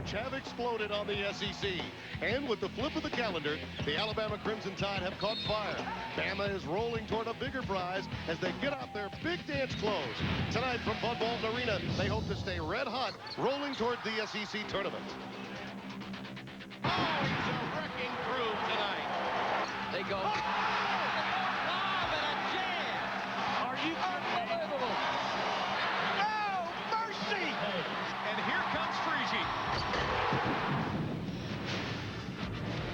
March have exploded on the SEC. And with the flip of the calendar, the Alabama Crimson Tide have caught fire. Bama is rolling toward a bigger prize as they get out their big dance clothes. Tonight from Bud Walton Arena, they hope to stay red hot, rolling toward the SEC tournament. Oh, he's a wrecking crew tonight. They go. Oh! Lob and a jam. Are you unbelievable? No mercy. And here comes Freezy.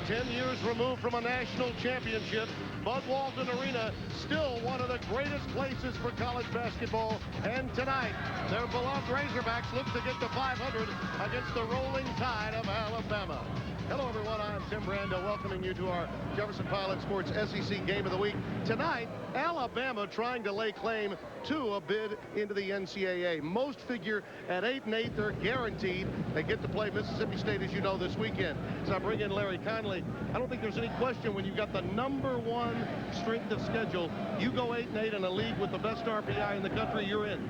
10 years removed from a national championship, Bud Walton Arena still one of the greatest places for college basketball. And tonight, their beloved Razorbacks look to get to 500 against the rolling Tide of Alabama. Hello, everyone. I'm Tim Brando, welcoming you to our Jefferson Pilot Sports SEC Game of the Week. Tonight, Alabama trying to lay claim to a bid into the NCAA. Most figure at 8-8. They're guaranteed. They get to play Mississippi State, as you know, this weekend. So I bring in Larry Conley. I don't think there's any question when you've got the #1 strength of schedule, you go 8-8 in a league with the best RPI in the country, you're in.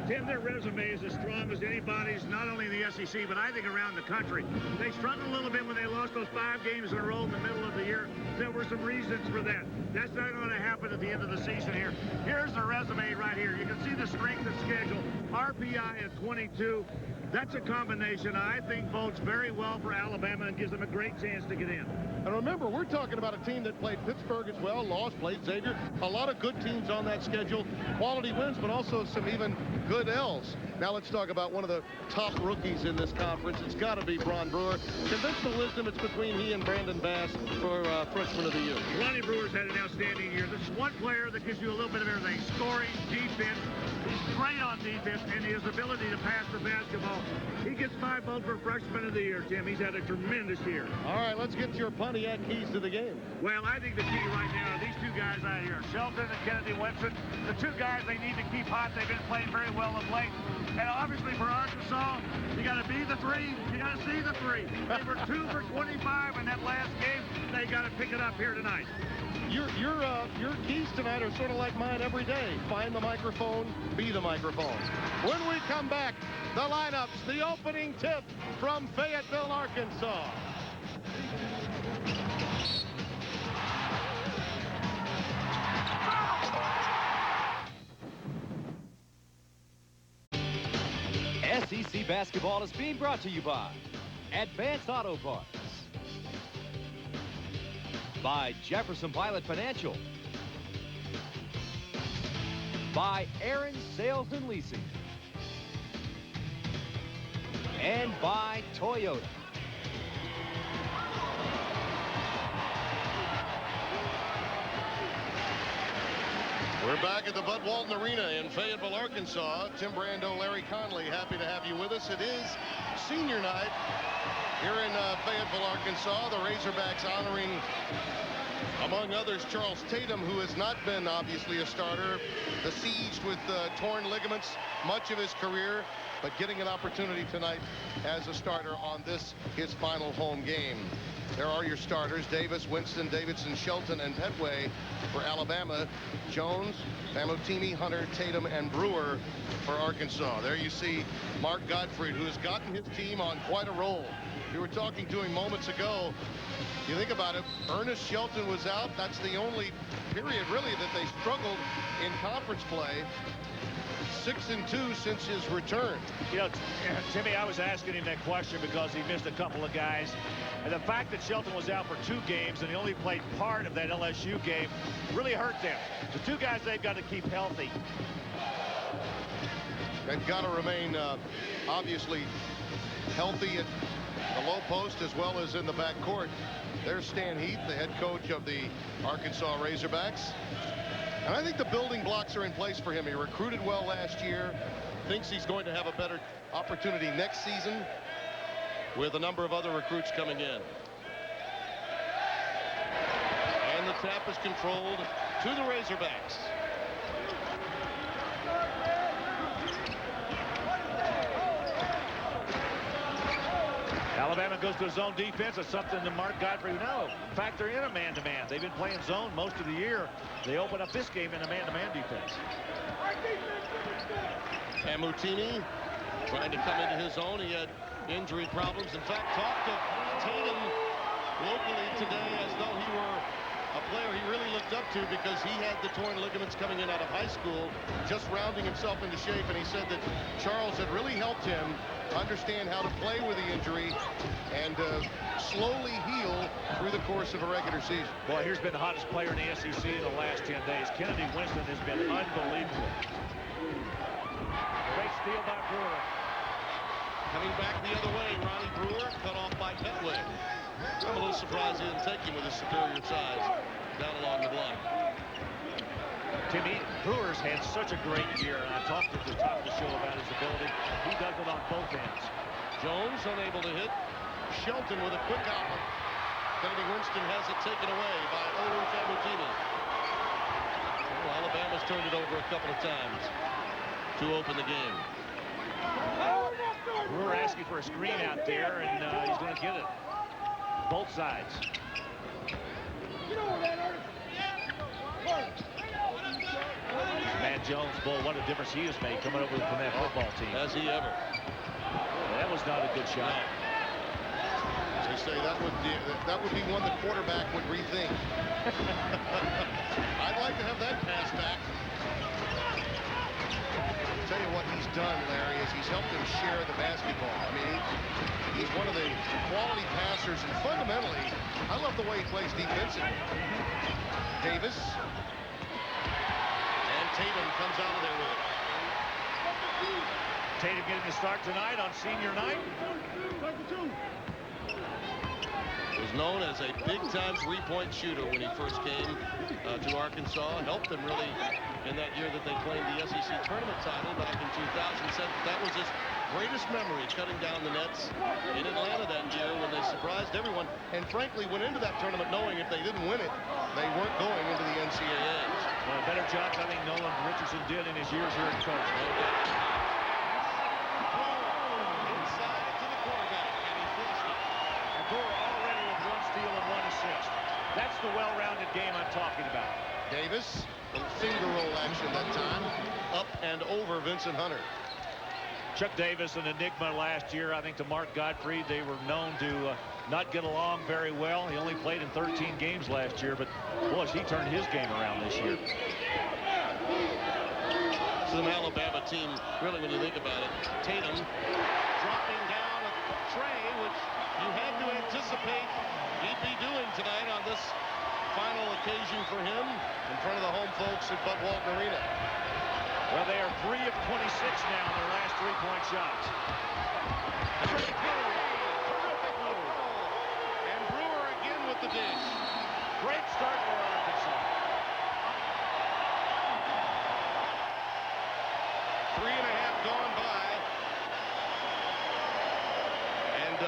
Tim, their resume is as strong as anybody's, not only in the SEC, but I think around the country. They struggled a little bit when they lost those 5 games in a row in the middle of the year. There were some reasons for that. That's not going to happen at the end of the season here. Here's the resume right here. You can see the strength of schedule. RPI at 22. That's a combination I think bodes very well for Alabama and gives them a great chance to get in. And remember, we're talking about a team that played Pittsburgh as well, lost, played Xavier. A lot of good teams on that schedule. Quality wins, but also some even good L's. Now let's talk about one of the top rookies in this conference. It's got to be Bron Brewer. Conventional wisdom, it's between he and Brandon Bass for Freshman of the Year. Ronnie Brewer's had an outstanding year. This is one player that gives you a little bit of everything. Scoring, defense. He's great on defense, and his ability to pass the basketball. He gets 5 votes for Freshman of the Year, Tim. He's had a tremendous year. All right, let's get your Pontiac keys to the game. Well, I think the key right now are these 2 guys out here, Shelton and Kennedy Winston. The 2 guys they need to keep hot. They've been playing very well of late. And obviously for Arkansas, you got to be the 3. You got to see the 3. They were 2 for 25 in that last game. They got to pick it up here tonight. Your keys tonight are sort of like mine every day. Find the microphone, be the microphone. When we come back, the lineups, the opening tip from Fayetteville, Arkansas. SEC basketball is being brought to you by Advanced Auto Parts, by Jefferson Pilot Financial, by Aaron Sales and Leasing, and by Toyota. We're back at the Bud Walton Arena in Fayetteville, Arkansas. Tim Brando, Larry Conley, happy to have you with us. It is senior night here in Fayetteville, Arkansas. The Razorbacks honoring, among others, Charles Tatum, who has not been, obviously, a starter. Besieged with torn ligaments much of his career, but getting an opportunity tonight as a starter on this, his final home game. There are your starters: Davis, Winston, Davidson, Shelton, and Petway for Alabama. Jones, Famotimi, Hunter, Tatum, and Brewer for Arkansas. There you see Mark Gottfried, who has gotten his team on quite a roll. We were talking to him moments ago. You think about it, Ernest Shelton was out. That's the only period, really, that they struggled in conference play. 6-2 since his return. You know, Timmy, I was asking him that question because he missed a couple of guys. And the fact that Shelton was out for 2 games and he only played part of that LSU game really hurt them. The 2 guys they've got to keep healthy. They've got to remain, obviously, healthy at the low post as well as in the backcourt. There's Stan Heath, the head coach of the Arkansas Razorbacks. And I think the building blocks are in place for him. He recruited well last year. Thinks he's going to have a better opportunity next season with a number of other recruits coming in. And the tap is controlled to the Razorbacks. Alabama goes to a zone defense. It's something that Mark Godfrey know. In fact, they're in a man-to-man. They've been playing zone most of the year. They open up this game in a man-to-man defense. Famutini trying to come into his own. He had injury problems. In fact, talked to Tatum locally today as though he were a player he really looked up to because he had the torn ligaments coming in out of high school, just rounding himself into shape. And he said that Charles had really helped him understand how to play with the injury and slowly heal through the course of a regular season. Boy, here's been the hottest player in the SEC in the last 10 days. Kennedy Winston has been unbelievable. Great steal by Brewer. Coming back the other way, Ronnie Brewer cut off by Petway. I'm a little surprised he didn't take him with his superior size down along the block. Timmy, Brewer's had such a great year, and I talked at the top of the show about his ability. He does it on both ends. Jones unable to hit. Shelton with a quick outlet. Kennedy Winston has it taken away by Olu Famutini. Well, Alabama's turned it over a couple of times to open the game. Brewer asking for a screen out there, and he's going to get it. Both sides. Matt Jones, boy, what a difference he has made coming over from that football team. Has he ever? That was not a good shot. As they say, that would be one the quarterback would rethink. I'd like to have that pass back. I'll tell you what he's done, Larry, is he's helped him share the basketball. I mean, he's one of the quality passers, and fundamentally, I love the way he plays defensively. Davis. And Tatum comes out of there with it. Tatum getting the start tonight on senior night. Was known as a big-time three-point shooter when he first came to Arkansas. Helped them really in that year that they claimed the SEC tournament title back in 2000. Said that was his greatest memory, cutting down the nets in Atlanta that year when they surprised everyone. And frankly, went into that tournament knowing if they didn't win it, they weren't going into the NCAAs. Well, a better job I think Nolan Richardson did in his years here in coaching. Inside to the quarterback, and he flushed it. And Brewer already with 1 steal and 1 assist. That's the well-rounded game I'm talking about. Davis, little finger roll action that time, up and over Vincent Hunter. Chuck Davis, an enigma last year. I think to Mark Gottfried, they were known to not get along very well. He only played in 13 games last year, but boy, he turned his game around this year. This is an Alabama team, really, when you think about it. Tatum dropping down a tray, which you had to anticipate he'd be doing tonight on this final occasion for him in front of the home folks at Walton Arena. Well, they are 3 of 26 now in their last three-point shots. Terrific move. And Brewer again with the dish. Great start for Arkansas. 3.5 gone by. And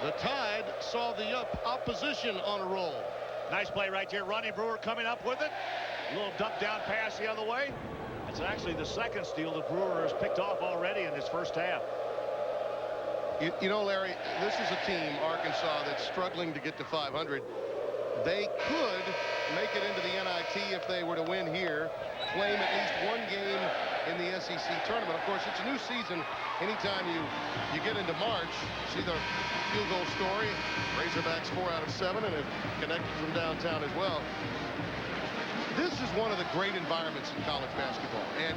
the Tide saw the opposition on a roll. Nice play right here. Ronnie Brewer coming up with it. A little dump down pass the other way. It's actually the second steal that Brewer has picked off already in this first half. You know, Larry, this is a team, Arkansas, that's struggling to get to 500. They could make it into the NIT if they were to win here, claim at least one game in the SEC tournament. Of course, it's a new season. Anytime you get into March, see the field goal story. Razorbacks 4 out of 7, and it connected from downtown as well. This is one of the great environments in college basketball, and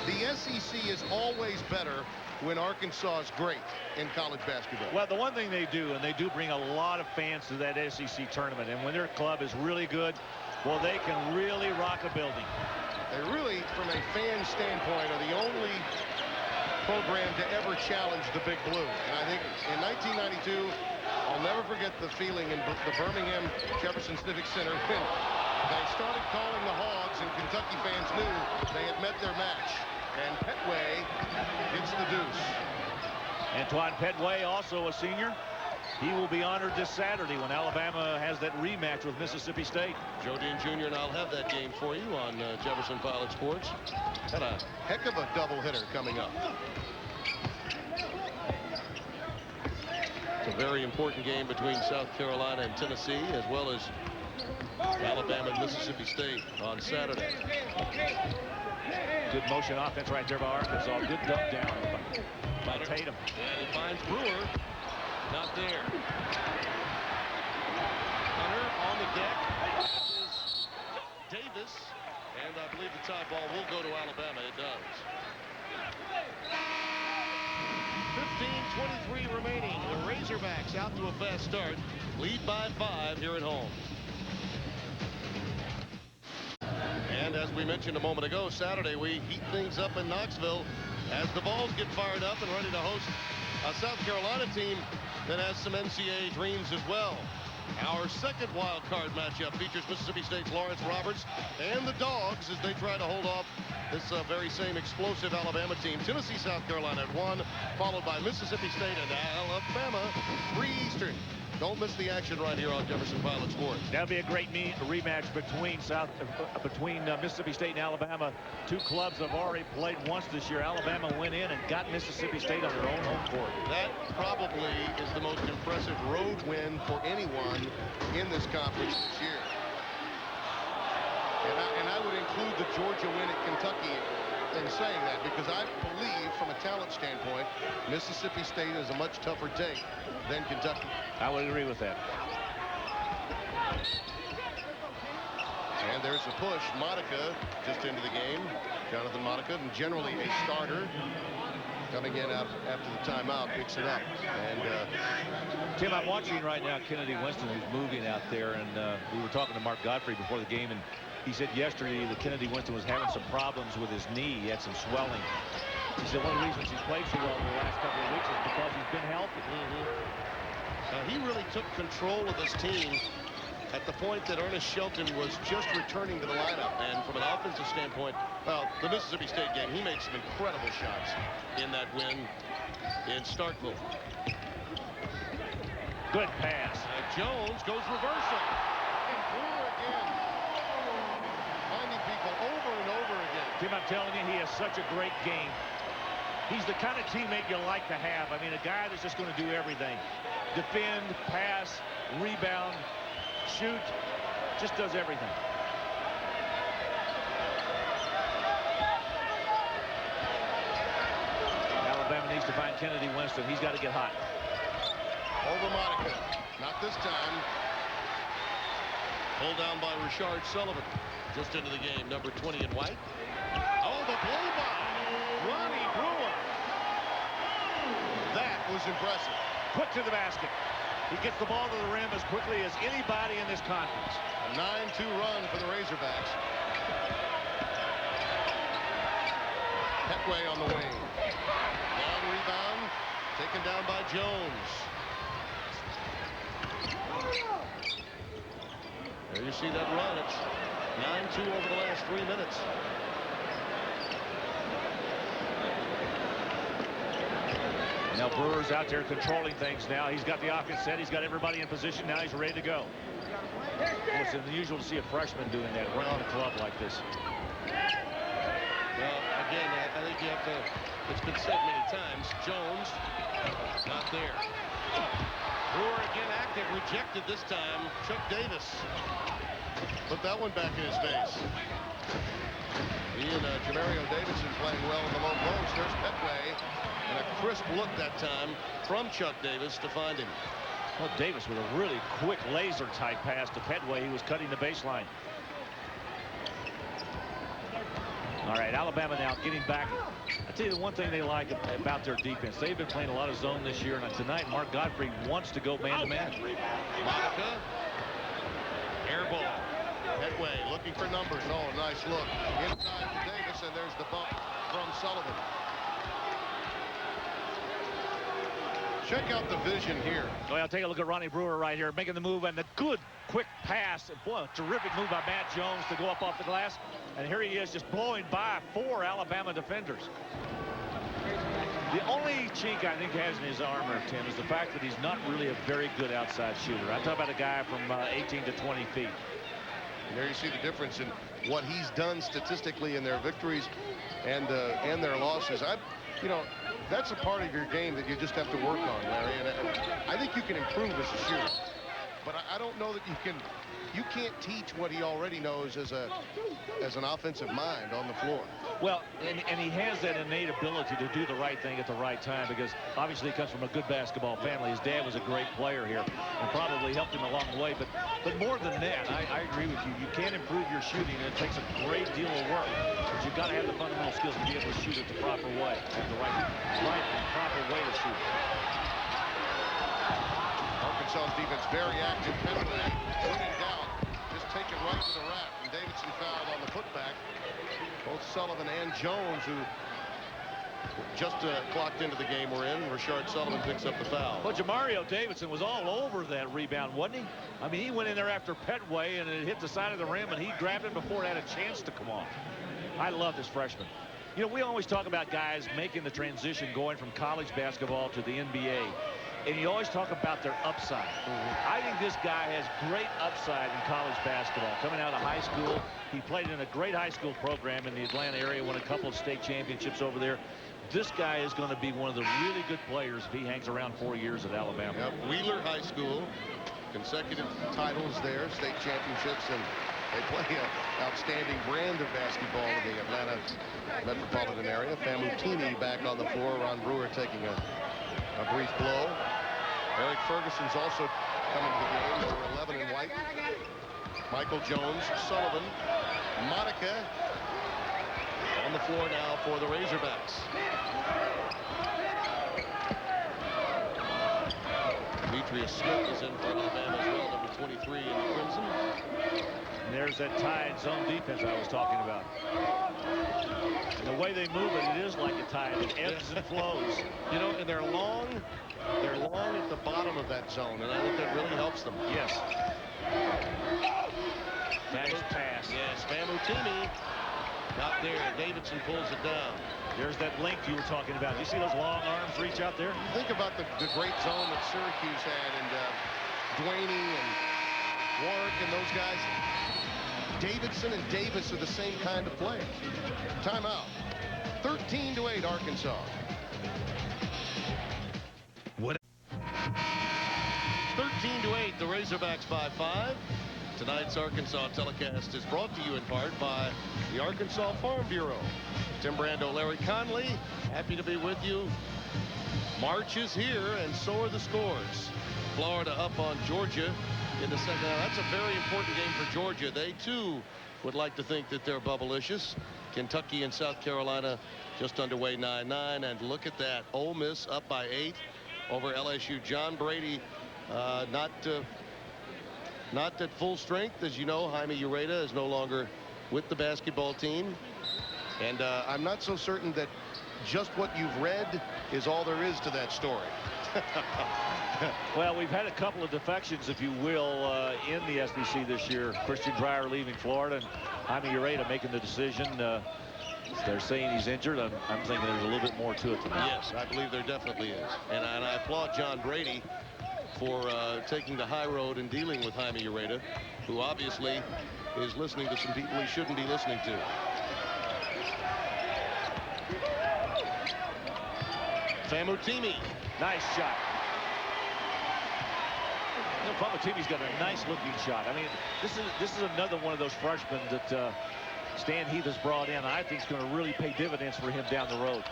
the SEC is always better when Arkansas is great in college basketball. Well, the one thing they do, and they do bring a lot of fans to that SEC tournament, and when their club is really good, well, they can really rock a building. They really, from a fan standpoint, are the only program to ever challenge the Big Blue. And I think in 1992, I'll never forget the feeling in the Birmingham Jefferson Civic Center when they started calling the Hogs, and Kentucky fans knew they had met their match. And Petway hits the deuce. Antoine Petway, also a senior. He will be honored this Saturday when Alabama has that rematch with Mississippi State. Joe Dean Jr. and I'll have that game for you on Jefferson Pilot Sports. Had a heck of a doubleheader coming up. It's a very important game between South Carolina and Tennessee, as well as Alabama and Mississippi State on Saturday. Good motion offense right there by Arkansas. Good dump down by Tatum. And he finds Brewer. Not there. Hunter on the deck. Is Davis. And I believe the tie ball will go to Alabama. It does. 15:23 remaining. The Razorbacks out to a fast start. Lead by 5 here at home. And as we mentioned a moment ago, Saturday we heat things up in Knoxville as the Vols get fired up and ready to host a South Carolina team that has some NCAA dreams as well. Our second wild card matchup features Mississippi State's Lawrence Roberts and the Dogs as they try to hold off this very same explosive Alabama team. Tennessee, South Carolina at 1, followed by Mississippi State and Alabama, 3 Eastern. Don't miss the action right here on Jefferson Pilot Sports. That'll be a great rematch between Mississippi State and Alabama. Two clubs have already played once this year. Alabama went in and got Mississippi State on their own home court. That probably is the most impressive road win for anyone in this conference this year. And I would include the Georgia win at Kentucky in saying that, because I believe from a talent standpoint Mississippi State is a much tougher take than Kentucky. I would agree with that. And there's a push. Monica just into the game. Jonathan Monica, and generally a starter, coming in after the timeout, picks it up. And Tim, I'm watching right now Kennedy Winston, who's moving out there, and we were talking to Mark Godfrey before the game, and he said yesterday that Kennedy Winston was having some problems with his knee. He had some swelling. He said one of the reasons he's played so well in the last couple of weeks is because he's been healthy. He really took control of this team at the point that Ernest Shelton was just returning to the lineup. And from an offensive standpoint, well, the Mississippi State game, he made some incredible shots in that win in Starkville. Good pass. Jones goes reversal. And Brewer again. Finding people over and over again. Tim, I'm telling you, he has such a great game. He's the kind of teammate you like to have. I mean, a guy that's just going to do everything. Defend, pass, rebound, shoot, just does everything. Alabama needs to find Kennedy Winston. He's got to get hot. Over Monica. Not this time. Pulled down by Rashard Sullivan. Just into the game, number 20 in white. Oh, the blow by Ronnie Brewer. That was impressive. Quick to the basket. He gets the ball to the rim as quickly as anybody in this conference. A 9-2 run for the Razorbacks. Petway on the wing. Long rebound. Taken down by Jones. There you see that run. It's 9-2 over the last 3 minutes. Now Brewer's out there controlling things now. He's got the offense set. He's got everybody in position. Now he's ready to go. Well, it's unusual to see a freshman doing that, run on a club like this. Well, again, I think you have to, it's been said many times, Jones, not there. Brewer again active, rejected this time. Chuck Davis put that one back in his face. He and Jamario Davidson playing well in the low post. There's Petway. And a crisp look that time from Chuck Davis to find him. Well, Davis with a really quick laser type pass to Petway. He was cutting the baseline. All right, Alabama now getting back. I tell you the one thing they like about their defense. They've been playing a lot of zone this year, and tonight Mark Godfrey wants to go man-to-man. Monica. Air ball. Petway looking for numbers. Oh, nice look. Inside to Davis, and there's the bump from Sullivan. Check out the vision here. Well, take a look at Ronnie Brewer right here, making the move, and the good quick pass. And boy, a terrific move by Matt Jones to go up off the glass. And here he is just blowing by 4 Alabama defenders. The only chink I think has in his armor, Tim, is the fact that he's not really a very good outside shooter. I'm talking about a guy from 18 to 20 feet. And there you see the difference in what he's done statistically in their victories and their losses. You know, that's a part of your game that you just have to work on, Larry. And I think you can improve as a shooter. but I don't know that you can't teach what he already knows as an offensive mind on the floor. Well, and he has that innate ability to do the right thing at the right time, because obviously he comes from a good basketball family. His dad was a great player here and probably helped him along the way. But more than that, I agree with you. You can't improve your shooting, and it takes a great deal of work. But you've got to have the fundamental skills to be able to shoot it the proper way, have the right and proper way to shoot. Arkansas's defense very active. Penalty, when in doubt, just take it right to the rack. And Davidson fouled on the putback. Both Sullivan and Jones, who just clocked into the game, were in. Rashard Sullivan picks up the foul. Well, Jamario Davidson was all over that rebound, wasn't he? I mean, he went in there after Petway, and it hit the side of the rim, and he grabbed it before it had a chance to come off. I love this freshman. You know, we always talk about guys making the transition going from college basketball to the NBA. And you always talk about their upside. I think this guy has great upside in college basketball. Coming out of high school, he played in a great high school program in the Atlanta area, won a couple of state championships over there. This guy is going to be one of the really good players if he hangs around 4 years at Alabama. Yep, Wheeler High School, consecutive titles there, state championships, and they play an outstanding brand of basketball in the Atlanta metropolitan area. Famutini back on the floor. Ron Brewer taking a brief blow. Eric Ferguson's also coming to the game. Number 11 in white. Michael Jones, Sullivan, Monica on the floor now for the Razorbacks. Demetrius Smith is in for Alabama as well, number 23 in the Crimson. And there's that tied zone defense I was talking about. And the way they move it, it is like a tide. It ebbs and flows. You know, and they're long at the bottom of that zone, and I think that really helps them. Yes. Nice pass. Yes, Famutini out there. Davidson pulls it down. There's that length you were talking about. You see those long arms reach out there? Think about the great zone that Syracuse had, and Dwayne and Warwick and those guys. Davidson and Davis are the same kind of players. Timeout. 13-8 Arkansas. What? 13-8, the Razorbacks by 5. Tonight's Arkansas telecast is brought to you in part by the Arkansas Farm Bureau. Tim Brando, Larry Conley, happy to be with you. March is here, and so are the scores. Florida up on Georgia in the second half. That's a very important game for Georgia. They, too, would like to think that they're bubblicious. Kentucky and South Carolina just underway 9-9. And look at that. Ole Miss up by 8 over LSU. John Brady not at full strength. As you know, Jaime Ureta is no longer with the basketball team. And I'm not so certain that just what you've read is all there is to that story. Well, we've had a couple of defections, if you will, in the SEC this year. Christian Dreyer leaving Florida, and Jaime Ureta making the decision. They're saying he's injured. I'm thinking there's a little bit more to it than that. Yes, I believe there definitely is. And I applaud John Brady for taking the high road and dealing with Jaime Ureta, who obviously is listening to some people he shouldn't be listening to. Famutini. Nice shot. You know, Famutini's got a nice looking shot. I mean, this is another one of those freshmen that Stan Heath has brought in. I think it's going to really pay dividends for him down the road.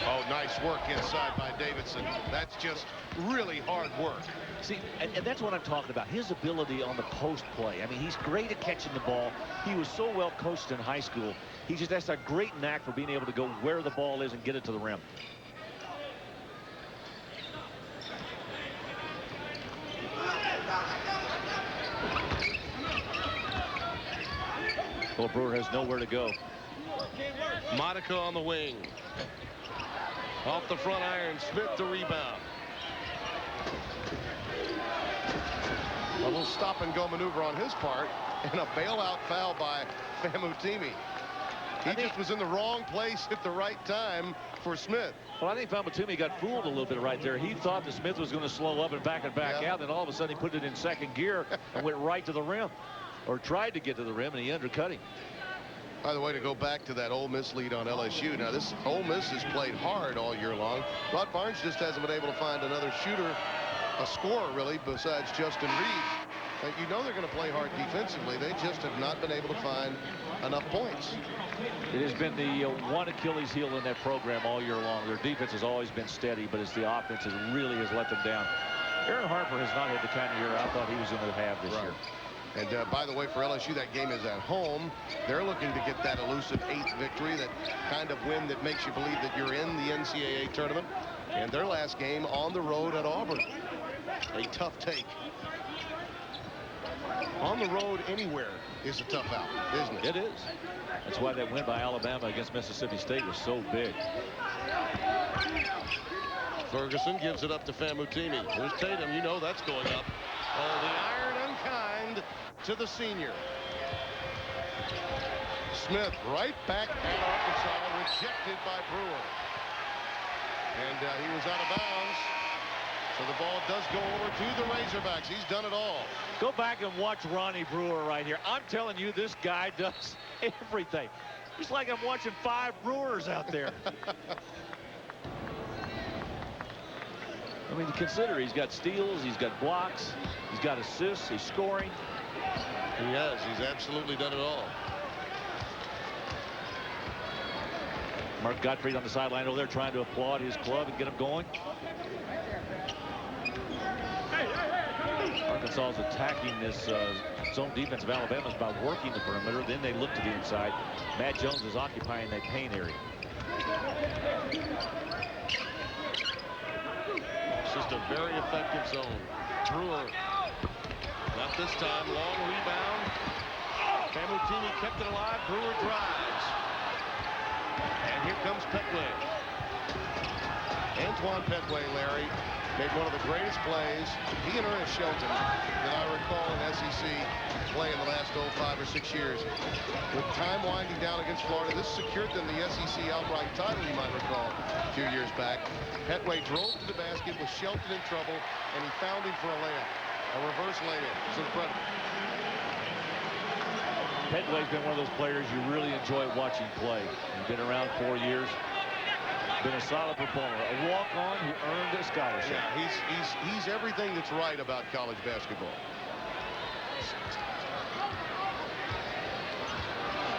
Oh, nice work inside by Davidson. That's just really hard work. See, and that's what I'm talking about. His ability on the post play. I mean, he's great at catching the ball. He was so well coached in high school. He just has a great knack for being able to go where the ball is and get it to the rim. Well, Brewer has nowhere to go. Monica on the wing. Off the front iron, Smith the rebound. A little stop and go maneuver on his part, and a bailout foul by Famutini. He just was in the wrong place at the right time for Smith. Well, I think Famutini got fooled a little bit right there. He thought that Smith was going to slow up and back out, and all of a sudden he put it in second gear and went right to the rim, or tried to get to the rim, and he undercut him. By the way, to go back to that Ole Miss lead on LSU. Now, this Ole Miss has played hard all year long. Rod Barnes just hasn't been able to find another shooter, a scorer, really, besides Justin Reed. You know they're going to play hard defensively. They just have not been able to find enough points. It has been the one Achilles heel in that program all year long. Their defense has always been steady, but it's the offense that really has let them down. Aaron Harper has not had the kind of year I thought he was going to have this year. And by the way, for LSU, that game is at home. They're looking to get that elusive 8th victory, that kind of win that makes you believe that you're in the NCAA tournament. And their last game on the road at Auburn. A tough take. On the road anywhere is a tough out, isn't it? It is. That's why that win by Alabama against Mississippi State was so big. Ferguson gives it up to Famutini. Here's Tatum. You know that's going up. Oh, the iron unkind to the senior. Smith right back at Arkansas, rejected by Brewer. And he was out of bounds. So the ball does go over to the Razorbacks. He's done it all. Go back and watch Ronnie Brewer right here. I'm telling you, this guy does everything. It's like I'm watching 5 Brewers out there. I mean, consider he's got steals, he's got blocks, he's got assists, he's scoring. He has. He's absolutely done it all. Mark Gottfried on the sideline over there trying to applaud his club and get him going. Arkansas is attacking this zone defense of Alabama by working the perimeter. Then they look to the inside. Matt Jones is occupying that paint area. It's just a very effective zone. Brewer. Not this time. Long rebound. Famutini kept it alive. Brewer drives. And here comes Petway. Antoine Petway, Larry, made one of the greatest plays. He and Ernest Shelton that I recall in SEC play in the last 5 or 6 years. With time winding down against Florida, this secured them the SEC outright title, you might recall, a few years back. Petway drove to the basket with Shelton in trouble, and he found him for a layup. A reverse layup. It's incredible. Petway's been one of those players you really enjoy watching play. He's been around 4 years. Been a solid performer, a walk-on who earned a scholarship. Yeah, he's everything that's right about college basketball.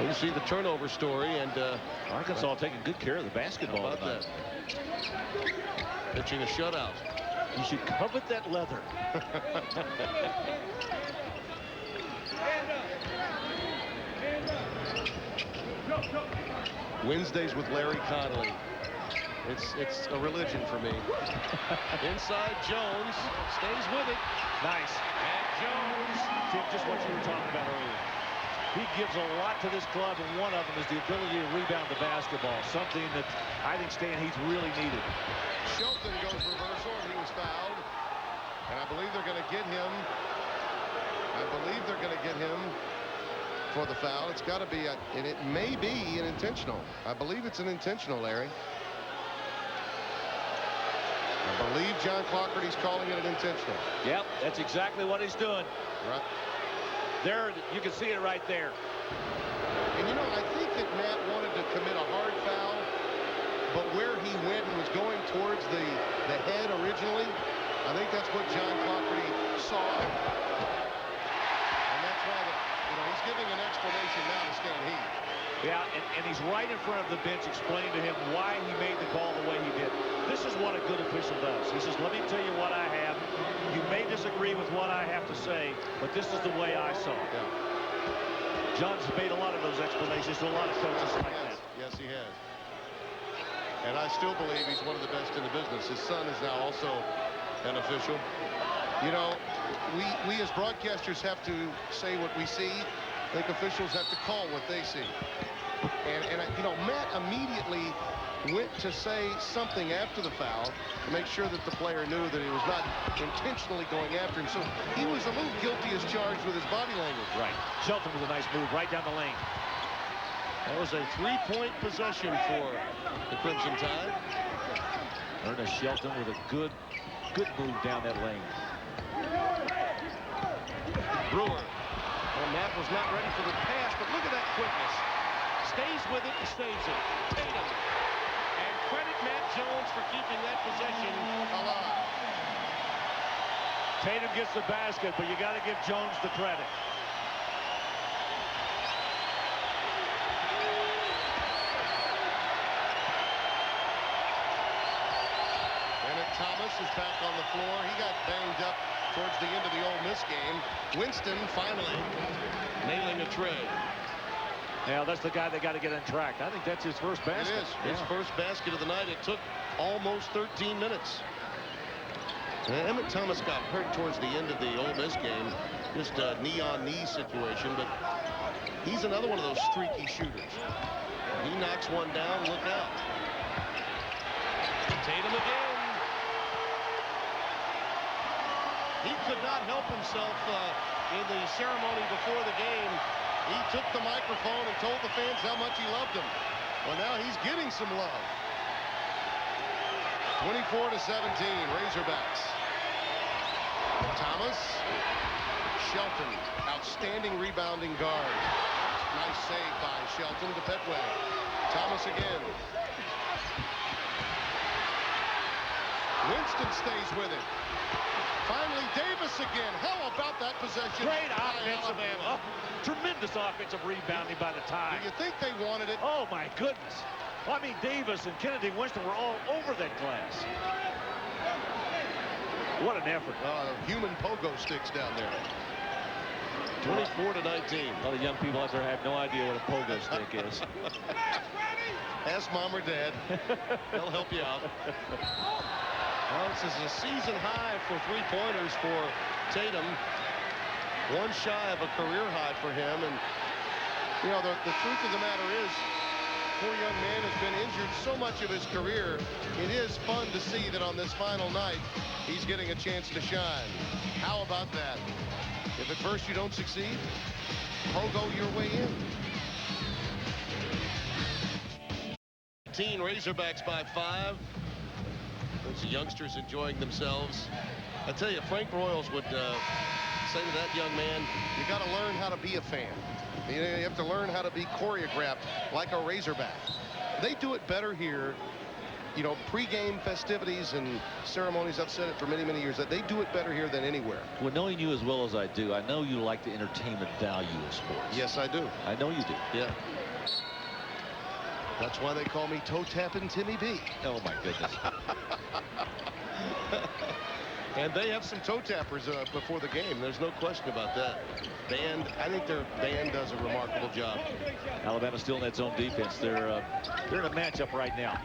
You see the turnover story, and Arkansas taking good care of the basketball. How about that? Pitching a shutout. You should covet that leather. Wednesdays with Larry Connolly. It's a religion for me. Inside Jones stays with it. Nice. And Jones. Tim, just what you were talking about earlier. He gives a lot to this club, and one of them is the ability to rebound the basketball, something that I think Stan Heath really needed. Shelton goes reversal, and he was fouled. And I believe they're going to get him. For the foul. It's got to be, and it may be an intentional. I believe it's an intentional, Larry. I believe John Clougherty's calling it an intentional. Yep, that's exactly what he's doing. Right. There, you can see it right there. And you know, I think that Matt wanted to commit a hard foul, but where he went and was going towards the head originally, I think that's what John Clougherty saw. And that's why he's giving an explanation now to Stan Heath. Yeah, and he's right in front of the bench explaining to him why he made the call the way he did. This is what a good official does. He says, let me tell you what I have. You may disagree with what I have to say, but this is the way I saw it. Yeah. John's made a lot of those explanations to a lot of coaches like that. Yes, he has. And I still believe he's one of the best in the business. His son is now also an official. You know, we as broadcasters have to say what we see. I think officials have to call what they see. And you know, Matt immediately went to say something after the foul to make sure that the player knew that he was not intentionally going after him. So he was a little guilty as charged with his body language. Right. Shelton with a nice move right down the lane. That was a 3-point possession for the Crimson Tide. Ernest Shelton with a good move down that lane. Brewer. And Matt was not ready for the pass, but look at that quickness. stays with it and saves it. Tatum. And credit Matt Jones for keeping that possession alive. Tatum gets the basket, but you got to give Jones the credit. Thomas is back on the floor. He got banged up towards the end of the Ole Miss game. Winston finally nailing a tray. Yeah, that's the guy they got to get on track. I think that's his first basket. It is his first basket of the night. It took almost 13 minutes. Emmett Thomas got hurt towards the end of the Ole Miss game. Just a knee-on-knee situation, but he's another one of those streaky shooters. He knocks one down, look out. Tatum again. He could not help himself in the ceremony before the game. He took the microphone and told the fans how much he loved them. Well, now he's getting some love. 24-17, Razorbacks. Thomas. Shelton, outstanding rebounding guard. Nice save by Shelton to Petway. Thomas again. Winston stays with it. Finally, Davis again. How about that possession? Great offensive, tremendous offensive rebounding by the Tide. Do you think they wanted it? Oh, my goodness. I mean, Davis and Kennedy Winston were all over that glass. What an effort. Human pogo sticks down there. 24-19. A lot of young people out there have no idea what a pogo stick is. Ask mom or dad. They'll help you out. Well, this is a season high for three-pointers for Tatum. One shy of a career high for him. And, you know, the truth of the matter is, poor young man has been injured so much of his career. It is fun to see that on this final night, he's getting a chance to shine. How about that? If at first you don't succeed, pogo your way in. Razorbacks by 5. Those youngsters enjoying themselves. I tell you, Frank Royals would say to that young man, you got to learn how to be a fan. You have to learn how to be choreographed like a Razorback. They do it better here. You know, pregame festivities and ceremonies, I've said it for many, many years, that they do it better here than anywhere. Well, knowing you as well as I do, I know you like the entertainment value of sports. Yes, I do. I know you do. Yeah. That's why they call me Toe Tappin' Timmy B. Oh, my goodness. And they have some toe tappers before the game. There's no question about that. Band, I think their band does a remarkable job. Alabama still in that zone defense. They're in a matchup right now.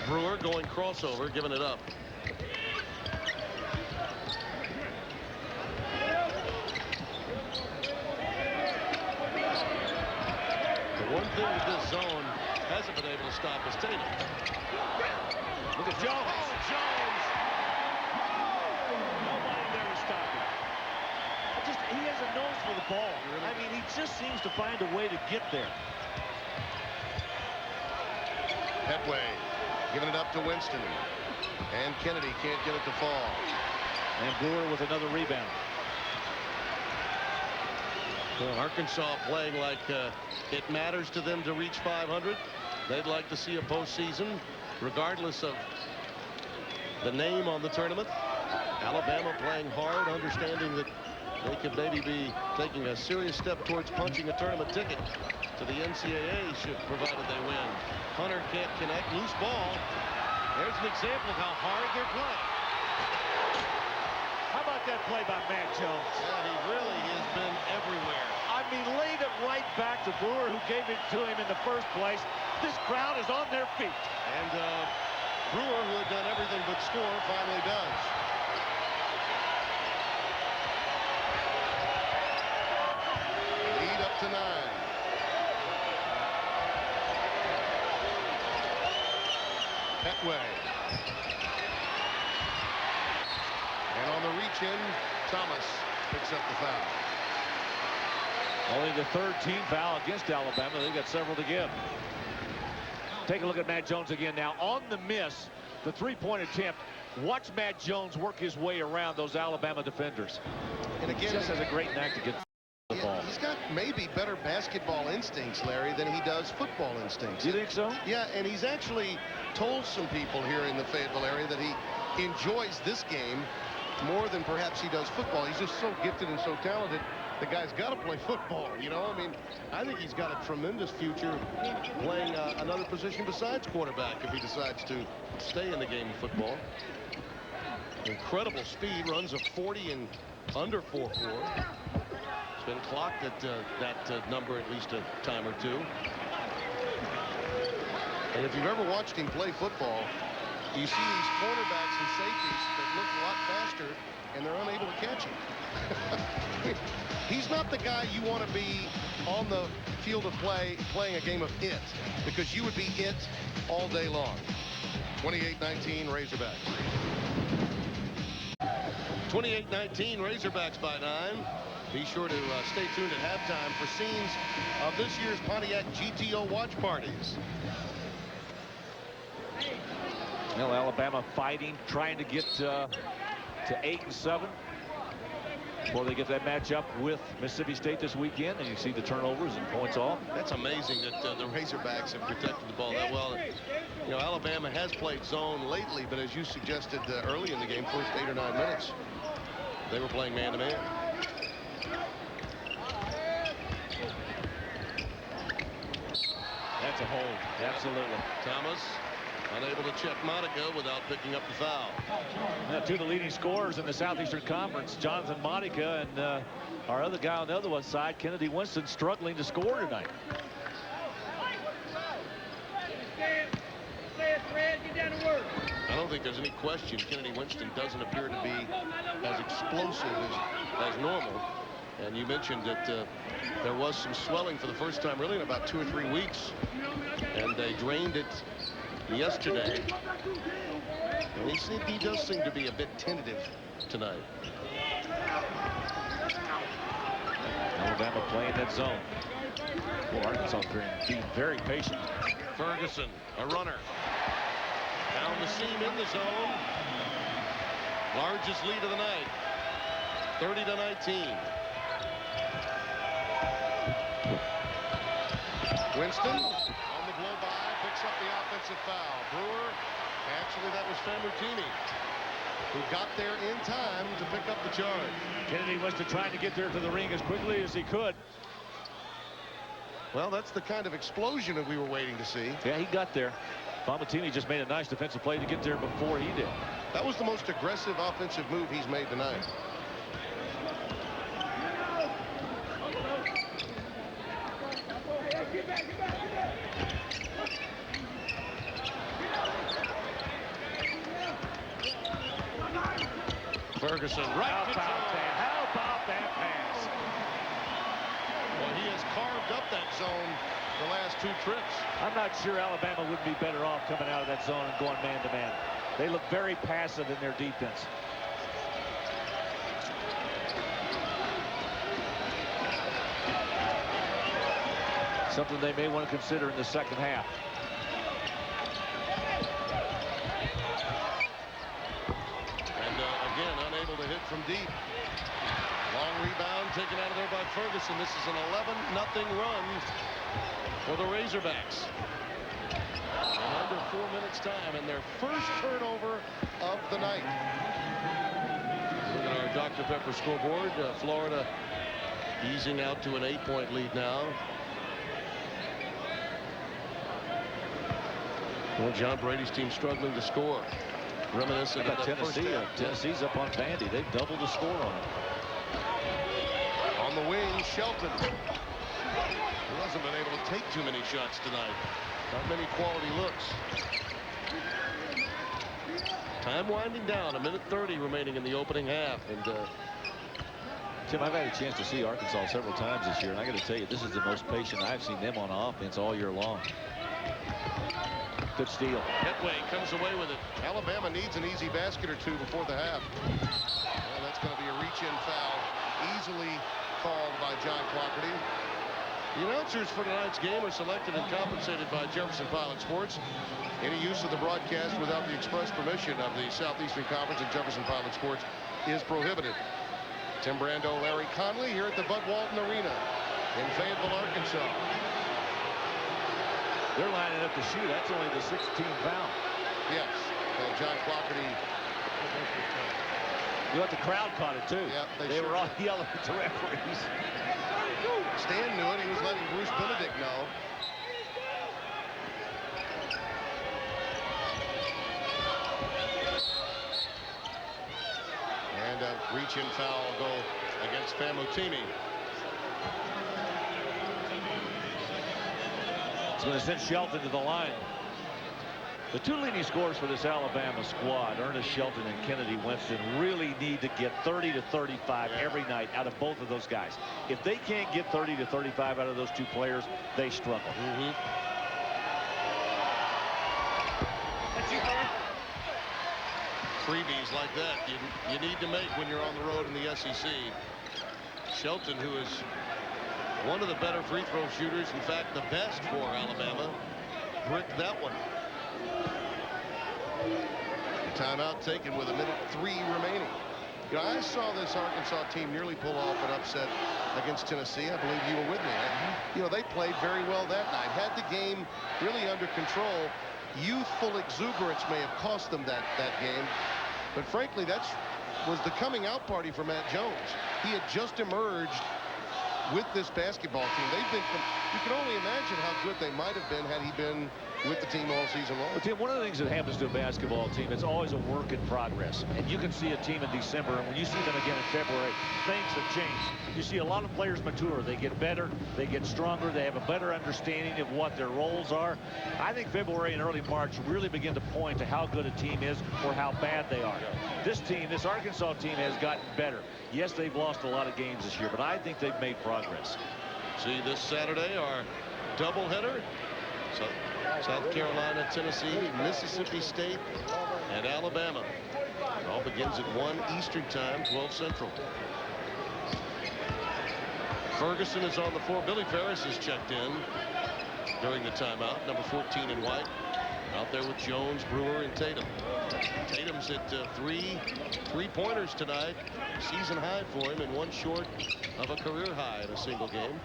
Brewer going crossover, giving it up. The one thing that this zone hasn't been able to stop is Tatum. Look at Jones. Oh, Jones! Nobody there to stop him. He has a nose for the ball. I mean, he just seems to find a way to get there. Petway giving it up to Winston. And Kennedy can't get it to fall. And Brewer with another rebound. Well, Arkansas playing like it matters to them to reach 500. They'd like to see a postseason, regardless of the name on the tournament. Alabama playing hard, understanding that they could maybe be taking a serious step towards punching a tournament ticket to the NCAA, provided they win. Hunter can't connect. Loose ball. There's an example of how hard they're playing. How about that play by Matt Jones? Yeah, he really has been everywhere. I mean, laid it right back to Brewer, who gave it to him in the first place. This crowd is on their feet. And Brewer, who had done everything but score, finally does. Lead up to 9. Petway. And on the reach-in, Thomas picks up the foul. Only the third team foul against Alabama. They've got several to give. Take a look at Matt Jones again now. On the miss, the three-point attempt, watch Matt Jones work his way around those Alabama defenders. And again, He just has a great knack to get the ball. He's got maybe better basketball instincts, Larry, than he does football instincts. Do you think so? Yeah, and he's actually told some people here in the Fayetteville area that he enjoys this game more than perhaps he does football. He's just so gifted and so talented. The guy's got to play football, you know? I mean, I think he's got a tremendous future playing another position besides quarterback if he decides to stay in the game of football. Incredible speed, runs a 40 and under 4.4. It's been clocked at that number at least a time or two. And if you've ever watched him play football, you see these cornerbacks and safeties that look a lot faster, and they're unable to catch him. He's not the guy you want to be on the field of play playing a game of it, because you would be it all day long. 28-19 Razorbacks. 28-19 Razorbacks by 9. Be sure to stay tuned at halftime for scenes of this year's Pontiac GTO watch parties. Well, Alabama fighting, trying to get to 8-7 before they get that matchup with Mississippi State this weekend. And you see the turnovers and points off. That's amazing that the Razorbacks have protected the ball that well. You know, Alabama has played zone lately, but as you suggested early in the game, first 8 or 9 minutes, they were playing man-to-man. That's a hold. Absolutely. Thomas unable to check Monica without picking up the foul. Now, two of the leading scorers in the Southeastern Conference, Jonathan Monica and our other guy on the other side, Kennedy Winston, struggling to score tonight. I don't think there's any question Kennedy Winston doesn't appear to be as explosive as normal. And you mentioned that there was some swelling for the first time really in about 2 or 3 weeks. And they drained it yesterday. And he does seem to be a bit tentative tonight. Alabama playing that zone. Well, Arkansas being very patient. Ferguson, a runner. Down the seam in the zone. Largest lead of the night. 30-19. Winston on the blow by, picks up the offensive foul. Brewer, actually that was Famutini, who got there in time to pick up the charge. Kennedy Winston trying to get there to the ring as quickly as he could. Well, that's the kind of explosion that we were waiting to see. Yeah, he got there. Famutini just made a nice defensive play to get there before he did. That was the most aggressive offensive move he's made tonight. Ferguson, right. How about that pass? Well, he has carved up that zone the last 2 trips. I'm not sure Alabama would be better off coming out of that zone and going man-to-man. They look very passive in their defense. Something they may want to consider in the second half. And again, unable to hit from deep. Long rebound taken out of there by Ferguson. This is an 11-0 run for the Razorbacks. In under 4 minutes time, and their first turnover of the night. Look at our Dr. Pepper scoreboard. Florida easing out to an 8-point lead now. Well, John Brady's team struggling to score. Reminiscent of that Tennessee. first half. Tennessee's up on Vandy. They've doubled the score on it. On the wing, Shelton. He hasn't been able to take too many shots tonight. Not many quality looks. Time winding down. 1:30 remaining in the opening half. And Tim, I've had a chance to see Arkansas several times this year, and I got to tell you, this is the most patient I've seen them on offense all year long. Good steal. Petway comes away with it. Alabama needs an easy basket or 2 before the half. Well, that's going to be a reach-in foul. Easily called by John Clockerty. The announcers for tonight's game are selected and compensated by Jefferson Pilot Sports. Any use of the broadcast without the express permission of the Southeastern Conference and Jefferson Pilot Sports is prohibited. Tim Brando, Larry Conley here at the Bud Walton Arena. in Fayetteville, Arkansas. They're lining up to shoot. That's only the 16th foul. Yes. And John Clockerty. You know what? The crowd caught it, too. Yep, they were all yelling at the referees. Stan knew it. He was letting Bruce Benedict know. And a reach-in foul go against Famutimi. It's going to send Shelton to the line. The two leading scorers for this Alabama squad, Ernest Shelton and Kennedy Winston, really need to get 30 to 35 every night out of both of those guys. If they can't get 30 to 35 out of those two players, they struggle. Freebies like that you need to make when you're on the road in the SEC. Shelton, who is one of the better free throw shooters, in fact the best for Alabama, bricked that one. The timeout taken with 1:03 remaining. You know, I saw this Arkansas team nearly pull off an upset against Tennessee. I believe you were with me. You know, they played very well that night, had the game really under control. Youthful exuberance may have cost them that game, but frankly that was the coming out party for Matt Jones. He had just emerged with this basketball team. You can only imagine how good they might have been had he been with the team all season long. Well, Tim, one of the things that happens to a basketball team, it's always a work in progress. And you can see a team in December, and when you see them again in February, things have changed. You see a lot of players mature. They get better, they get stronger, they have a better understanding of what their roles are. I think February and early March really begin to point to how good a team is or how bad they are. This team, this Arkansas team, has gotten better. Yes, they've lost a lot of games this year, but I think they've made progress. See this Saturday our doubleheader. So South Carolina, Tennessee, Mississippi State, and Alabama. It all begins at 1 Eastern time, 12 Central. Ferguson is on the floor. Billy Ferris is checked in during the timeout. Number 14 in white. Out there with Jones, Brewer, and Tatum. Tatum's at three-pointers tonight. Season high for him and one short of a career high in a single game.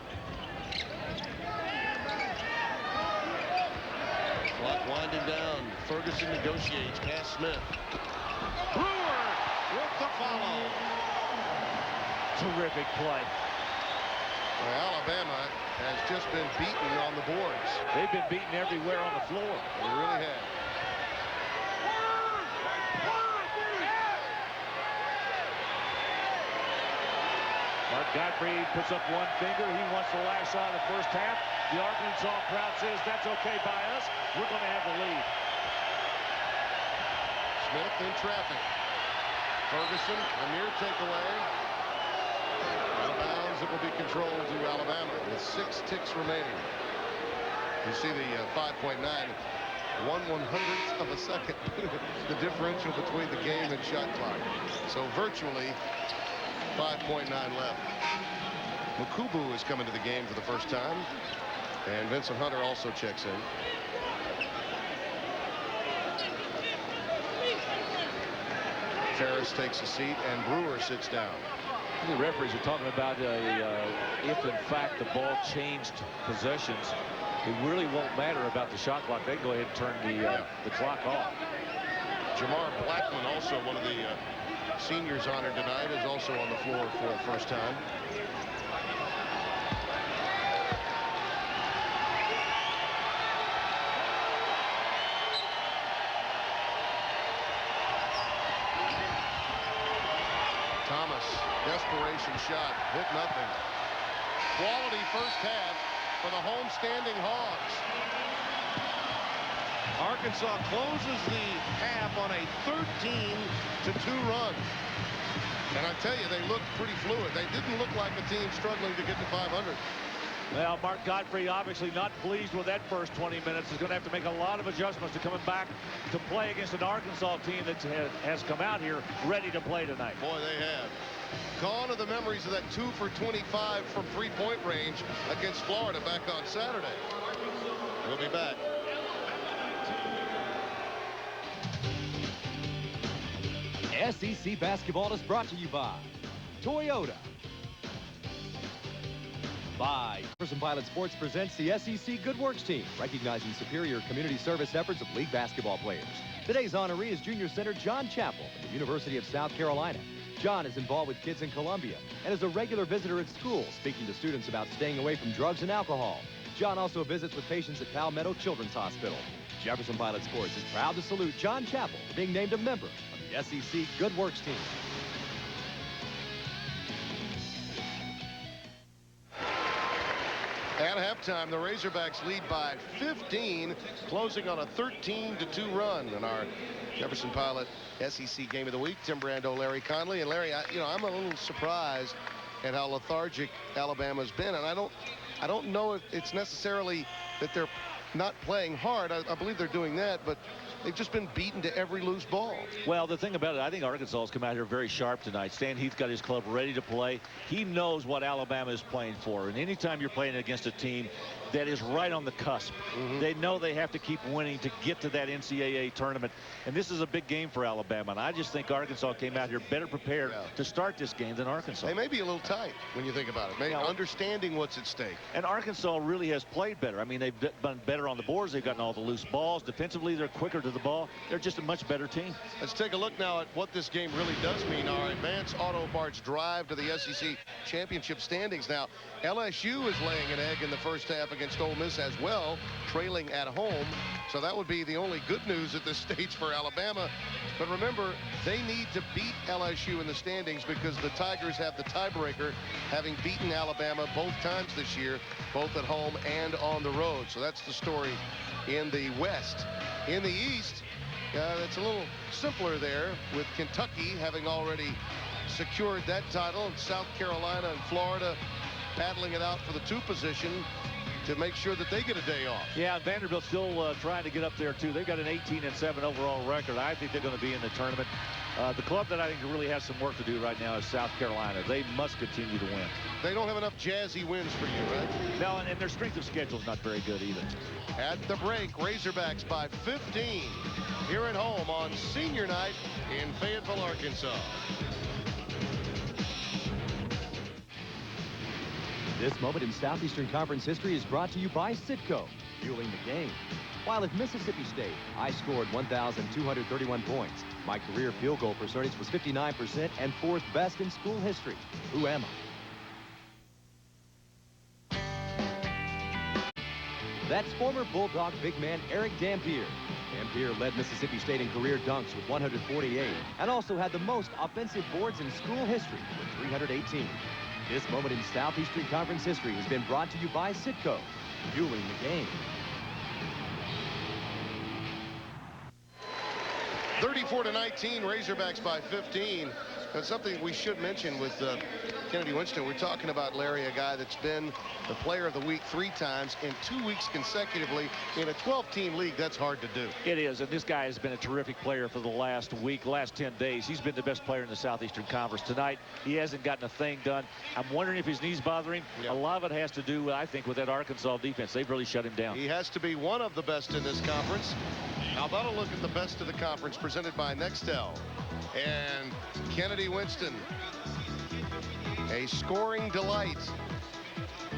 Clock winding down. Ferguson negotiates. Pass Smith. Brewer with the follow. Terrific play. Well, Alabama has just been beaten on the boards. They've been beaten everywhere on the floor. They really have. Mark Godfrey puts up one finger. He wants the last shot of the first half. The Arkansas crowd says that's okay by us. We're going to have the lead. Smith in traffic. Ferguson, a near takeaway. Out of bounds, it will be controlled to Alabama with 6 ticks remaining. You see the 5.9, 1/100th of a second, the differential between the game and shot clock. So virtually 5.9 left. Mukubu is coming to the game for the first time, and Vincent Hunter also checks in. Ferris takes a seat and Brewer sits down. The referees are talking about if in fact the ball changed possessions, it really won't matter about the shot clock. They go ahead and turn the clock off. Jamar Blackman, also one of the seniors honored tonight, is also on the floor for the first time. Thomas, desperation shot, hit nothing. Quality first half for the home-standing Hogs. Arkansas closes the half on a 13-2 run. And I tell you, they looked pretty fluid. They didn't look like a team struggling to get to 500. Well, Mark Godfrey obviously not pleased with that first 20 minutes. Is going to have to make a lot of adjustments to coming back to play against an Arkansas team that has come out here ready to play tonight. Boy, they have. Gone are the memories of that 2 for 25 from three-point range against Florida back on Saturday. We'll be back. SEC basketball is brought to you by Toyota, Bye. Jefferson Pilot Sports presents the SEC Good Works team, recognizing superior community service efforts of league basketball players. Today's honoree is junior center John Chappell from the University of South Carolina. John is involved with kids in Columbia and is a regular visitor at school, speaking to students about staying away from drugs and alcohol. John also visits with patients at Palmetto Children's Hospital. Jefferson Pilot Sports is proud to salute John Chappell for being named a member of the SEC Good Works team. At halftime, the Razorbacks lead by 15, closing on a 13-2 run in our Jefferson Pilot SEC Game of the Week. Tim Brando, Larry Conley. And Larry, I'm a little surprised at how lethargic Alabama's been. And I don't know if it's necessarily that they're not playing hard. I believe they're doing that, but they've just been beaten to every loose ball. Well, the thing about it, I think Arkansas has come out here very sharp tonight. Stan Heath got his club ready to play. He knows what Alabama is playing for. And anytime you're playing against a team that is right on the cusp, they know they have to keep winning to get to that NCAA tournament. And this is a big game for Alabama. And I just think Arkansas came out here better prepared to start this game than Arkansas. They may be a little tight when you think about it. Maybe understanding what's at stake. And Arkansas really has played better. I mean, they've done better on the boards. They've gotten all the loose balls. Defensively, they're quicker to the ball. They're just a much better team. Let's take a look now at what this game really does mean. Our Advanced Auto Parts drive to the SEC championship standings. Now, LSU is laying an egg in the first half against Ole Miss as well, trailing at home. So that would be the only good news at this stage for Alabama. But remember, they need to beat LSU in the standings because the Tigers have the tiebreaker, having beaten Alabama both times this year, both at home and on the road. So that's the story in the West. In the East, it's a little simpler there, with Kentucky having already secured that title, and South Carolina and Florida battling it out for the 2 position to make sure that they get a day off. Yeah, Vanderbilt's still trying to get up there, too. They've got an 18-7 overall record. I think they're going to be in the tournament. The club that I think really has some work to do right now is South Carolina. They must continue to win. They don't have enough jazzy wins for you, right? No, and their strength of schedule is not very good either. At the break, Razorbacks by 15 here at home on senior night in Fayetteville, Arkansas. This moment in Southeastern Conference history is brought to you by Citco, fueling the game. While at Mississippi State, I scored 1,231 points. My career field goal percentage was 59% and 4th best in school history. Who am I? That's former Bulldog big man Eric Dampier. Dampier led Mississippi State in career dunks with 148 and also had the most offensive boards in school history with 318. This moment in Southeastern Conference history has been brought to you by Citco, fueling the game. 34-19, Razorbacks by 15. That's something we should mention with Kennedy Winston. We're talking about, Larry, a guy that's been the player of the week 3 times in 2 weeks consecutively. In a 12-team league, that's hard to do. It is, and this guy has been a terrific player for the last week, last 10 days. He's been the best player in the Southeastern Conference. Tonight, he hasn't gotten a thing done. I'm wondering if his knees bother him. A lot of it has to do, I think, with that Arkansas defense. They've really shut him down. He has to be one of the best in this conference. How about a look at the best of the conference presented by Nextel and Kennedy Winston. A scoring delight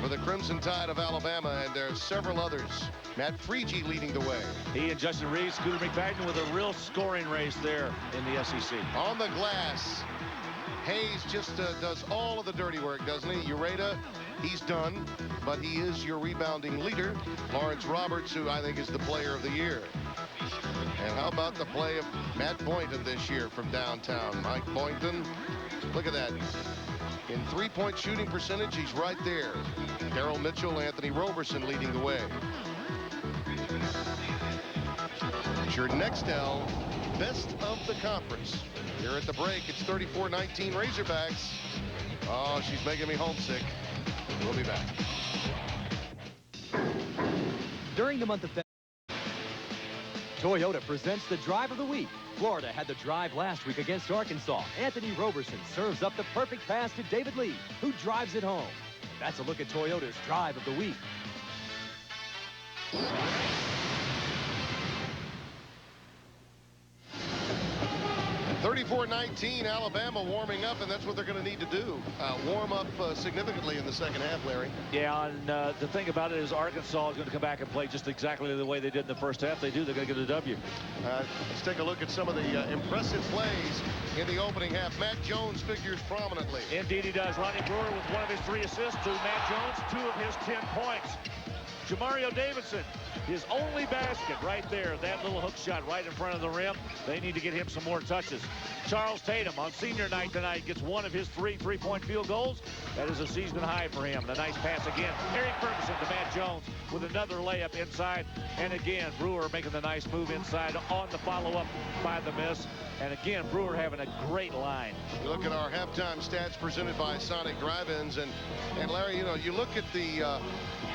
for the Crimson Tide of Alabama, and there are several others. Matt Freege leading the way. He and Justin Reeves, Scooter McFadden with a real scoring race there in the SEC. On the glass, Hayes just does all of the dirty work, doesn't he? Ureta, he's done, but he is your rebounding leader. Lawrence Roberts, who I think is the player of the year. And how about the play of Matt Boynton this year from downtown? Mike Boynton, look at that. In 3-point shooting percentage, he's right there. Darrell Mitchell, Anthony Roberson leading the way. It's your Nextel best of the conference. Here at the break, it's 34-19 Razorbacks. Oh, she's making me homesick. We'll be back. During the month of February, Toyota presents the drive of the week. Florida had the drive last week against Arkansas. Anthony Roberson serves up the perfect pass to David Lee, who drives it home. That's a look at Toyota's drive of the week. 34 34-19, Alabama warming up, and that's what they're going to need to do. Warm up significantly in the second half, Larry. Yeah, and the thing about it is Arkansas is going to come back and play just exactly the way they did in the first half. They do. They're going to get a W. Let's take a look at some of the impressive plays in the opening half. Matt Jones figures prominently. Indeed he does. Ronnie Brewer with one of his 3 assists to Matt Jones, 2 of his 10 points. Jamario Davidson, his only basket right there. That little hook shot right in front of the rim. They need to get him some more touches. Charles Tatum on senior night tonight gets one of his 3 3-point field goals. That is a season high for him. The nice pass again. Eric Ferguson to Matt Jones with another layup inside. And again, Brewer making the nice move inside on the follow-up by the miss. And again, Brewer having a great line. You look at our halftime stats presented by Sonic Drive-Ins, and Larry, you know, you look at the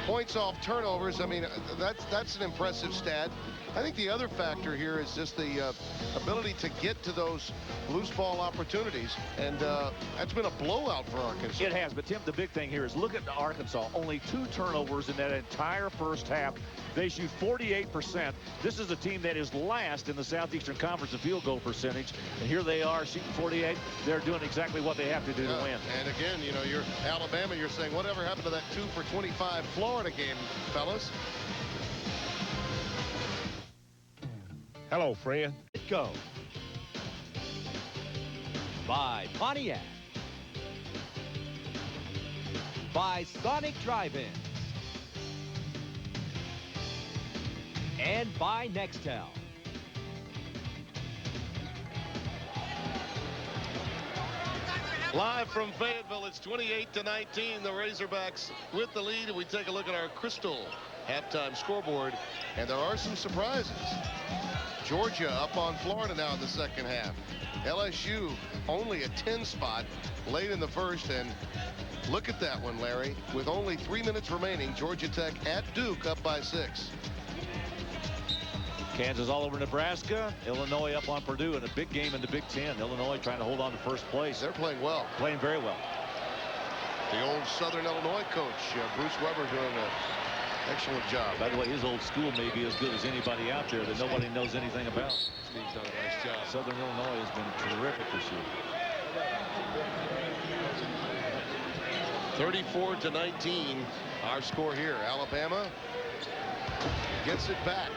points off turnovers. I mean, that's an impressive stat. I think the other factor here is just the ability to get to those loose ball opportunities, and that's been a blowout for Arkansas. It has, but Tim, the big thing here is look at Arkansas. Only 2 turnovers in that entire first half. They shoot 48%. This is a team that is last in the Southeastern Conference in field goal percentage, and here they are shooting 48. They're doing exactly what they have to do to win. And again, you know, you're Alabama. You're saying whatever happened to that 2 for 25 Florida game, fellas? Hello, friend. Go. By Pontiac. By Sonic Drive-In. And by Nextel. Live from Fayetteville, it's 28-19. The Razorbacks with the lead, and we take a look at our Crystal halftime scoreboard, and there are some surprises. Georgia up on Florida now in the second half. LSU only a 10 spot late in the first, and look at that one, Larry. With only 3 minutes remaining, Georgia Tech at Duke up by 6. Kansas all over Nebraska. Illinois up on Purdue in a big game in the Big Ten. Illinois trying to hold on to first place. They're playing well. Playing very well. The old Southern Illinois coach, Bruce Weber, doing an excellent job. By the way, his old school may be as good as anybody out there that nobody knows anything about. Steve's done a nice job. Southern Illinois has been terrific this year. 34-19, our score here. Alabama gets it back.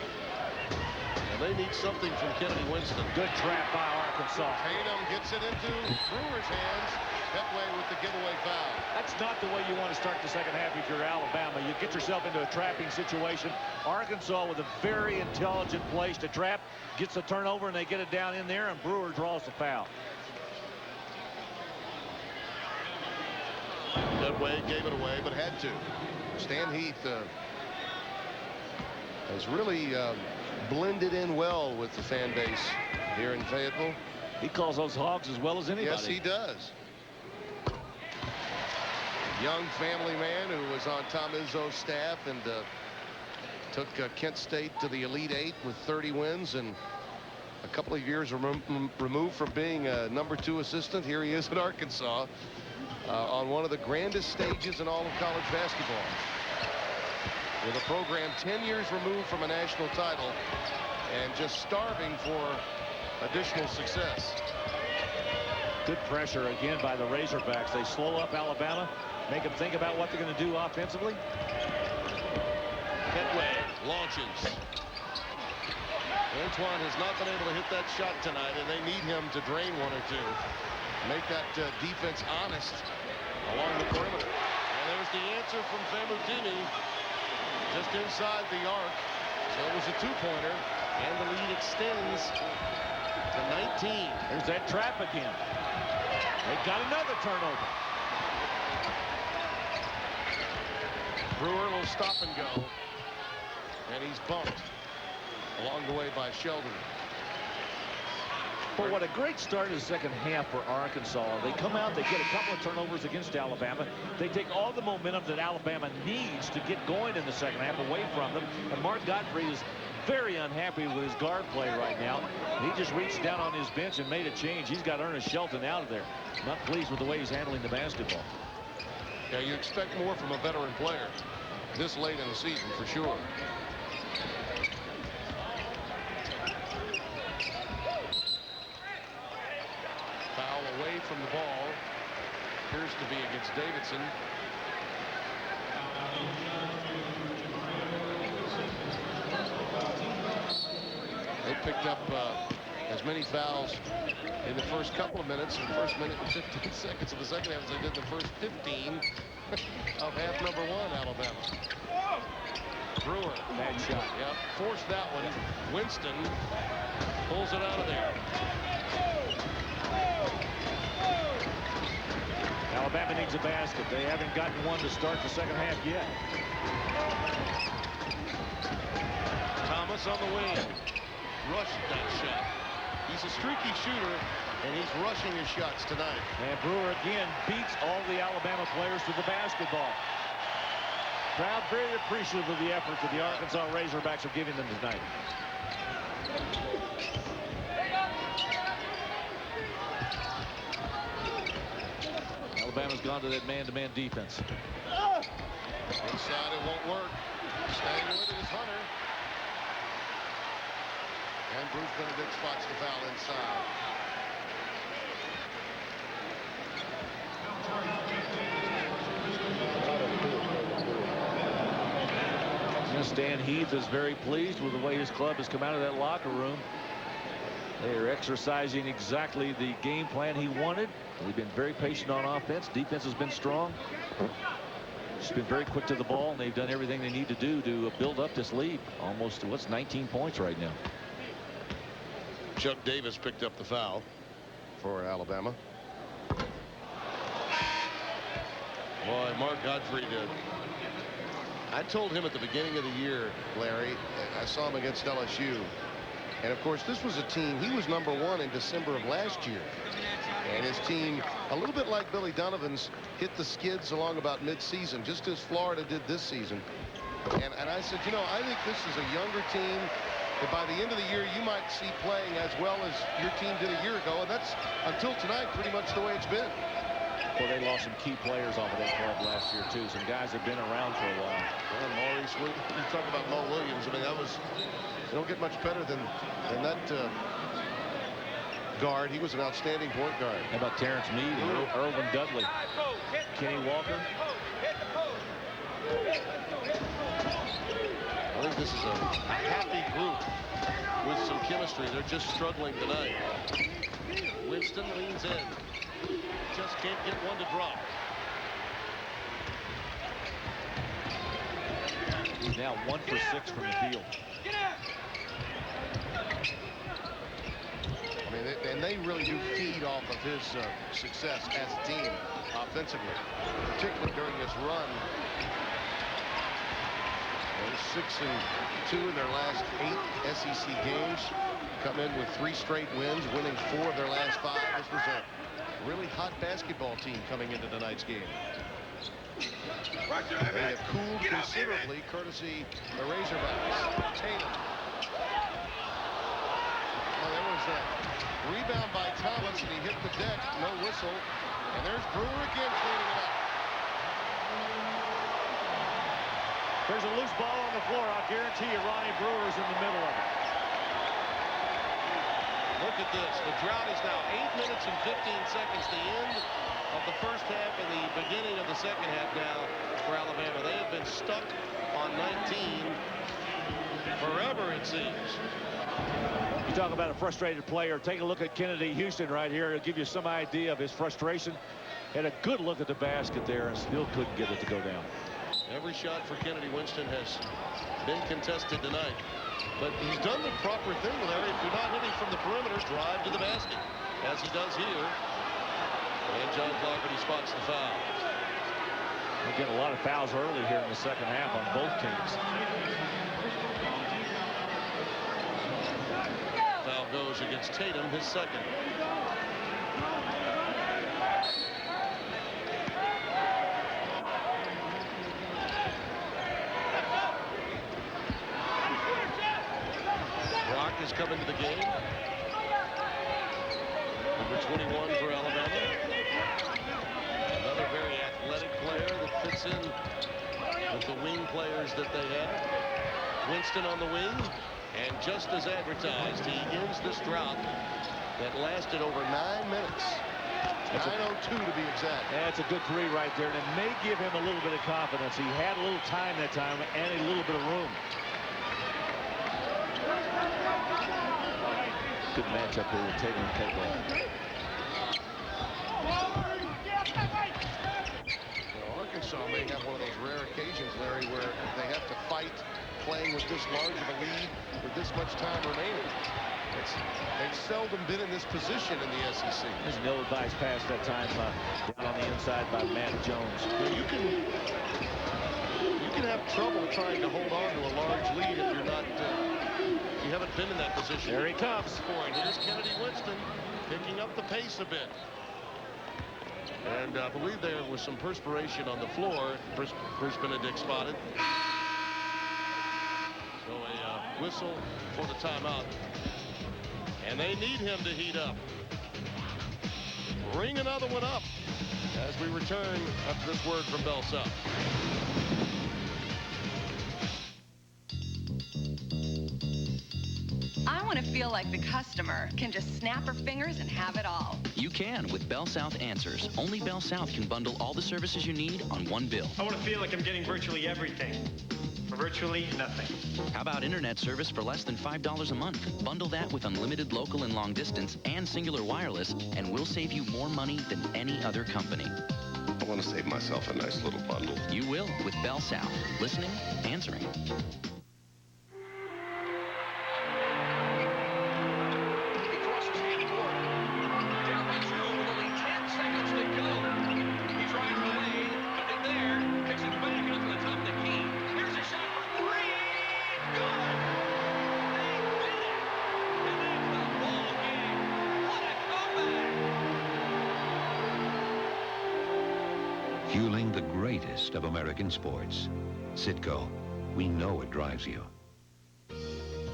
And they need something from Kennedy Winston. Good trap by Arkansas. Tatum gets it into Brewer's hands. Petway with the giveaway foul. That's not the way you want to start the second half if you're Alabama. You get yourself into a trapping situation. Arkansas with a very intelligent place to trap. Gets the turnover and they get it down in there, and Brewer draws the foul. Petway gave it away, but had to. Stan Heath has really blended in well with the fan base here in Fayetteville. He calls those Hogs as well as anybody. Yes, he does. Young family man who was on Tom Izzo's staff and took Kent State to the Elite Eight with 30 wins, and a couple of years removed from being a #2 assistant. Here he is at Arkansas on one of the grandest stages in all of college basketball, with a program 10 years removed from a national title and just starving for additional success. Good pressure again by the Razorbacks. They slow up Alabama, make them think about what they're going to do offensively. Petway launches. Antoine has not been able to hit that shot tonight, and they need him to drain one or two. Make that defense honest along the perimeter. And there's the answer from Famutini just inside the arc. So it was a 2-pointer, and the lead extends to 19. There's that trap again. They got another turnover. Brewer will stop and go, and he's bumped along the way by Sheldon. But what a great start in the second half for Arkansas. They come out, they get a couple of turnovers against Alabama. They take all the momentum that Alabama needs to get going in the second half away from them. And Mark Godfrey is very unhappy with his guard play right now. He just reached down on his bench and made a change. He's got Ernest Shelton out of there. Not pleased with the way he's handling the basketball. Yeah, you expect more from a veteran player this late in the season for sure. away from the ball. Appears to be against Davidson. They picked up as many fouls in the first couple of minutes, in the first minute and 15 seconds of the second half as they did the first 15 of half number 1, Alabama. Brewer. Bad shot. Yep, forced that one. Winston pulls it out of there. Alabama needs a basket. They haven't gotten one to start the second half yet. Thomas on the wing. Rushed that shot. He's a streaky shooter, and he's rushing his shots tonight. And Brewer again beats all the Alabama players to the basketball. Crowd very appreciative of the efforts that the Arkansas Razorbacks are giving them tonight. Alabama's gone to that man-to-man defense. Inside, it won't work. Staying with it is Hunter. And Bruce Benedict spots the foul inside. Stan Heath is very pleased with the way his club has come out of that locker room. They are exercising exactly the game plan he wanted. They've been very patient on offense. Defense has been strong. Just been very quick to the ball, and they've done everything they need to do to build up this lead. Almost, what's 19 points right now. Chuck Davis picked up the foul for Alabama. Boy, Mark Godfrey did. I told him at the beginning of the year, Larry, I saw him against LSU. And of course, this was a team, he was #1 in December of last year. And his team, a little bit like Billy Donovan's, hit the skids along about mid-season, just as Florida did this season. And I said, you know, I think this is a younger team that by the end of the year, you might see playing as well as your team did a year ago. And that's, until tonight, pretty much the way it's been. Well, they lost some key players off of that club last year, too. Some guys have been around for a while. Well, Maurice, you talk about Mo Williams. I mean, that was, you don't get much better than that guard. He was an outstanding point guard. How about Terrence Mead and Irvin Dudley? Kenny Walker? I think this is a happy group with some chemistry. They're just struggling tonight. Winston leans in. Just can't get one to drop. He's now 1 for 6 from the field. I mean, and they really do feed off of his success as a team offensively, particularly during this run. They're 6-2 in their last 8 SEC games. Come in with 3 straight wins, winning 4 of their last 5. This was a really hot basketball team coming into tonight's game. They have cooled considerably, courtesy the Razorbacks. Tatum. Well, there was a rebound by Thomas, and he hit the deck. No whistle. And there's Brewer again cleaning it up. There's a loose ball on the floor. I guarantee you Ronnie Brewer's in the middle of it. Look at this. The drought is now 8 minutes and 15 seconds. The end of the first half and the beginning of the second half now for Alabama. They have been stuck on 19 forever, it seems. You talk about a frustrated player. Take a look at Kennedy Houston right here. It'll give you some idea of his frustration. Had a good look at the basket there and still couldn't get it to go down. Every shot for Kennedy Winston has been contested tonight. But he's done the proper thing with Larry. If you're not hitting from the perimeter, drive to the basket, as he does here. And John Clark spots the foul. We're getting a lot of fouls early here in the second half on both teams. Foul goes against Tatum, his second. Brock has come into the game. Number 21 for Alabama. Another very athletic player that fits in with the wing players that they have. Winston on the wing. And just as advertised, he ends this drought that lasted over 9 minutes. That's 9:02 to be exact. That's a good three right there, and it may give him a little bit of confidence. He had a little time that time and a little bit of room. Good matchup here with Taylor and Fayetteville. Arkansas may have one of those rare occasions, Larry, where they have to fight playing with this large of a lead with this much time remaining. They've seldom been in this position in the SEC. There's no advice pass that time down on the inside by Matt Jones. You can have trouble trying to hold on to a large lead if you're not you haven't been in that position. There he comes. Here's Kennedy Winston picking up the pace a bit. And I believe there was some perspiration on the floor. Bruce Benedict spotted. So a whistle for the timeout. And they need him to heat up. Ring another one up as we return after this word from Bell South. I want to feel like the customer can just snap her fingers and have it all. You can with Bell South Answers. Only Bell South can bundle all the services you need on one bill. I want to feel like I'm getting virtually everything for virtually nothing. How about internet service for less than $5 a month? Bundle that with unlimited local and long distance and singular wireless, and we'll save you more money than any other company. I want to save myself a nice little bundle. You will with Bell South. Listening, answering. Fueling the greatest of American sports. Citgo, we know it drives you.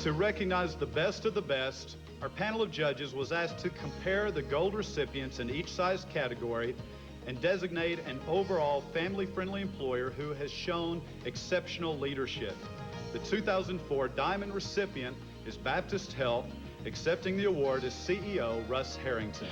To recognize the best of the best, our panel of judges was asked to compare the gold recipients in each size category and designate an overall family-friendly employer who has shown exceptional leadership. The 2004 Diamond recipient is Baptist Health. Accepting the award is CEO Russ Harrington.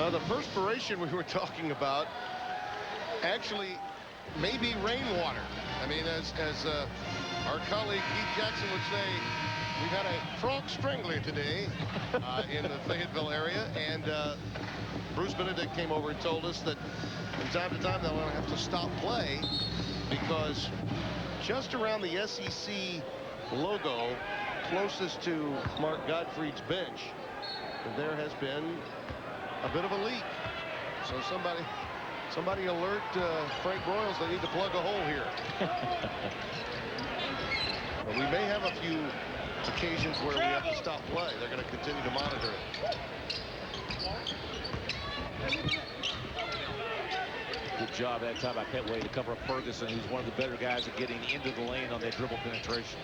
The perspiration we were talking about actually may be rainwater. I mean, as our colleague Keith Jackson would say, we've had a frog strangler today in the Fayetteville area, and Bruce Benedict came over and told us that from time to time they'll have to stop play because just around the SEC logo closest to Mark Gottfried's bench, there has been a bit of a leak. So somebody alert Frank Broyles, they need to plug a hole here. But we may have a few occasions where we have to stop play. They're going to continue to monitor it. Good job that time by Petway to cover up Ferguson, who's one of the better guys at getting into the lane on that dribble penetration.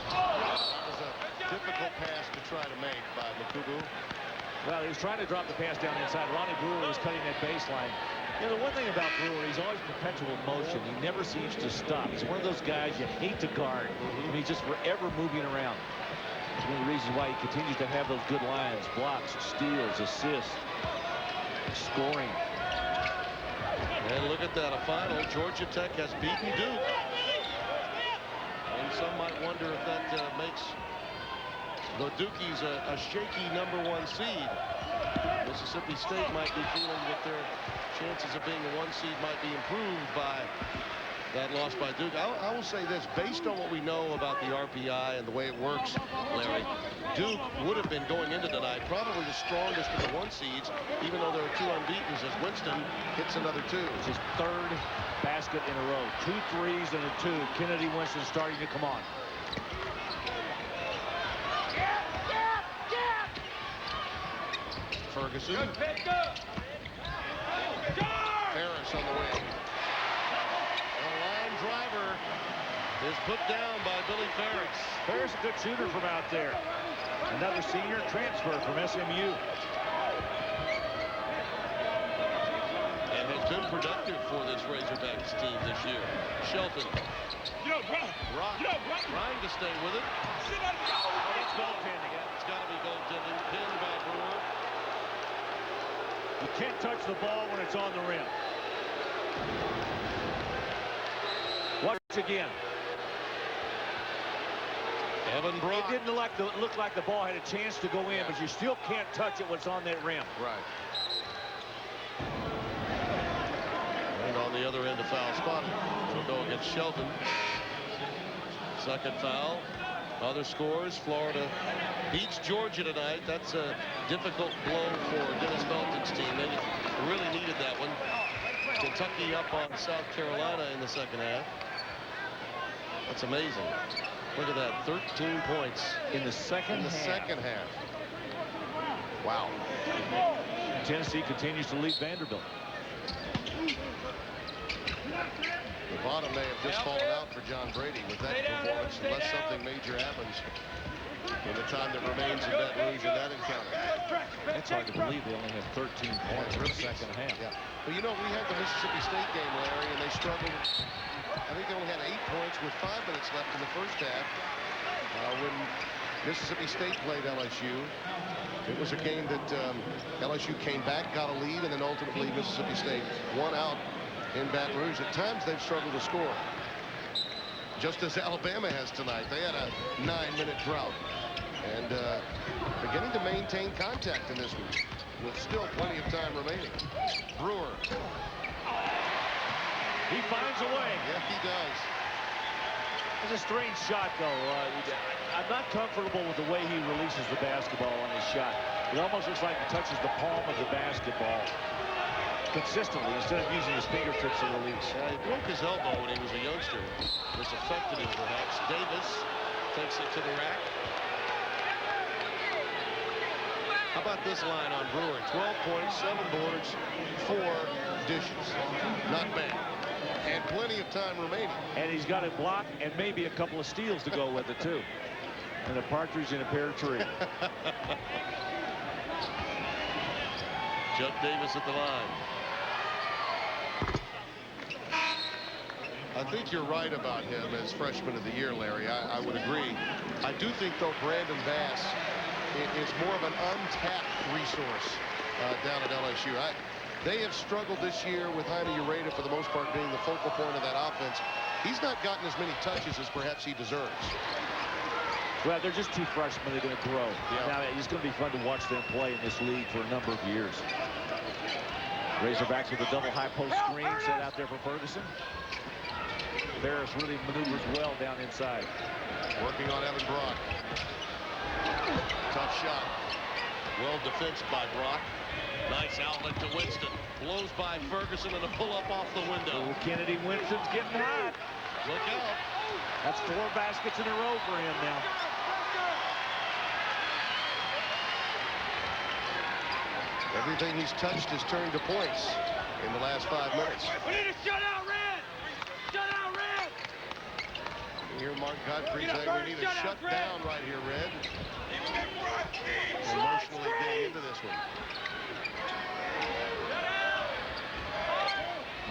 That was a difficult pass to try to make by Makubu. Well, he was trying to drop the pass down inside. Ronnie Brewer was cutting that baseline. You know, the one thing about Brewer, he's always perpetual motion. He never seems to stop. He's one of those guys you hate to guard. I mean, he's just forever moving around. It's one of the reasons why he continues to have those good lines, blocks, steals, assists, scoring. And look at that, a final. Georgia Tech has beaten Duke. And some might wonder if that makes the Dukies a shaky #1 seed. Mississippi State might be feeling that their chances of being a 1 seed might be improved by that loss by Duke. I will say this, based on what we know about the RPI and the way it works, Larry, Duke would have been going into tonight probably the strongest of the 1 seeds, even though there are 2 unbeatens as Winston hits another 2. It's his 3rd basket in a row. 2 threes and a 2. Kennedy Winston starting to come on. Ferguson. Harris on the wing. A line driver is put down by Billy Ferris. Ferris, a good shooter from out there. Another senior transfer from SMU. And has been productive for this Razorbacks team this year. Shelton. Rock trying to stay with it. Oh, that's goaltending. It's got to be goaltending. Pinned by Brewer. You can't touch the ball when it's on the rim. Watch again. Evan Brock. It didn't look like the ball had a chance to go in, but you still can't touch it when it's on that rim. Right. And on the other end, a foul spotted. It'll go against Shelton. Second foul. Other scores. Florida beats Georgia tonight. That's a difficult blow for Dennis Melton's team. They really needed that one. Kentucky up on South Carolina in the second half. That's amazing. Look at that, 13 points in the second half. Wow. Tennessee continues to lead Vanderbilt. Nevada may have just fallen out for John Brady with that performance unless something major happens in the time that remains in Baton Rouge in that encounter. It's hard to believe they only have 13 points in the second half. Yeah. Well, you know, we had the Mississippi State game, Larry, and they struggled. I think they only had 8 points with 5 minutes left in the first half. When Mississippi State played LSU, it was a game that LSU came back, got a lead, and then ultimately Mississippi State won out in Baton Rouge. At times they've struggled to score, just as Alabama has tonight. They had a 9-minute drought and beginning to maintain contact in this one with still plenty of time remaining. Brewer. He finds a way. Yeah, he does. It's a strange shot, though. I'm not comfortable with the way he releases the basketball on his shot. It almost looks like he touches the palm of the basketball consistently instead of using his fingertips to release. He broke his elbow when he was a youngster. This affected him, perhaps. Davis takes it to the rack. How about this line on Brewer? 12 points, 7 boards, 4 dishes. Not bad. And plenty of time remaining. And he's got a block and maybe a couple of steals to go with it, too. And a partridge in a pear tree. Chuck Davis at the line. I think you're right about him as freshman of the year, Larry. I would agree. I do think, though, Brandon Bass is more of an untapped resource down at LSU. They have struggled this year with Jaime Ureta for the most part being the focal point of that offense. He's not gotten as many touches as perhaps he deserves. Well, they're just two freshmen. They're going to grow. Yeah. Now, it's going to be fun to watch them play in this league for a number of years. Razorbacks with a double high post screen set out there for Ferguson. Ferris really maneuvers well down inside. Working on Evan Brock. Tough shot. Well defensed by Brock. Nice outlet to Winston. Blows by Ferguson and a pull-up off the window. Oh, Kennedy Winston's getting hot. Look out. That's 4 baskets in a row for him now. Everything he's touched has turned to points in the last 5 minutes. We need to shut out Red! Shut out Red! You hear Mark Godfrey saying we need to shut down right here, Red. Emotionally getting into this one.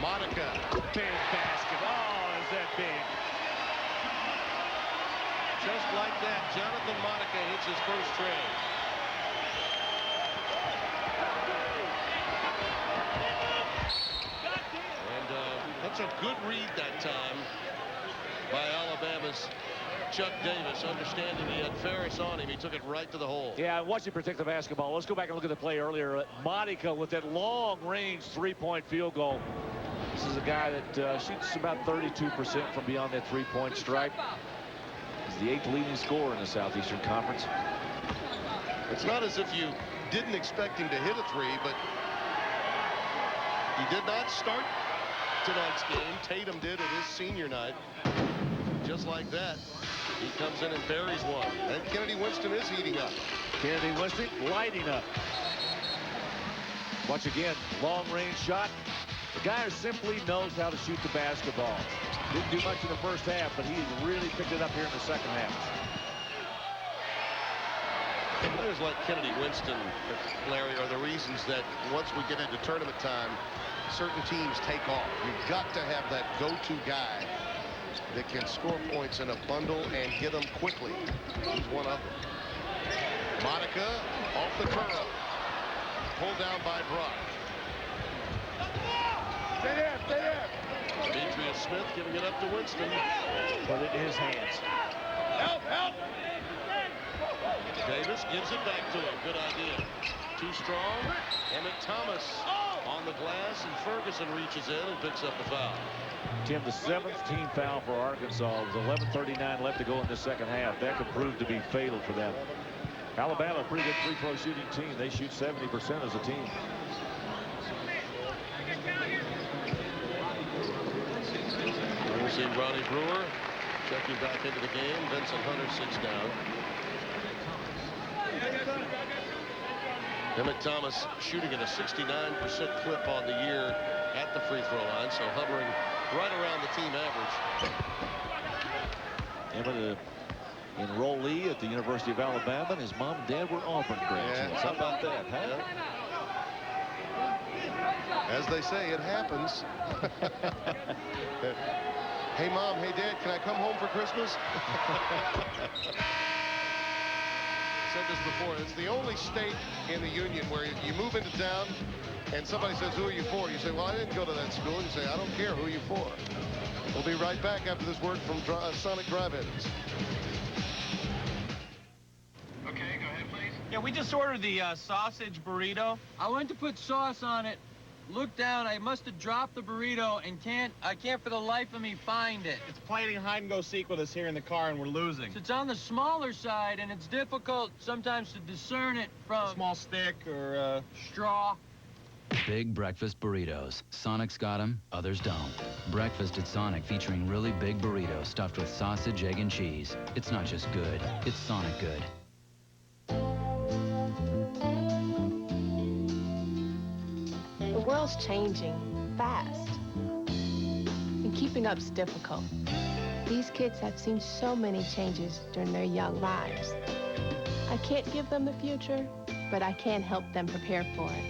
Monica. Big basket. Oh, is that big? Just like that, Jonathan Monica hits his first tray. And that's a good read that time by Alabama's Chuck Davis, understanding he had Ferris on him. He took it right to the hole. Yeah, watch him protect the basketball. Let's go back and look at the play earlier. Monica with that long-range three-point field goal. This is a guy that shoots about 32% from beyond that three-point stripe. He's the 8th leading scorer in the Southeastern Conference. It's not as if you didn't expect him to hit a three, but he did not start tonight's game. Tatum did at his senior night. Just like that, he comes in and buries one. And Kennedy Winston is heating up. Kennedy Winston lighting up. Watch again, long-range shot. The guy simply knows how to shoot the basketball. Didn't do much in the first half, but he really picked it up here in the second half. Players like Kennedy Winston, Larry, are the reasons that once we get into tournament time, certain teams take off. You've got to have that go-to guy that can score points in a bundle and get them quickly. He's one of them. Monica off the curl. Pulled down by Brock. Stay there, stay there. Demetrius Smith giving it up to Winston. Put it in his hands. Help, help. Davis gives it back to him. Good idea. Too strong. Emmett Thomas on the glass, and Ferguson reaches in and picks up the foul. Tim, the 7th team foul for Arkansas. It was 11:39 left to go in the second half. That could prove to be fatal for them. Alabama, a pretty good free throw shooting team. They shoot 70% as a team. We'll see Ronnie Brewer checking back into the game. Vincent Hunter sits down. Emmett Thomas shooting at a 69% clip on the year at the free throw line, so hovering right around the team average. Emmett, enrollee at the University of Alabama, and his mom and dad were Auburn graduates. Yeah. How about that, huh? As they say, it happens. Hey, Mom, hey, Dad, can I come home for Christmas? Said this before. It's the only state in the union where you move into town and somebody says, who are you for? You say, well, I didn't go to that school. You say, I don't care who you're for. We'll be right back after this word from Sonic Drive-Ins. Okay, go ahead, please. Yeah, we just ordered the sausage burrito. I went to put sauce on it. Looked down, I must have dropped the burrito and I can't for the life of me find it. It's playing hide and go seek with us here in the car, and we're losing. It's on the smaller side, and it's difficult sometimes to discern it from A small stick or straw. Big breakfast burritos. Sonic's got them, others don't. Breakfast at Sonic featuring really big burritos stuffed with sausage, egg, and cheese. It's not just good, it's Sonic good. The world's changing fast, and keeping up's difficult. These kids have seen so many changes during their young lives. I can't give them the future, but I can help them prepare for it.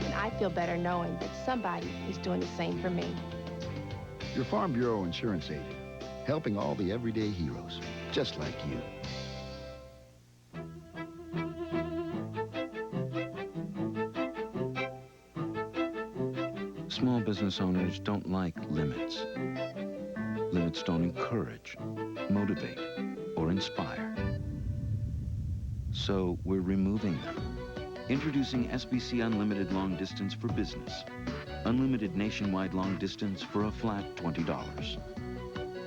And I feel better knowing that somebody is doing the same for me. Your Farm Bureau insurance agent, helping all the everyday heroes, just like you. Small business owners don't like limits. Limits don't encourage, motivate, or inspire. So we're removing them. Introducing SBC Unlimited Long Distance for Business. Unlimited nationwide long distance for a flat $20.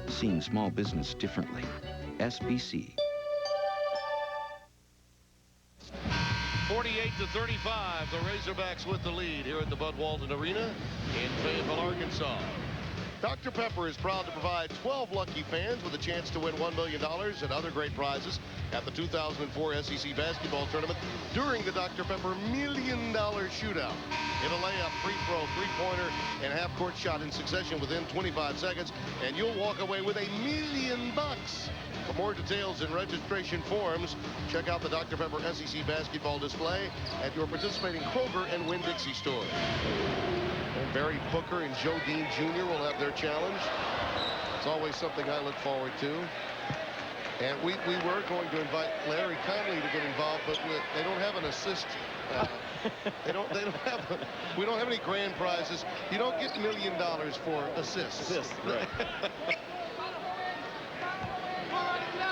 Seeing small business differently. SBC. 48-35, the Razorbacks with the lead here at the Bud Walton Arena in Fayetteville, Arkansas. Dr. Pepper is proud to provide 12 lucky fans with a chance to win $1 million and other great prizes at the 2004 SEC basketball tournament during the Dr. Pepper $1 Million Shootout. Hit a layup, free throw, three-pointer, and half-court shot in succession within 25 seconds, and you'll walk away with $1 million. For more details and registration forms, check out the Dr. Pepper SEC basketball display at your participating Kroger and Winn-Dixie stores. And Barry Booker and Joe Dean Jr. will have their challenge. It's always something I look forward to. And we were going to invite Larry Conley to get involved, but they don't have an assist. We don't have any grand prizes. You don't get $1 million for assists. Right.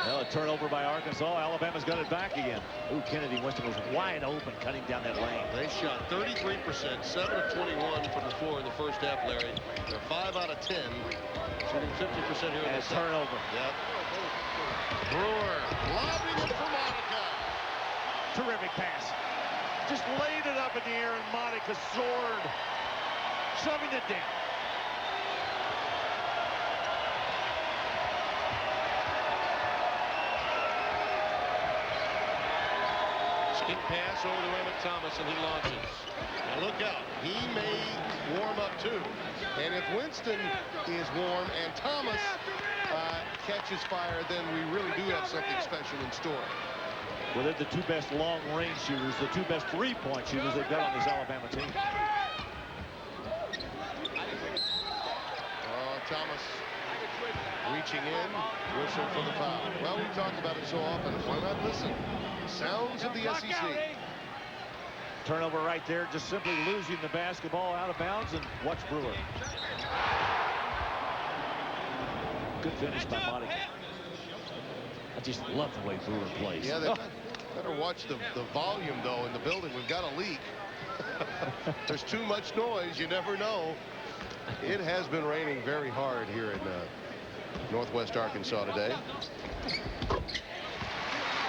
Well, a turnover by Arkansas. Alabama's got it back again. Ooh, Kennedy Winston was wide open cutting down that lane. They shot 33%, 7 of 21 from the floor in the first half, Larry. They're 5 out of 10, shooting 50% here in the second. Turnover. Yep. Brewer lobbing it for Monica. Terrific pass. Just laid it up in the air, and Monica soared, shoving it down. Skip pass over to Emmett Thomas, and he launches. Now look out. He may warm up too. And if Winston is warm and Thomas catches fire, then we really do have something special in store. Well, they're the two best long-range shooters, the two best three-point shooters they've got on this Alabama team. Thomas reaching in, whistle for the foul. Well, we talk about it so often. Why not listen? Sounds of the SEC. Turnover right there, just simply losing the basketball out of bounds, and watch Brewer. Good finish by Monica. I just love the way Brewer plays. Yeah, they better watch the volume, though, in the building. We've got a leak. There's too much noise. You never know. It has been raining very hard here in Northwest Arkansas today.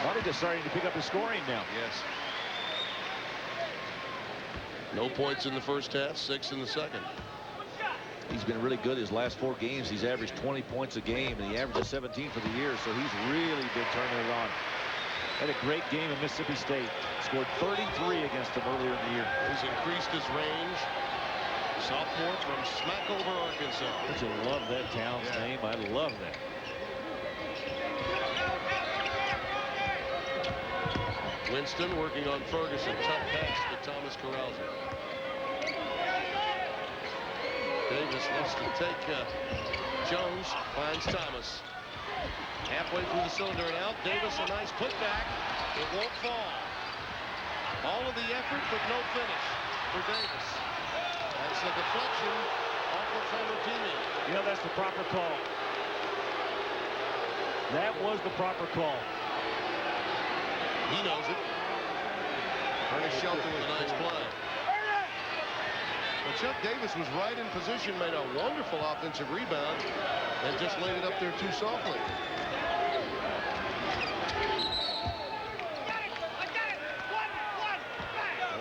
Monica's starting to pick up his scoring now. Yes. No points in the first half, 6 in the second. He's been really good his last 4 games. He's averaged 20 points a game, and he averages 17 for the year, so he's really been turning it on. Had a great game in Mississippi State. Scored 33 against them earlier in the year. He's increased his range. Sophomore from Smackover, Arkansas. Don't you love that town's name? I love that. Winston working on Ferguson. Tough pass, but Thomas corrals it. Davis looks to take Jones. Finds Thomas. Halfway through the cylinder and out. Davis a nice putback. It won't fall. All of the effort, but no finish for Davis. That's a deflection off of Fayetteville. You know, that's the proper call. That was the proper call. He knows it. Ernest Shelton with a nice play. But Chuck Davis was right in position, made a wonderful offensive rebound, and just laid it up there too softly.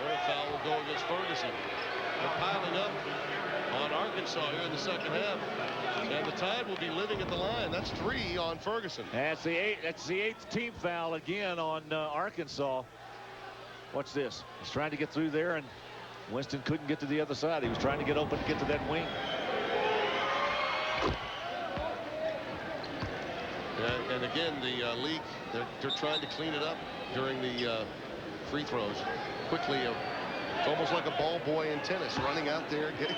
A foul will go against Ferguson. They're piling up on Arkansas here in the second half. And the Tide will be living at the line. That's 3 on Ferguson. That's the 8th team foul again on Arkansas. Watch this. He's trying to get through there, and Winston couldn't get to the other side. He was trying to get open to get to that wing. And again, the league, they're trying to clean it up during the free throws. Quickly, it's almost like a ball boy in tennis, running out there, getting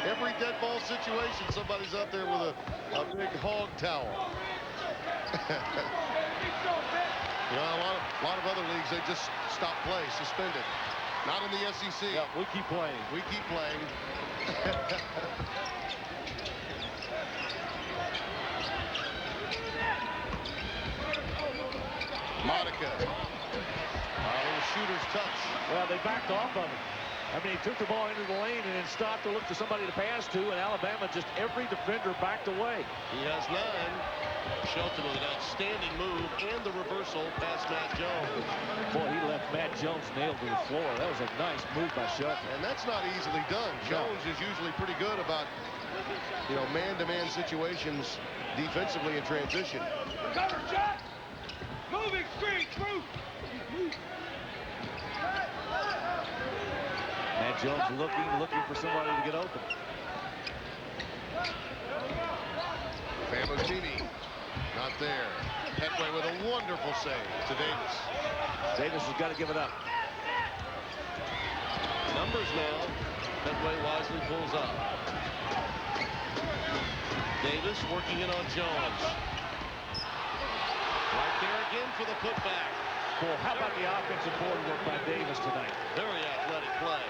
every dead ball situation, somebody's out there with a big hog towel. You know, a lot of other leagues, they just stop play, suspend it. Not in the SEC. Yeah, we keep playing. We keep playing. Monica. A little shooter's touch. Well, they backed off of it. I mean, he took the ball into the lane and then stopped to look for somebody to pass to, and Alabama, just every defender backed away. He has 9. Shelton with an outstanding move and the reversal past Matt Jones. Boy, he left Matt Jones nailed to the floor. That was a nice move by Shelton. And that's not easily done. Jones is usually pretty good about, you know, man-to-man situations defensively in transition. Cover shot. Moving screen. Move. Matt Jones looking for somebody to get open. Famosini not there. Petway with a wonderful save to Davis. Davis has got to give it up. Numbers now. Petway wisely pulls up. Davis working in on Jones. Right there again for the putback. Well, how about the offensive board work by Davis tonight? Very athletic play.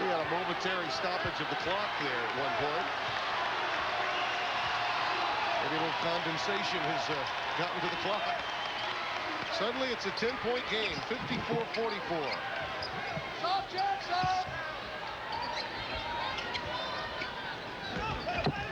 We had a momentary stoppage of the clock there at one point. Maybe a little condensation has gotten to the clock. Suddenly it's a 10-point game, 54-44.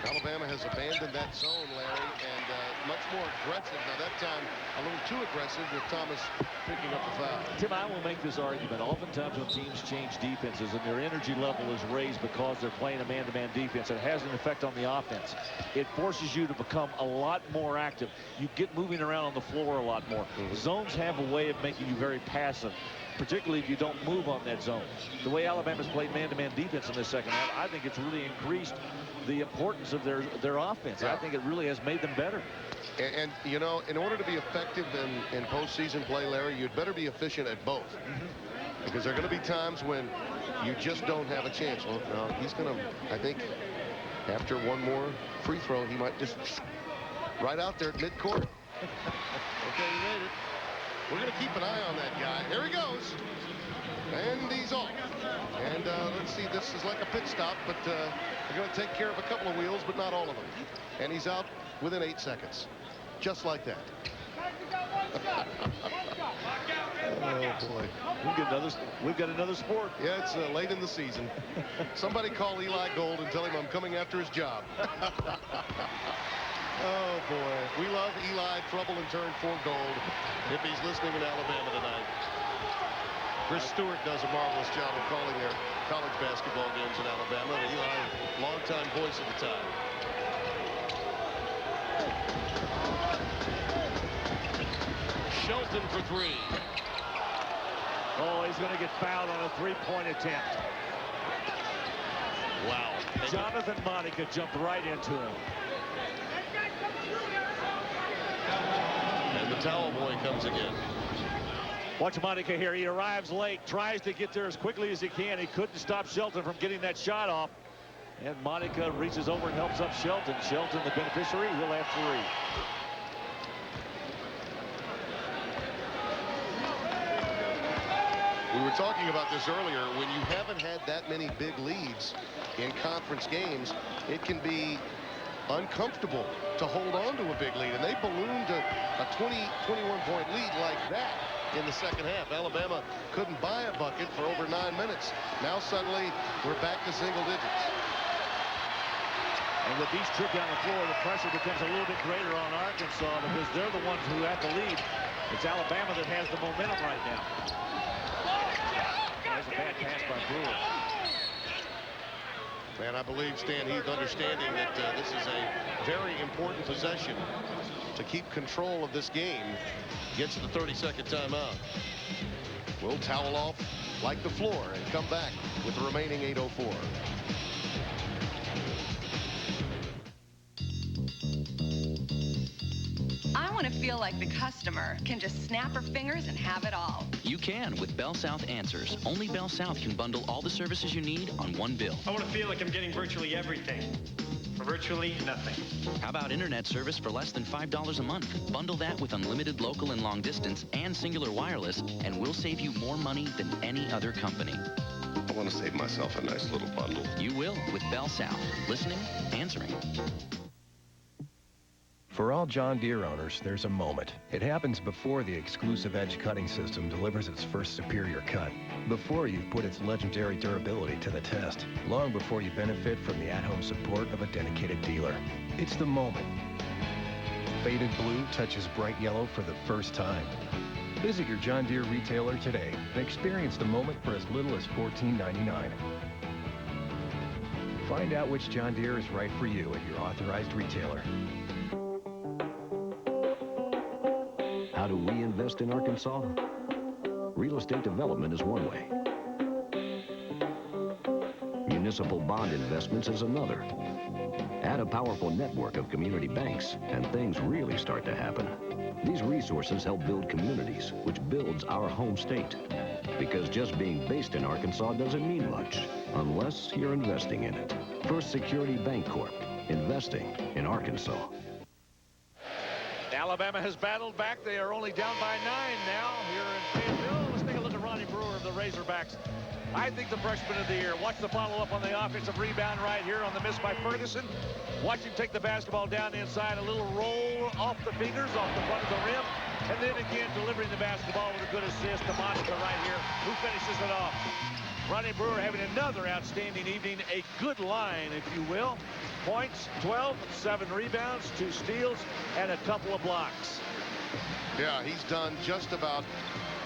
Alabama has abandoned that zone, Larry, and much more aggressive. Now that time a little too aggressive with Thomas picking up the foul. Tim, I will make this argument. Oftentimes when teams change defenses and their energy level is raised because they're playing a man-to-man defense, it has an effect on the offense. It forces you to become a lot more active. You get moving around on the floor a lot more. Zones have a way of making you very passive, particularly if you don't move on that zone. The way Alabama's played man-to-man defense in this second half, I think it's really increased the importance of their offense. Yeah. I think it really has made them better. And you know, in order to be effective in postseason play, Larry, you'd better be efficient at both. Because there are going to be times when you just don't have a chance. Well, no, he's going to, I think, after one more free throw, he might just right out there at midcourt. Okay, he made it. We're going to keep an eye on that guy. Here he goes. And he's off. And let's see, this is like a pit stop, but they're going to take care of a couple of wheels, but not all of them. And he's out within 8 seconds. Just like that. Oh, boy. We've got another sport. Yeah, it's late in the season. Somebody call Eli Gold and tell him I'm coming after his job. Oh, boy. We love Eli. Trouble and turn for gold if he's listening in Alabama tonight. Chris Stewart does a marvelous job of calling their college basketball games in Alabama. And Eli, longtime voice of the time. Shelton for three. Oh, he's going to get fouled on a three-point attempt. Wow. Jonathan Monica jumped right into him. And the towel boy comes again. Watch Monica here. He arrives late, tries to get there as quickly as he can. He couldn't stop Shelton from getting that shot off. And Monica reaches over and helps up Shelton. Shelton, the beneficiary, he'll have three. We were talking about this earlier. When you haven't had that many big leads in conference games, it can be uncomfortable to hold on to a big lead. And they ballooned a 21-point lead like that in the second half. Alabama couldn't buy a bucket for over 9 minutes. Now suddenly we're back to single digits. And with these two down the floor, the pressure becomes a little bit greater on Arkansas because they're the ones who have the lead. It's Alabama that has the momentum right now. There's a bad pass by Brewer. And I believe Stan Heath understanding that this is a very important possession to keep control of this game. Gets the 30-second timeout. We'll towel off like the floor and come back with the remaining 8:04. I want to feel like the customer can just snap her fingers and have it all. You can with Bell South Answers. Only Bell South can bundle all the services you need on one bill. I want to feel like I'm getting virtually everything for virtually nothing. How about internet service for less than $5 a month? Bundle that with unlimited local and long distance and singular wireless, and we'll save you more money than any other company. I want to save myself a nice little bundle. You will with Bell South. Listening, answering. For all John Deere owners, there's a moment. It happens before the exclusive Edge cutting system delivers its first superior cut. Before you've put its legendary durability to the test. Long before you benefit from the at-home support of a dedicated dealer. It's the moment. Faded blue touches bright yellow for the first time. Visit your John Deere retailer today and experience the moment for as little as $14.99. Find out which John Deere is right for you at your authorized retailer. How do we invest in Arkansas? Real estate development is one way. Municipal bond investments is another. Add a powerful network of community banks, and things really start to happen. These resources help build communities, which builds our home state. Because just being based in Arkansas doesn't mean much, unless you're investing in it. First Security Bank Corp. Investing in Arkansas. Alabama has battled back. They are only down by 9 now here in Fayetteville. Let's take a look at Ronnie Brewer of the Razorbacks. I think the freshman of the year. Watch the follow-up on the offensive rebound right here on the miss by Ferguson. Watch him take the basketball down inside. A little roll off the fingers, off the front of the rim. And then again, delivering the basketball with a good assist to Monica right here, who finishes it off. Ronnie Brewer having another outstanding evening. A good line, if you will. Points, 12, 7 rebounds, 2 steals, and a couple of blocks. Yeah, he's done just about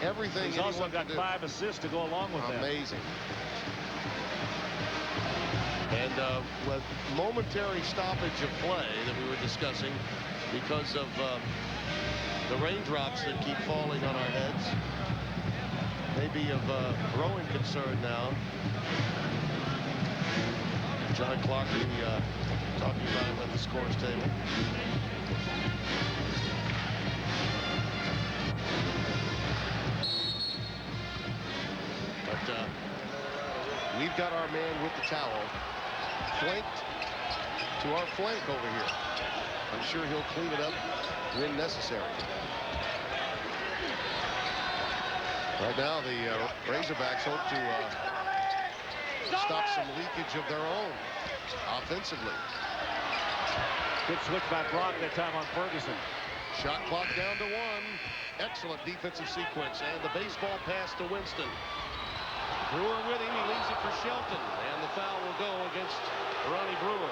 everything. He's also got 5 assists to go along with that. Amazing. And with momentary stoppage of play that we were discussing because of the raindrops that keep falling on our heads, maybe of growing concern now. John Clarky talking about him at the scores table. But got our man with the towel flanked to our flank over here. I'm sure he'll clean it up when necessary. Right now, the Razorbacks hope to stop some leakage of their own offensively. Good switch by Brock that time on Ferguson. Shot clock down to 1. Excellent defensive sequence, and the baseball pass to Winston. Brewer with him. He leaves it for Shelton, and the foul will go against Ronnie Brewer.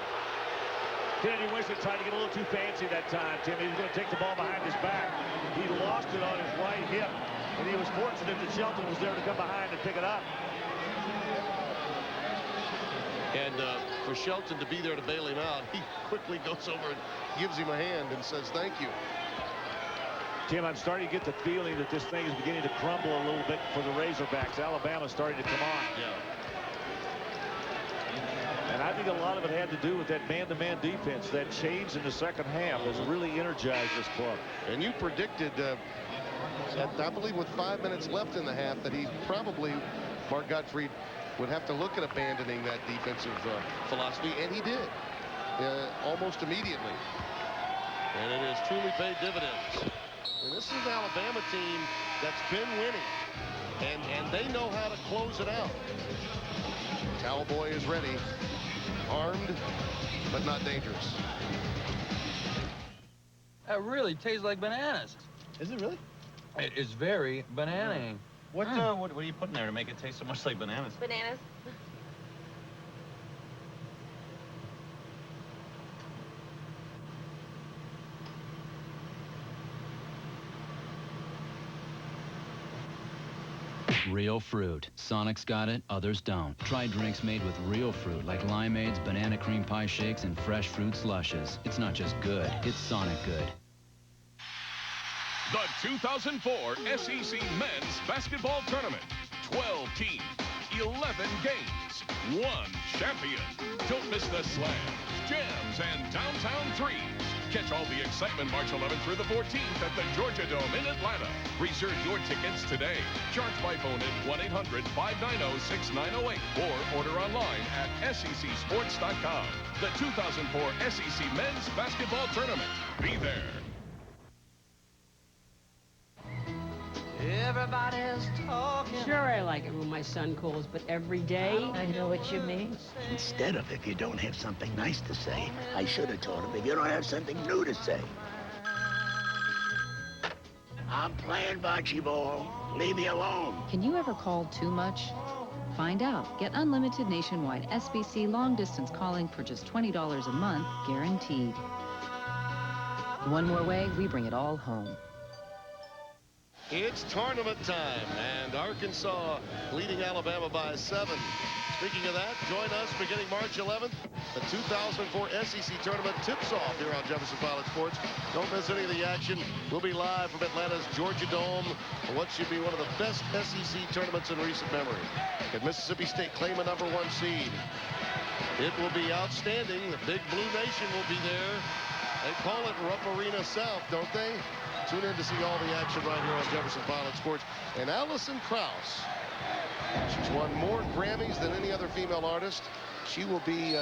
Kennedy Winston tried to get a little too fancy that time, Tim. He was going to take the ball behind his back. He lost it on his right hip, and he was fortunate that Shelton was there to come behind and pick it up. And for Shelton to be there to bail him out, he quickly goes over and gives him a hand and says thank you. Tim, I'm starting to get the feeling that this thing is beginning to crumble a little bit for the Razorbacks. Alabama's starting to come on. Yeah. And I think a lot of it had to do with that man-to-man defense. That change in the second half has really energized this club. And you predicted, I believe with 5 minutes left in the half, that he probably, Mark Gottfried, would have to look at abandoning that defensive philosophy, and he did almost immediately. And it has truly paid dividends. And this is an Alabama team that's been winning, and they know how to close it out. Towel boy is ready, armed, but not dangerous. That really tastes like bananas. Is it really? It is very banana-ing. What are you putting there to make it taste so much like bananas? Bananas. Real fruit. Sonic's got it, others don't. Try drinks made with real fruit like limeades, banana cream pie shakes, and fresh fruit slushes. It's not just good, it's Sonic good. The 2004 SEC Men's Basketball Tournament. 12 teams, 11 games, 1 champion. Don't miss the slams, jams, and downtown threes. Catch all the excitement March 11th through the 14th at the Georgia Dome in Atlanta. Reserve your tickets today. Charge by phone at 1-800-590-6908 or order online at secsports.com. The 2004 SEC Men's Basketball Tournament. Be there. Everybody's talking. Sure, I like it when my son calls, but every day. I know what you mean. Instead of if you don't have something nice to say, I should have told him if you don't have something new to say. I'm playing bocce ball. Leave me alone. Can you ever call too much? Find out. Get unlimited nationwide SBC long-distance calling for just $20 a month, guaranteed. One more way, we bring it all home. It's tournament time, and Arkansas leading Alabama by 7. Speaking of that, join us beginning March 11th. The 2004 SEC Tournament tips off here on Jefferson Pilot Sports. Don't miss any of the action. We'll be live from Atlanta's Georgia Dome for what should be one of the best SEC tournaments in recent memory. Can Mississippi State claim a #1 seed? It will be outstanding. The Big Blue Nation will be there. They call it Rupp Arena South, don't they? Tune in to see all the action right here on Jefferson Pilot Sports. And Allison Krauss, she's won more Grammys than any other female artist. She will be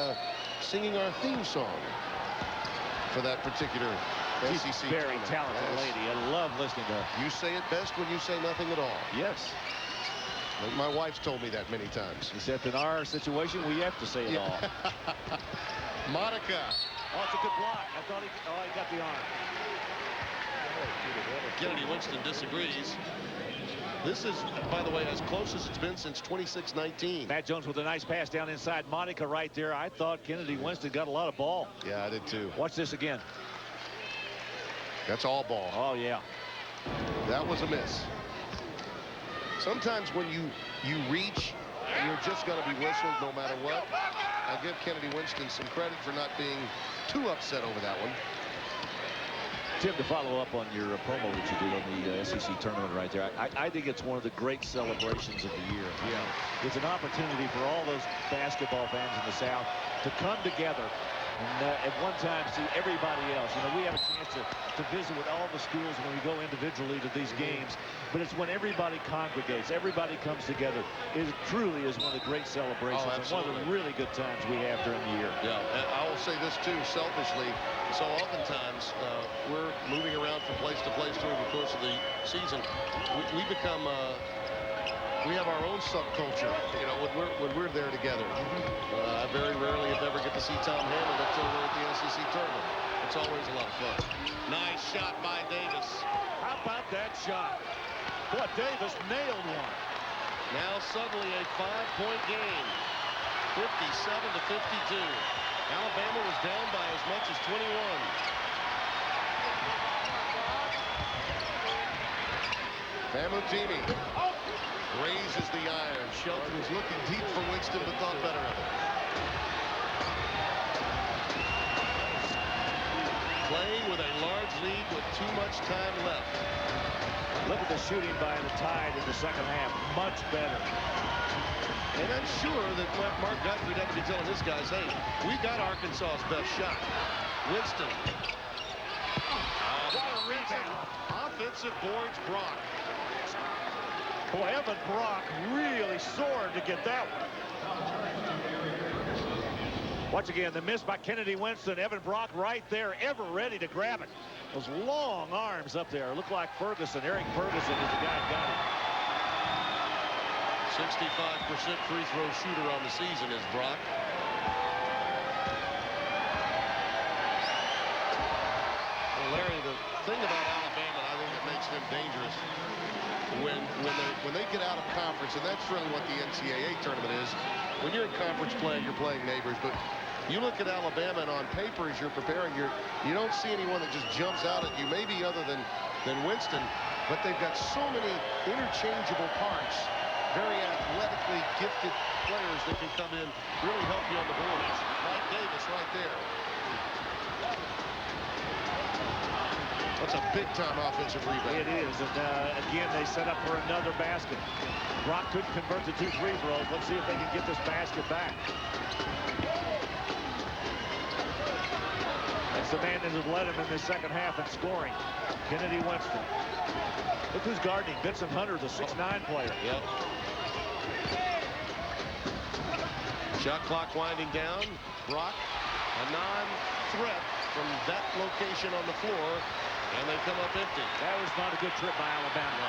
singing our theme song for that particular SEC She's a very talented lady. I love listening to her. You say it best when you say nothing at all. Yes. My wife's told me that many times. Except in our situation, we have to say it all. Monica. Oh, it's a good block. I thought he got the arm. Kennedy Winston disagrees. This is, by the way, as close as it's been since 26-19. Matt Jones with a nice pass down inside. Monica right there. I thought Kennedy Winston got a lot of ball. Yeah, I did too. Watch this again. That's all ball. Oh, yeah. That was a miss. Sometimes when you reach, you're just going to be whistled no matter what. I give Kennedy Winston some credit for not being too upset over that one. Tim, to follow up on your promo that you did on the SEC tournament right there, I think it's one of the great celebrations of the year. Yeah. It's an opportunity for all those basketball fans in the South to come together And at one time, see everybody else. You know, we have a chance to visit with all the schools when we go individually to these games. But it's when everybody congregates, everybody comes together. It truly is one of the great celebrations and one of the really good times we have during the year. Yeah, and I will say this too, selfishly. So oftentimes we're moving around from place to place during the course of the season. We become we have our own subculture, you know, when we're there together. I very rarely, if ever, get to see Tom Hammond that's over at the SEC tournament. It's always a lot of fun. Nice shot by Davis. How about that shot? Boy, Davis nailed one. Now suddenly a 5-point game, 57-52. Alabama was down by as much as 21. Famutini raises the iron. Shelton was looking deep for Winston, but thought better of it. Playing with a large lead with too much time left. Look at the shooting by the Tide in the second half. Much better. And I'm sure that Mark Guthrie would have to be telling his guys, hey, we got Arkansas's best shot. Winston. What a rebound. Offensive boards, Brock. Boy, Evan Brock really soared to get that one. Once again, the miss by Kennedy Winston. Evan Brock right there, ever ready to grab it. Those long arms up there look like Ferguson. Eric Ferguson is the guy who got it. 65% free throw shooter on the season is Brock. Well, Larry, the thing about Alabama, I think that makes them dangerous when they get out of conference, and that's really what the NCAA tournament is. When you're in conference play, you're playing neighbors, but you look at Alabama, and on paper, as you're preparing, you don't see anyone that just jumps out at you, maybe other than Winston, but they've got so many interchangeable parts, very athletically gifted players that can come in, really help you on the boards. Like Davis right there. That's a big-time offensive rebound. It is, and again, they set up for another basket. Brock couldn't convert the 2 free throws. Let's see if they can get this basket back. That's the man that has led him in the second half in scoring. Kennedy Winston. Look who's guarding. Vincent Hunter, the 6'9" player. Yep. Shot clock winding down. Brock, a non-threat from that location on the floor, and they come up empty. That was not a good trip by Alabama.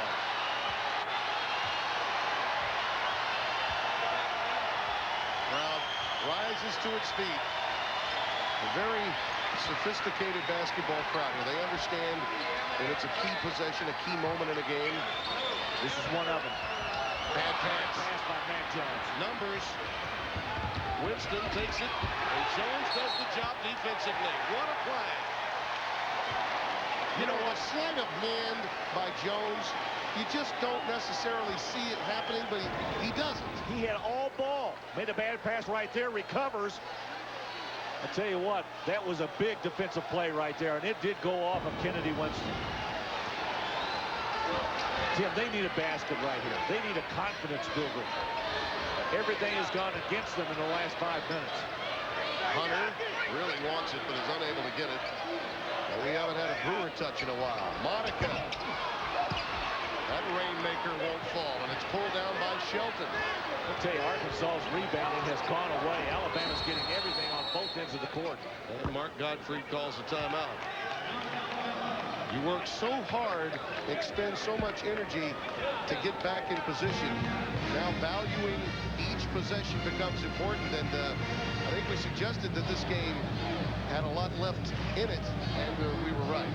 Crowd rises to its feet. A very sophisticated basketball crowd here. They understand that it's a key possession, a key moment in a game. This is one of them. Bad pass. Pass by Matt Jones. Numbers. Winston takes it, and Jones does the job defensively. What a play. You know, a sleight of hand by Jones, you just don't necessarily see it happening, but he doesn't. He had all ball. Made a bad pass right there, recovers. I tell you what, that was a big defensive play right there, and it did go off of Kennedy Winston. Tim, they need a basket right here. They need a confidence builder. Everything has gone against them in the last 5 minutes. Hunter really wants it, but is unable to get it. And we haven't had a Brewer touch in a while. Monica. That rainmaker won't fall, and it's pulled down by Shelton. I'll tell you, Arkansas's rebounding has gone away. Alabama's getting everything on both ends of the court. And Mark Gottfried calls the timeout. You work so hard, expend so much energy to get back in position. Now valuing each possession becomes important, and I think we suggested that this game had a lot left in it, and we were right.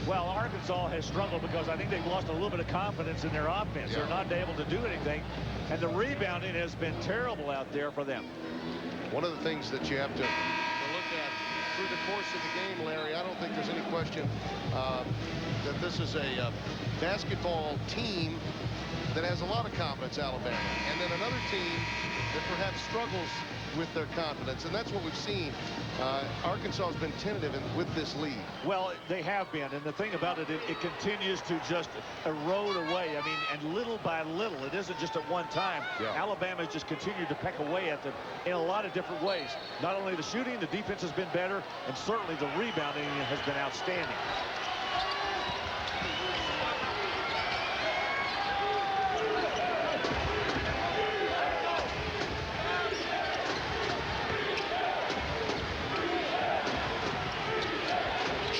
Well, Arkansas has struggled because I think they've lost a little bit of confidence in their offense. Yeah. They're not able to do anything, and the rebounding has been terrible out there for them. One of the things that you have to look at through the course of the game, Larry, I don't think there's any question that this is a basketball team that has a lot of confidence, Alabama, and then another team that perhaps struggles with their confidence, and that's what we've seen. Arkansas has been tentative with this lead. Well, they have been, and the thing about it, it continues to just erode away. I mean, and little by little, it isn't just at one time. Yeah. Alabama's just continued to peck away at them in a lot of different ways. Not only the shooting, the defense has been better, and certainly the rebounding has been outstanding.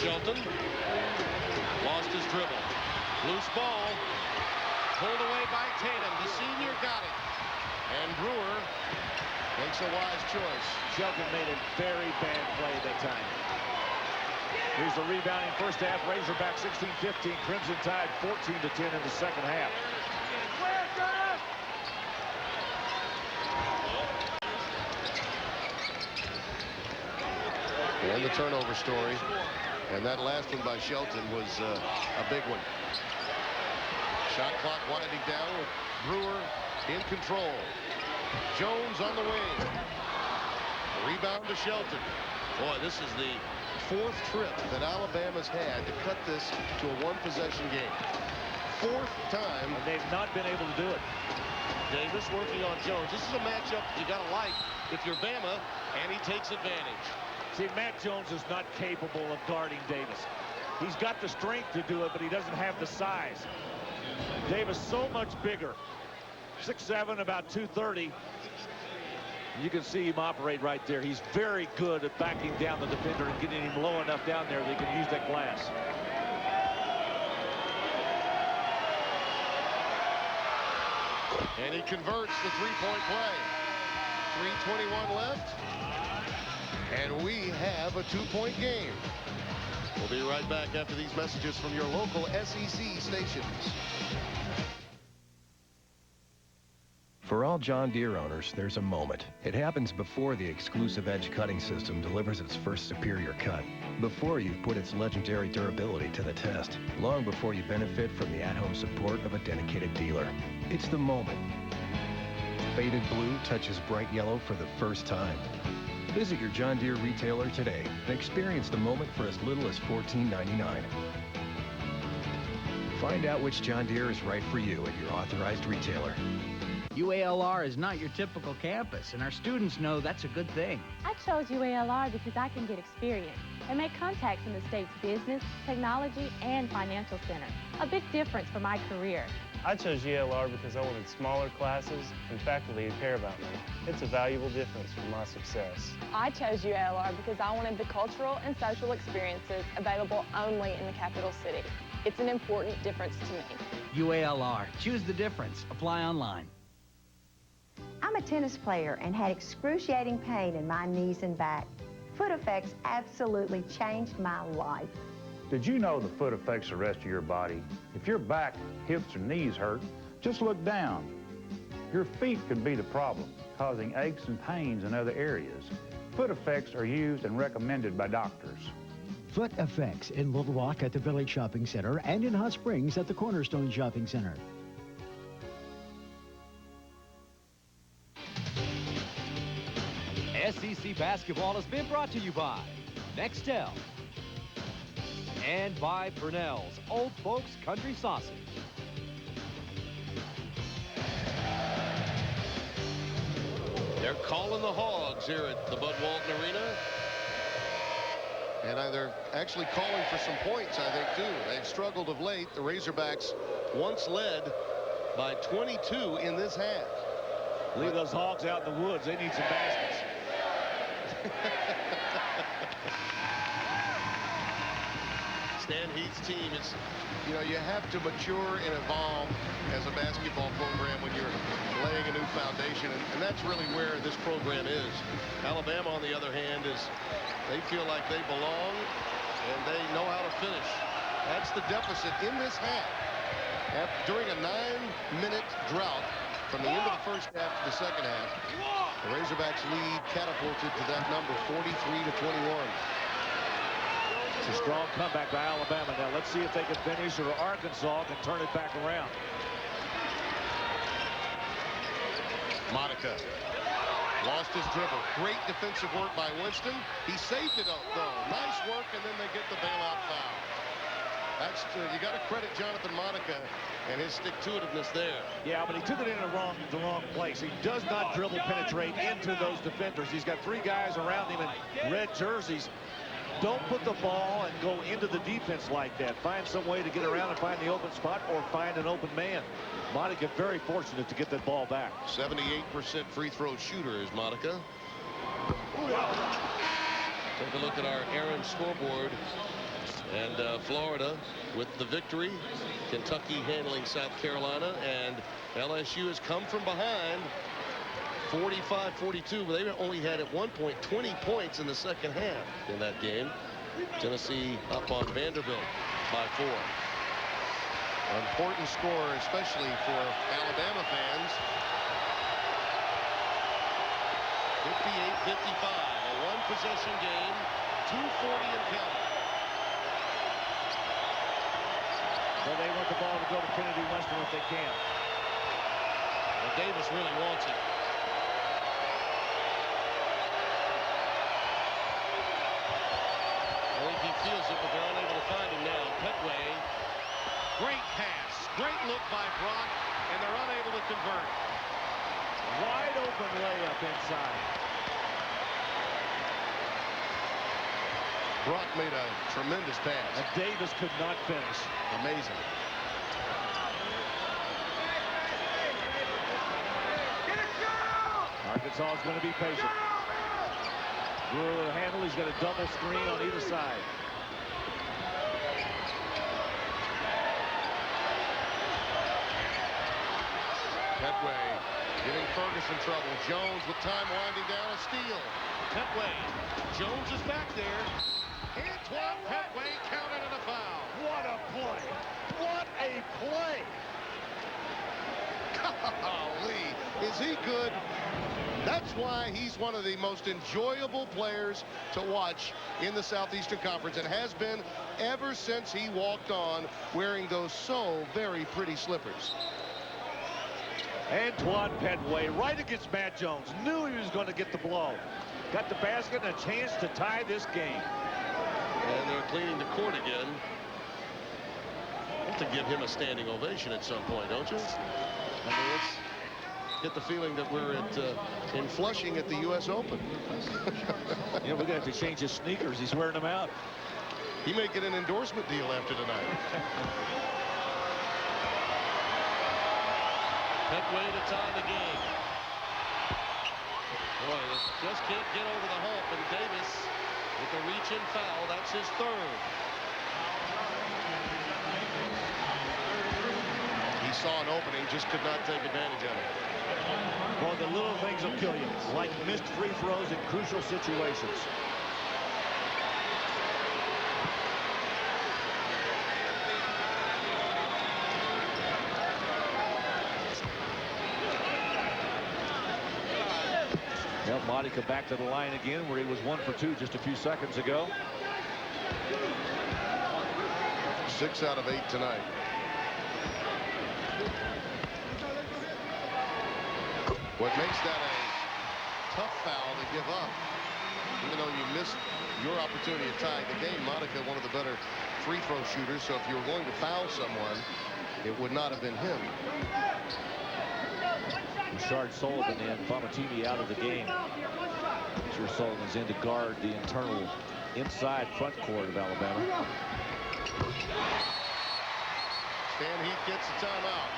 Shelton lost his dribble. Loose ball. Pulled away by Tatum. The senior got it. And Brewer makes a wise choice. Shelton made a very bad play that time. Here's the rebounding first half. Razorback 16-15. Crimson Tide 14-10 in the second half. And the turnover story. And that last one by Shelton was a big one. Shot clock winding down with Brewer in control. Jones on the wing. Rebound to Shelton. Boy, this is the fourth trip that Alabama's had to cut this to a one-possession game. Fourth time. And they've not been able to do it. Davis working on Jones. This is a matchup you got to like if you're Bama, and he takes advantage. See, Matt Jones is not capable of guarding Davis. He's got the strength to do it, but he doesn't have the size. Davis so much bigger. 6'7", about 230. You can see him operate right there. He's very good at backing down the defender and getting him low enough down there that he can use that glass. And he converts the three-point play. 3:21 left. And we have a two-point game. We'll be right back after these messages from your local SEC stations. For all John Deere owners, there's a moment. It happens before the exclusive edge cutting system delivers its first superior cut. Before you've put its legendary durability to the test. Long before you benefit from the at-home support of a dedicated dealer. It's the moment. Faded blue touches bright yellow for the first time. Visit your John Deere retailer today and experience the moment for as little as $14.99. Find out which John Deere is right for you at your authorized retailer. UALR is not your typical campus, and our students know that's a good thing. I chose UALR because I can get experience and make contacts in the state's business, technology, and financial center. A big difference for my career. I chose UALR because I wanted smaller classes and faculty who care about me. It's a valuable difference for my success. I chose UALR because I wanted the cultural and social experiences available only in the capital city. It's an important difference to me. UALR. Choose the difference. Apply online. I'm a tennis player and had excruciating pain in my knees and back. Foot Effects absolutely changed my life. Did you know the foot affects the rest of your body? If your back, hips, or knees hurt, just look down. Your feet could be the problem, causing aches and pains in other areas. Foot Effects are used and recommended by doctors. Foot Effects in Little Rock at the Village Shopping Center and in Hot Springs at the Cornerstone Shopping Center. SEC basketball has been brought to you by Nextel and by Purnell's Old Folks Country Sausage. They're calling the Hogs here at the Bud Walton Arena. And they're actually calling for some points, I think, too. They've struggled of late. The Razorbacks once led by 22 in this half. Leave those Hogs out in the woods. They need some baskets. Stan Heath's team is, you have to mature and evolve as a basketball program when you're laying a new foundation, and that's really where this program is. Alabama, on the other hand, they feel like they belong and they know how to finish. That's the deficit in this half. During a 9-minute drought from the end of the first half to the second half, the Razorbacks lead catapulted to that number, 43-21. It's a strong comeback by Alabama. Now let's see if they can finish or Arkansas can turn it back around. Monica Lost his dribble. Great defensive work by Winston. He saved it, though. Nice work, and then they get the bailout foul. That's you got to credit Jonathan Monica and his stick-to-itiveness there. Yeah, but he took it in the wrong place. He does not dribble penetrate into those defenders. He's got 3 guys around him in red jerseys. Don't put the ball and go into the defense like that. Find some way to get around and find the open spot or find an open man. Monica very fortunate to get that ball back. 78% free throw shooter is Monica. Take a look at our Aaron scoreboard. And Florida with the victory. Kentucky handling South Carolina. And LSU has come from behind 45-42. But they only had at one point 20 points in the second half in that game. Tennessee up on Vanderbilt by 4. Important score, especially for Alabama fans. 58-55. A one-possession game. 2:40 and counting. Well, they want the ball to go to Kennedy Winston if they can. Well, Davis really wants it. I think he feels it, but they're unable to find him now. Petway. Great pass. Great look by Brock, and they're unable to convert. Wide open layup inside. Brock made a tremendous pass. And Davis could not finish. Amazing. Arkansas is going to be patient. Brewer will handle. He's got a double screen on either side. Petway giving Ferguson trouble. Jones with time winding down, a steal. Petway. Jones is back there. Antoine Petway counted in a foul. What a play. What a play. Golly, is he good? That's why he's one of the most enjoyable players to watch in the Southeastern Conference, and has been ever since he walked on wearing those so very pretty slippers. Antoine Petway right against Matt Jones. Knew he was going to get the blow. Got the basket and a chance to tie this game. And they're cleaning the court again. You have to give him a standing ovation at some point, don't you? I mean, let's get the feeling that we're at in Flushing at the U.S. Open. You know, we're going to have to change his sneakers. He's wearing them out. He may get an endorsement deal after tonight. Petway to tie the game. Boy, just can't get over the hump, and Davis with the reach-in foul. That's his 3rd. He saw an opening, just could not take advantage of it. Well, the little things will kill you, like missed free throws in crucial situations. Well, Monica back to the line again, where he was 1 for 2 just a few seconds ago. 6 out of 8 tonight. What makes that a tough foul to give up, even though you missed your opportunity of tying the game. Monica, one of the better free throw shooters, so if you were going to foul someone, it would not have been him. Richard Sullivan and Famatini out of the game. Richard Sullivan's in to guard the internal inside front court of Alabama. Stan Heath gets a timeout.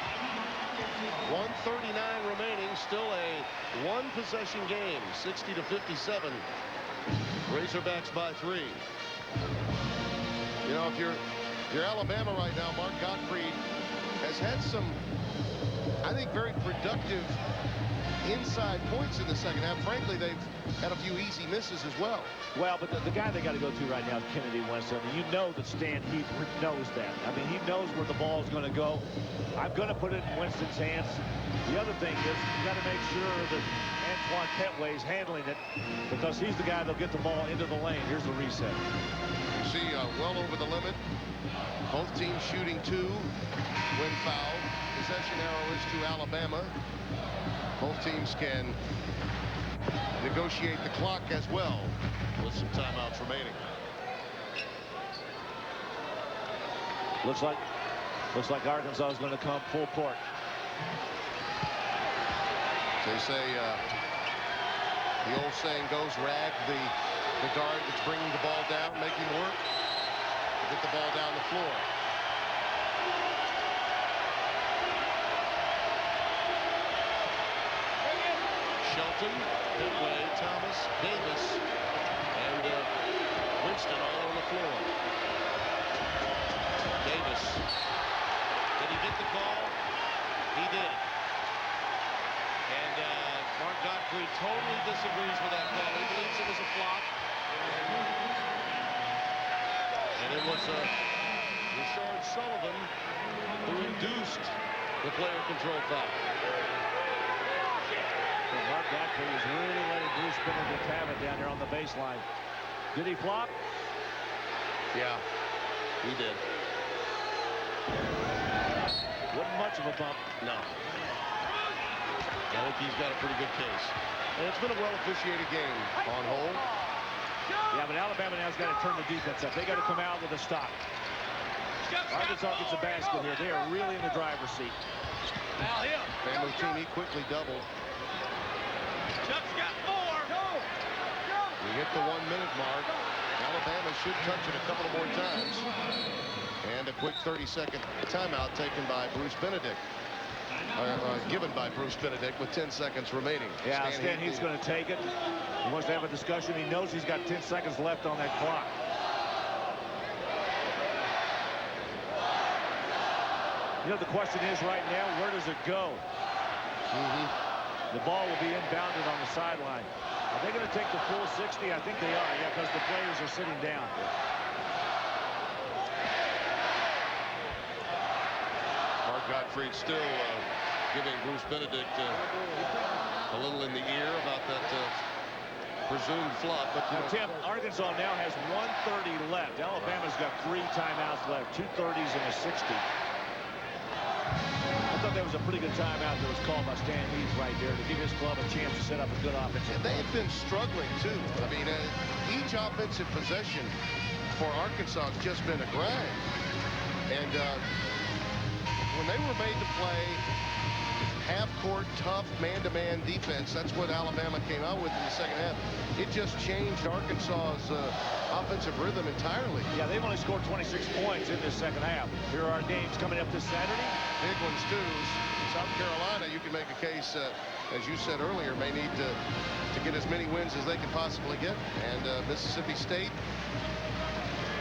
1:39 remaining, still a one-possession game, 60-57. Razorbacks by 3. You know, if you're Alabama right now, Mark Gottfried has had some, I think, very productive inside points in the second half. Frankly, they've had a few easy misses as well. Well, but the guy they got to go to right now is Kennedy Winston. And you know that Stan Heath knows that. I mean, he knows where the ball is going to go. I'm going to put it in Winston's hands. The other thing is you got to make sure that Antoine Petway is handling it, because he's the guy that'll get the ball into the lane. Here's the reset. You see well over the limit. Both teams shooting 2 when fouled. Possession arrow is to Alabama. Both teams can negotiate the clock as well with some timeouts remaining. Looks like Arkansas is going to come full court. They say the old saying goes, rag the guard that's bringing the ball down, make him work, get the ball down the floor. Shelton, Midway, Thomas, Davis, and Winston all on the floor. Davis. Did he get the call? He did. And Mark Gottfried totally disagrees with that call. He believes it was a flop. And it was Richard Sullivan who induced the player control foul. Mark Gottfried is really letting Bruce Benedict have it down there on the baseline. Did he flop? Yeah, he did. Wasn't much of a bump. No. I think he's got a pretty good case. And it's been a well-officiated game on hold. Yeah, but Alabama now's got to turn the defense up. They got to come out with a stop. Arkansas gets a basket here. They are really in the driver's seat. Van Lutini quickly doubled. Chuck's got more. We hit the 1 minute mark. Alabama should touch it a couple of more times. And a quick 30-second timeout taken by Bruce Benedict. Given by Bruce Benedict with 10 seconds remaining. Yeah, Stan Heath's going to take it. He wants to have a discussion. He knows he's got 10 seconds left on that clock. You know, the question is right now, where does it go? The ball will be inbounded on the sideline. Are they going to take the full 60? I think they are, yeah, because the players are sitting down. Mark Gottfried still giving Bruce Benedict a little in the ear about that presumed flop. But Tim, Arkansas now has 1:30 left. Alabama's got 3 timeouts left, 2 30s and a 60. I thought that was a pretty good timeout that was called by Stan Heath right there to give his club a chance to set up a good offensive. They have been struggling too. I mean, each offensive possession for Arkansas has just been a grind. And when they were made to play half-court, tough, man-to-man defense, that's what Alabama came out with in the second half. It just changed Arkansas's offensive rhythm entirely. Yeah, they've only scored 26 points in this second half. Here are our games coming up this Saturday. Big ones, too. South Carolina, you can make a case, as you said earlier, may need to get as many wins as they can possibly get. And Mississippi State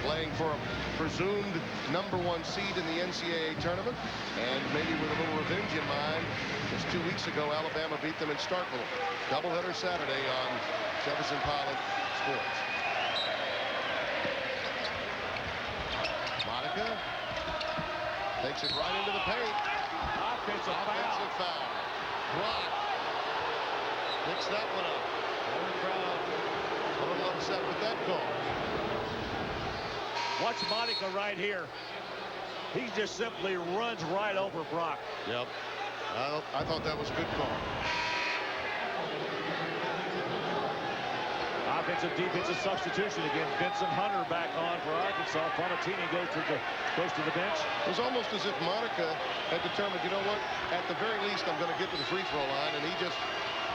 playing for a presumed #1 seed in the NCAA tournament, and maybe with a little revenge in mind. Just 2 weeks ago, Alabama beat them in Starkville. Doubleheader Saturday on Jefferson Pilot Sports. Monica takes it right into the paint. Offensive foul. Block. Picks that one up. And the crowd a little upset with that call. Watch Monica right here. He just simply runs right over Brock. Yep. I thought that was a good call. Offensive defensive substitution again. Vincent Hunter back on for Arkansas. Fonatini goes to the bench. It was almost as if Monica had determined, you know what, at the very least I'm going to get to the free throw line, and he just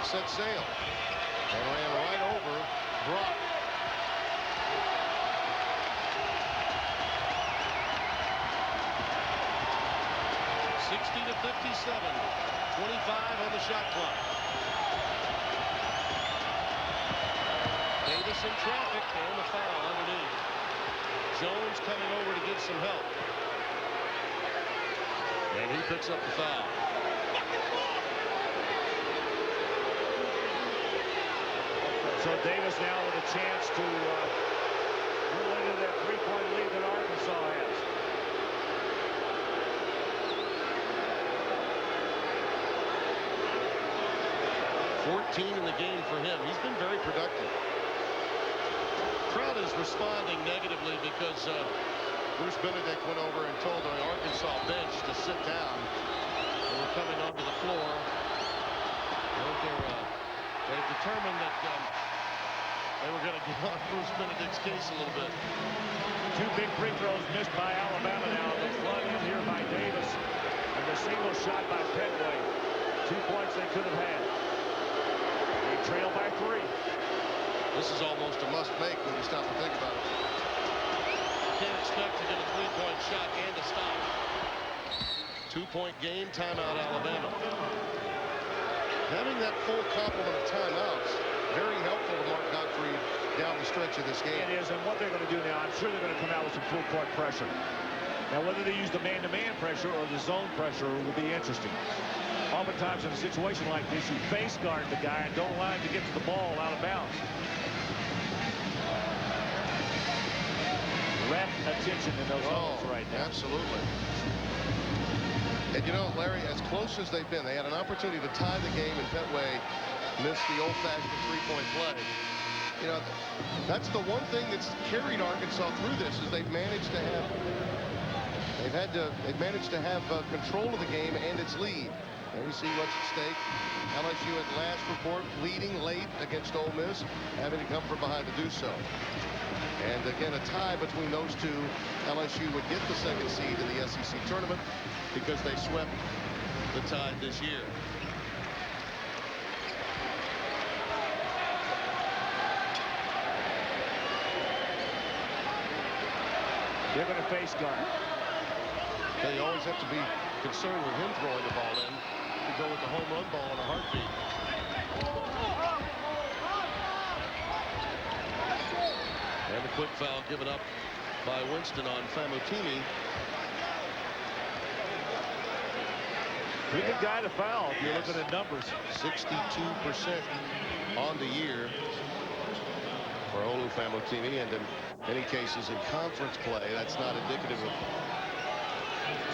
set sail and ran right over Brock. To 57, 25 on the shot clock. Davis in traffic and the foul underneath. Jones coming over to get some help. And he picks up the foul. So Davis now with a chance to roll into that 3-point lead that Arkansas has. 14 in the game for him. He's been very productive. Crowd is responding negatively because Bruce Benedict went over and told the Arkansas bench to sit down. They were coming onto the floor. They've determined that they were going to get on Bruce Benedict's case a little bit. 2 big free throws missed by Alabama now. The flood in here by Davis. And the single shot by Petway. 2 points they could have had. They trail by 3. This is almost a must-make when you stop and think about it. Can't expect to get a 3-point shot and a stop. 2-point game, timeout Alabama. Having that full complement of timeouts, very helpful to Mark Gottfried down the stretch of this game. It is, and what they're going to do now, I'm sure they're going to come out with some full court pressure. Now, whether they use the man-to-man pressure or the zone pressure will be interesting. Oftentimes in a situation like this, you face guard the guy and don't allow him to get to the ball out of bounds. Ref attention in those zones right now. Absolutely. And you know, Larry, as close as they've been, they had an opportunity to tie the game, and Petway missed the old-fashioned 3-point play. You know, that's the one thing that's carried Arkansas through this, is they've managed to have control of the game and its lead. And we see what's at stake. LSU at last report leading late against Ole Miss, having to come from behind to do so. And again, a tie between those two. LSU would get the 2nd seed in the SEC tournament because they swept the Tide this year. They're going to face guard. They always have to be concerned with him throwing the ball in. To go with the home run ball in a heartbeat. And the quick foul given up by Winston on Famutini. Pretty good guy to foul if you're looking at numbers. 62% on the year for Olu Famutini, and in many cases in conference play, that's not indicative of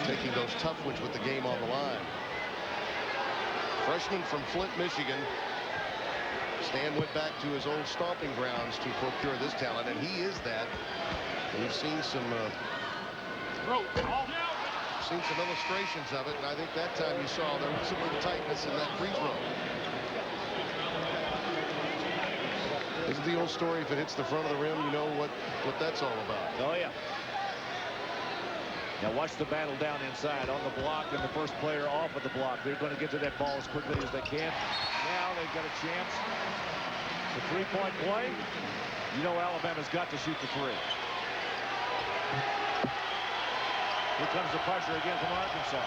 taking those tough ones with the game on the line. Freshman from Flint, Michigan. Stan went back to his old stomping grounds to procure this talent, and he is that. And we've seen some illustrations of it, and I think that time you saw there was some little tightness in that free throw. Isn't the old story, if it hits the front of the rim, you know what that's all about? Oh, yeah. Now watch the battle down inside on the block, and the first player off of the block. They're going to get to that ball as quickly as they can. Now they've got a chance. The 3-point play. You know Alabama's got to shoot the 3. Here comes the pressure again from Arkansas.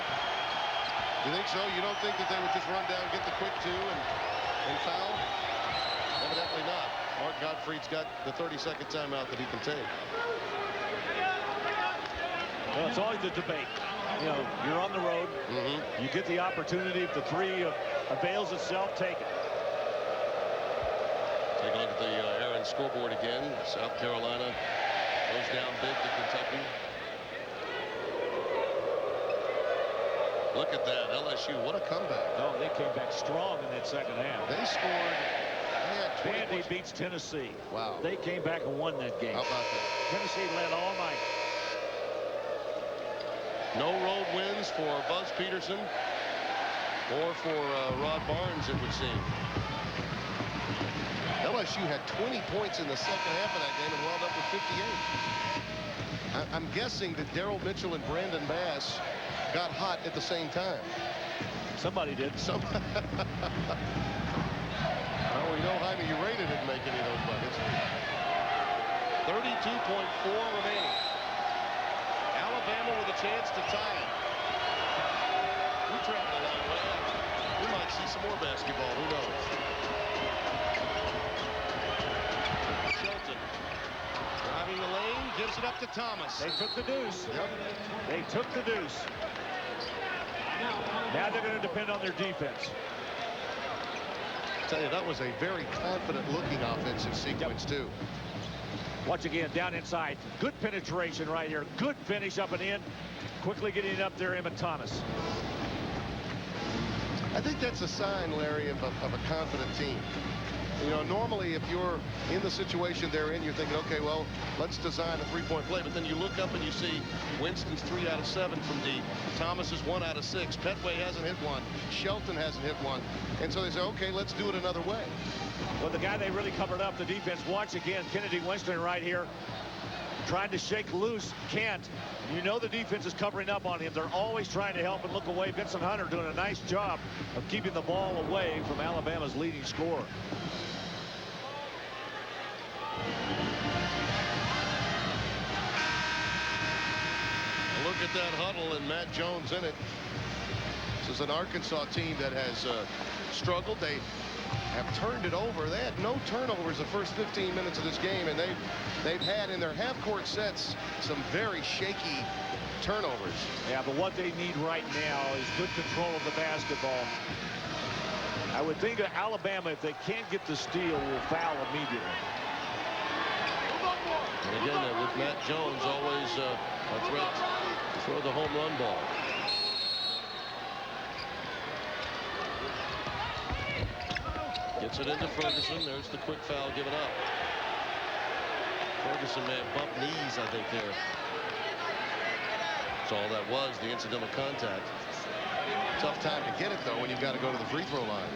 You think so? You don't think that they would just run down, get the quick 2, and foul? Evidently not. Mark Gottfried's got the 30-second timeout that he can take. Well, it's always a debate. You know, you're on the road. You get the opportunity. If the 3 avails itself, take it. Take a look at the Aaron scoreboard again. South Carolina goes down big to Kentucky. Look at that. LSU, what a comeback. Oh, they came back strong in that second half. They scored. They had 20 Vandy points. beats Tennessee. Wow. They came back and won that game. How about that? Tennessee led all night. No road wins for Buzz Peterson or for Rod Barnes, it would seem. LSU had 20 points in the second half of that game and wound up with 58. I'm guessing that Daryl Mitchell and Brandon Bass got hot at the same time. Somebody did. Well, we know Jaime Ureta didn't make any of those buckets. 32.4 remaining. Alabama with a chance to tie it. We traveled a long way. We might see some more basketball. Who knows? Shelton driving the lane, gives it up to Thomas. They took the deuce. Yep. They took the deuce. Now they're going to depend on their defense. I tell you, that was a very confident-looking offensive sequence, too. Watch again, down inside. Good penetration right here. Good finish up and in. Quickly getting it up there, Emmett Thomas. I think that's a sign, Larry, of a confident team. You know, normally if you're in the situation they're in, you're thinking, okay, well, let's design a three-point play. But then you look up and you see Winston's 3 out of 7 from deep. Thomas is 1 out of 6. Petway hasn't hit one. Shelton hasn't hit one. And so they say, okay, let's do it another way. Well, the guy they really covered up the defense once again, Kennedy Winston right here, trying to shake loose, can't. You know the defense is covering up on him. They're always trying to help and look away. Vincent Hunter doing a nice job of keeping the ball away from Alabama's leading scorer. Look at that huddle and Matt Jones in it. This is an Arkansas team that has struggled. They have turned it over. They had no turnovers the first 15 minutes of this game, and they've had in their half-court sets some very shaky turnovers. Yeah, but what they need right now is good control of the basketball. I would think that Alabama, if they can't get the steal, will foul immediately. And again, with Matt Jones always a threat to throw the home run ball. Gets it into Ferguson. There's the quick foul given up. Ferguson may have bumped knees, I think, there. That's all that was, the incidental contact. Tough time to get it, though, when you've got to go to the free throw line.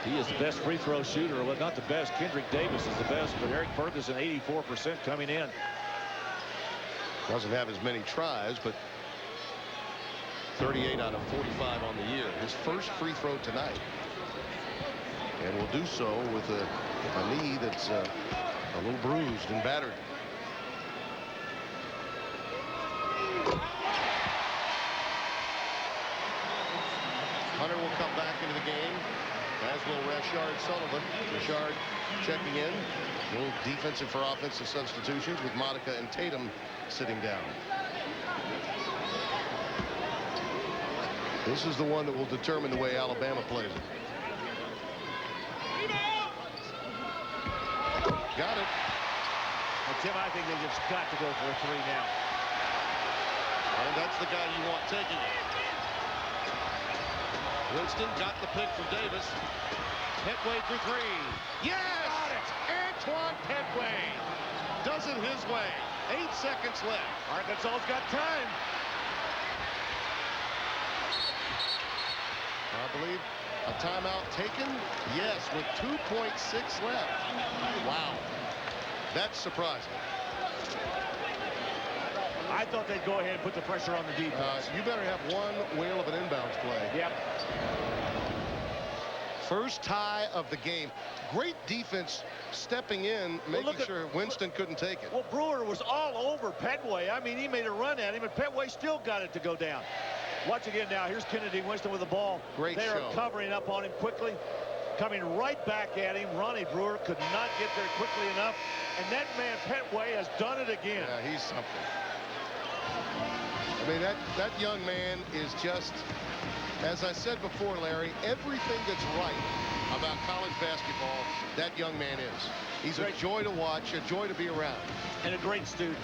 He is the best free throw shooter. Well, not the best. Kendrick Davis is the best, but Eric Ferguson, 84% coming in. Doesn't have as many tries, but 38 out of 45 on the year. His first free throw tonight. And will do so with a knee that's a little bruised and battered. Hunter will come back into the game, as will Rashard Sullivan. Rashard checking in. A little defensive for offensive substitutions with Monica and Tatum sitting down. This is the one that will determine the way Alabama plays it. Got it. Well, Tim, I think they just got to go for a 3 now. And that's the guy you want taking it. Winston got the pick from Davis. Petway for 3. Yes! Got it! Antoine Petway does it his way. 8 seconds left. Arkansas's got time. I believe a timeout taken. Yes, with 2.6 left. Wow. That's surprising. I thought they'd go ahead and put the pressure on the defense. You better have one whale of an inbounds play. Yep. First tie of the game. Great defense stepping in, making sure Winston couldn't take it. Well, Brewer was all over Petway. I mean, he made a run at him, and Petway still got it to go down. Watch again now. Here's Kennedy Winston with the ball. Great They show. are covering up on him quickly. Coming right back at him. Ronnie Brewer could not get there quickly enough. And that man, Petway, has done it again. Yeah, he's something. I mean, that young man is just, as I said before, Larry, everything that's right about college basketball, that young man is. He's a joy to watch, a joy to be around. And a great student.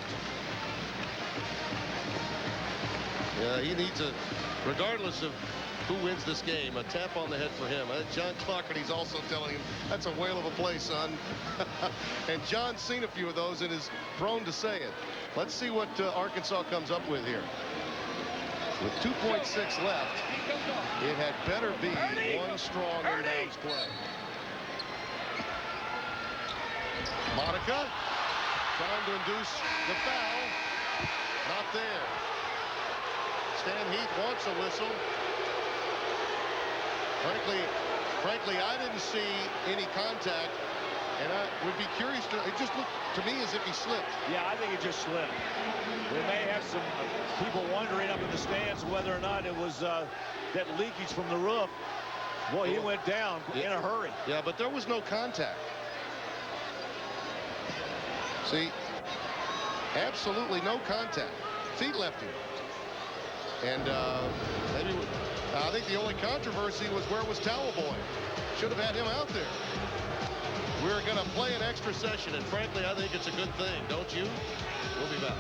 Yeah, he needs a, regardless of who wins this game, a tap on the head for him. John Clockerty's also telling him, that's a whale of a play, son. And John's seen a few of those and is prone to say it. Let's see what Arkansas comes up with here. With 2.6 left, it had better be one strong inbounds play. Monica trying to induce the foul. Not there. Stan Heath wants a whistle. Frankly, I didn't see any contact, and I would be curious to. It just looked to me as if he slipped. Yeah, I think it just slipped. We may have some people wondering up in the stands whether or not it was that leakage from the roof. Boy, he went down in a hurry. Yeah, but there was no contact. See, absolutely no contact. Feet left him. And maybe I think the only controversy was where was Towel Boy. Should have had him out there. We're going to play an extra session, and frankly, I think it's a good thing, don't you? We'll be back.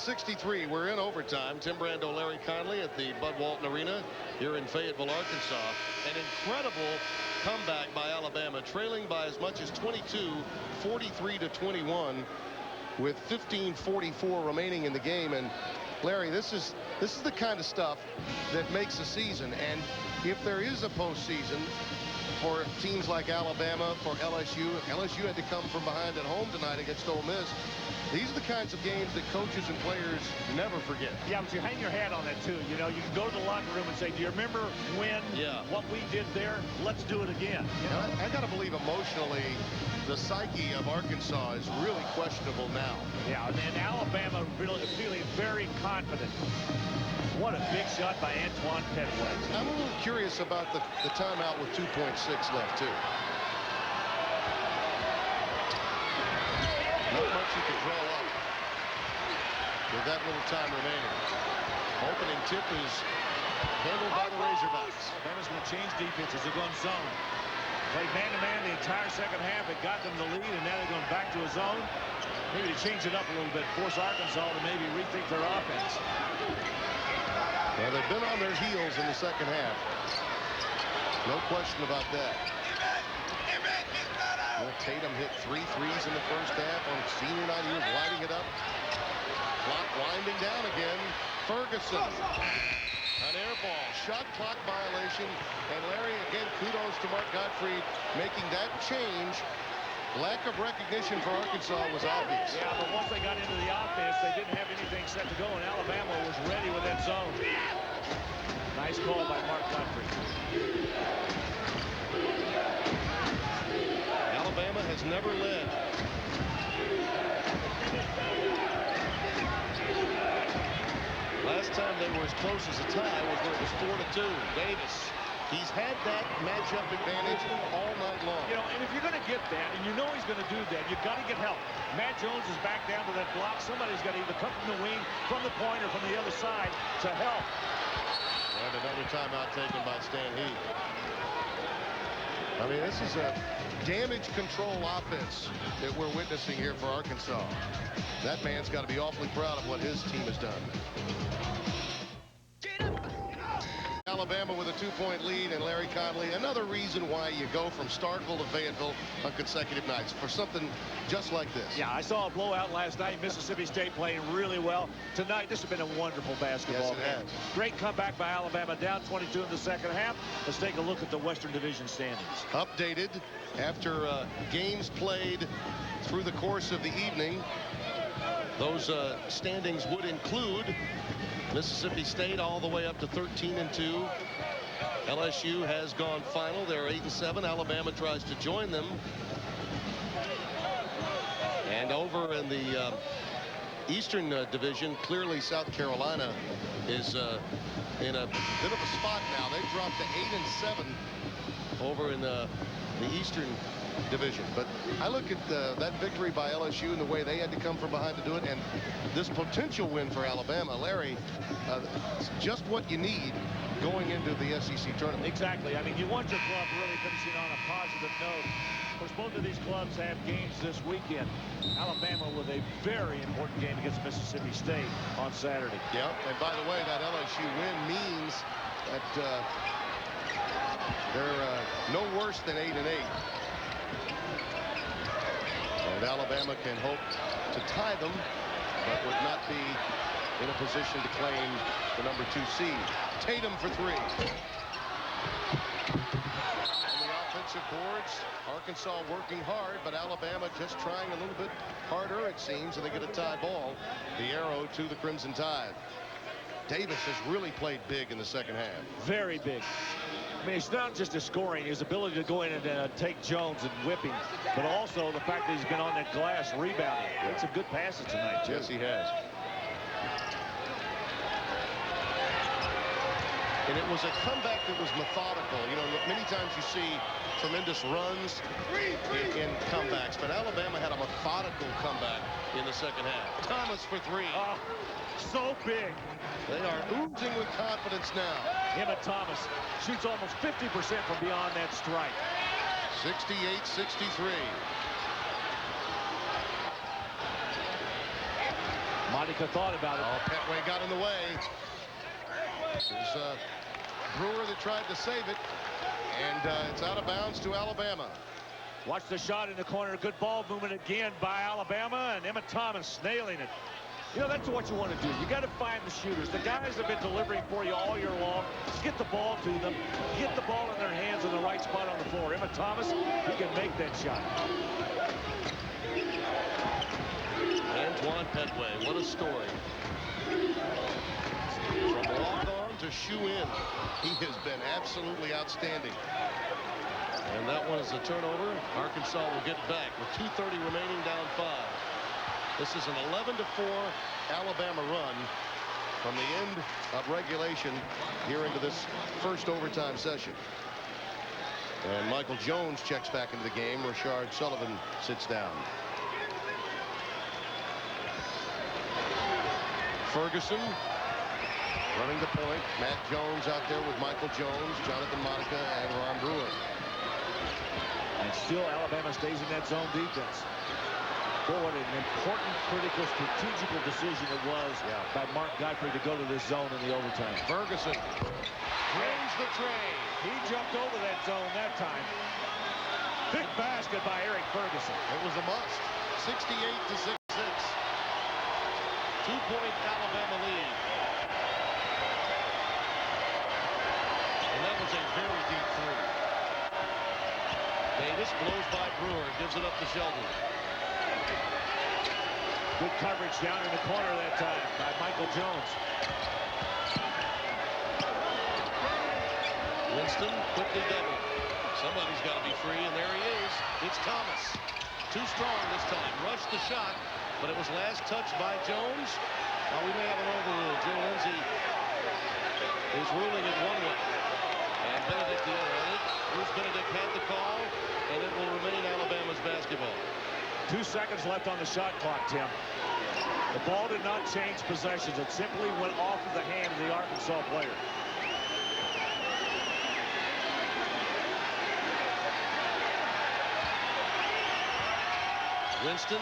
68-63. We're in overtime. Tim Brando, Larry Conley at the Bud Walton Arena here in Fayetteville, Arkansas. An incredible comeback by Alabama, trailing by as much as 22, 43-21, with 15:44 remaining in the game. And Larry, this is the kind of stuff that makes a season. And if there is a postseason for teams like Alabama, for LSU had to come from behind at home tonight against Ole Miss. These are the kinds of games that coaches and players never forget. Yeah, but you hang your hat on that too. You know, you can go to the locker room and say, do you remember when what we did there? Let's do it again. You know? I got to believe emotionally the psyche of Arkansas is really questionable now. Yeah, and Alabama really feeling very confident. What a big shot by Antoine Petway. I'm a little curious about the timeout with 2.6 left, too. Not much you can draw up with that little time remaining. Opening tip is handled by the Razorbacks. Alabama's going to change defenses. They're going zone. Played man-to-man the entire second half. It got them the lead, and now they're going back to a zone. Maybe to change it up a little bit, force Arkansas to maybe rethink their offense. Well, they've been on their heels in the second half. No question about that. Well, Tatum hit 3 threes in the first half on senior night. He was lighting it up. Clock winding down again. Ferguson. An air ball. Shot clock violation. And Larry, again, kudos to Mark Gottfried making that change. Lack of recognition for Arkansas was obvious. Yeah, but once they got into the offense, they didn't have anything set to go, and Alabama was ready with that zone. Nice call by Mark Gottfried. Alabama has never led. Last time they were as close as a tie was when it was 4-2. Davis. He's had that matchup advantage all night long. You know, and if you're going to get that, and you know he's going to do that, you've got to get help. Matt Jones is back down to that block. Somebody's got to either come from the wing, from the point, or from the other side to help. And another timeout taken by Stan Heath. I mean, this is a damage control offense that we're witnessing here for Arkansas. That man's got to be awfully proud of what his team has done. Alabama with a 2-point lead, and Larry Conley, another reason why you go from Starkville to Fayetteville on consecutive nights for something just like this. Yeah, I saw a blowout last night. Mississippi State playing really well. Tonight, this has been a wonderful basketball game. Yes, it has. Great comeback by Alabama, down 22 in the second half. Let's take a look at the Western Division standings. Updated after games played through the course of the evening. Those standings would include Mississippi State all the way up to 13-2. LSU has gone final. They're 8-7. Alabama tries to join them. And over in the Eastern Division, clearly South Carolina is in a bit of a spot now. They've dropped to 8-7 over in the Eastern Division. But I look at that victory by LSU and the way they had to come from behind to do it, and this potential win for Alabama. Larry, just what you need going into the SEC tournament. Exactly. I mean, you want your club really finishing on a positive note. Of course, both of these clubs have games this weekend. Alabama with a very important game against Mississippi State on Saturday. Yeah, and by the way, that LSU win means that they're no worse than 8-8. And Alabama can hope to tie them, but would not be in a position to claim the number 2 seed. Tatum for 3. On the offensive boards, Arkansas working hard, but Alabama just trying a little bit harder, it seems, and they get a tie ball. The arrow to the Crimson Tide. Davis has really played big in the second half. Very big. I mean, it's not just his scoring, his ability to go in and take Jones and whip him, but also the fact that he's been on that glass rebounding. Made some good passes tonight, too. Yes, he has. And it was a comeback that was methodical. You know, many times you see tremendous runs in comebacks, but Alabama had a methodical comeback in the second half. Thomas for 3. Oh, so big. They are oozing with confidence now. Emmett Thomas shoots almost 50% from beyond that strike. 68-63. Monica thought about it. Oh, Petway got in the way. It was Brewer that tried to save it, and it's out of bounds to Alabama. Watch the shot in the corner. Good ball movement again by Alabama, and Emma Thomas nailing it. You know, that's what you want to do. You got to find the shooters. The guys have been delivering for you all year long. Just get the ball to them. Get the ball in their hands in the right spot on the floor. Emma Thomas, he can make that shot. Antoine Petway, what a story. From walk-on to shoe-in, he has been absolutely outstanding. And that one is a turnover. Arkansas will get back with 2:30 remaining, down 5. This is an 11-4 Alabama run from the end of regulation here into this first overtime session. And Michael Jones checks back into the game. Rashard Sullivan sits down. Ferguson running the point. Matt Jones out there with Michael Jones, Jonathan Monica, and Ron Brewer. And still Alabama stays in that zone defense. Boy, what an important, critical, strategical decision it was by Mark Godfrey to go to this zone in the overtime. Ferguson brings the train. He jumped over that zone that time. Big basket by Eric Ferguson. It was a must. 68-66. 2-point Alabama lead. And that was a very deep three. Davis blows by Brewer, gives it up to Sheldon. Good coverage down in the corner that time by Michael Jones. Winston quickly doubled. Somebody's got to be free, and there he is. It's Thomas. Too strong this time. Rushed the shot, but it was last touched by Jones. Now we may have an overrule. Joe Lindsay is ruling it one way. And Benedict the other. Bruce Benedict had the call, and it will remain Alabama's basketball. 2 seconds left on the shot clock, Tim. The ball did not change possessions. It simply went off of the hand of the Arkansas player. Winston,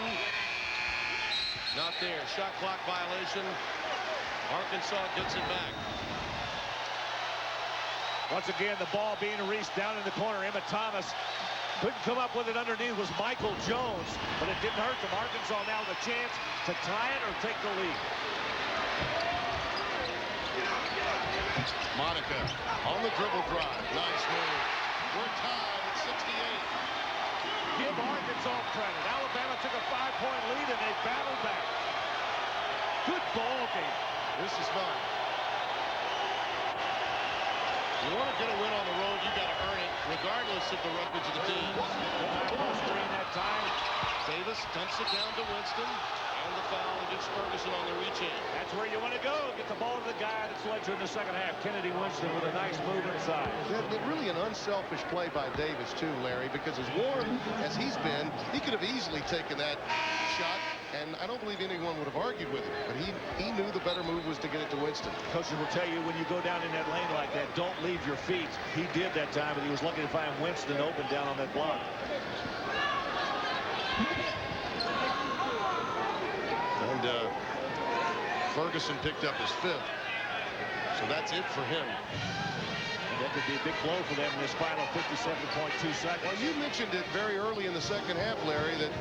not there. Shot clock violation. Arkansas gets it back. Once again, the ball being reached down in the corner. Emma Thomas couldn't come up with it underneath. Was Michael Jones, but it didn't hurt them. Arkansas now with a chance to tie it or take the lead. Monica on the dribble drive. Nice move. We're tied at 68. Give Arkansas credit. Alabama took a 5-point lead and they battled back. Good ball game. This is fun. You want to get a win on the road, you got to earn it, regardless of the records of the team. Screen that time. Davis dumps it down to Winston, and the foul against Ferguson on the reach-in. That's where you want to go. Get the ball to the guy that's led you in the second half. Kennedy Winston with a nice move inside. Really an unselfish play by Davis, too, Larry, because as warm as he's been, he could have easily taken that shot, and I don't believe anyone would have argued with him. But he knew the better move was to get it to Winston. Coaches will tell you when you go down in that lane like that, don't leave your feet. He did that time, but he was lucky to find Winston open down on that block. And Ferguson picked up his 5th. So that's it for him. And that could be a big blow for them in this final 57.2 seconds. Well, you mentioned it very early in the second half, Larry, that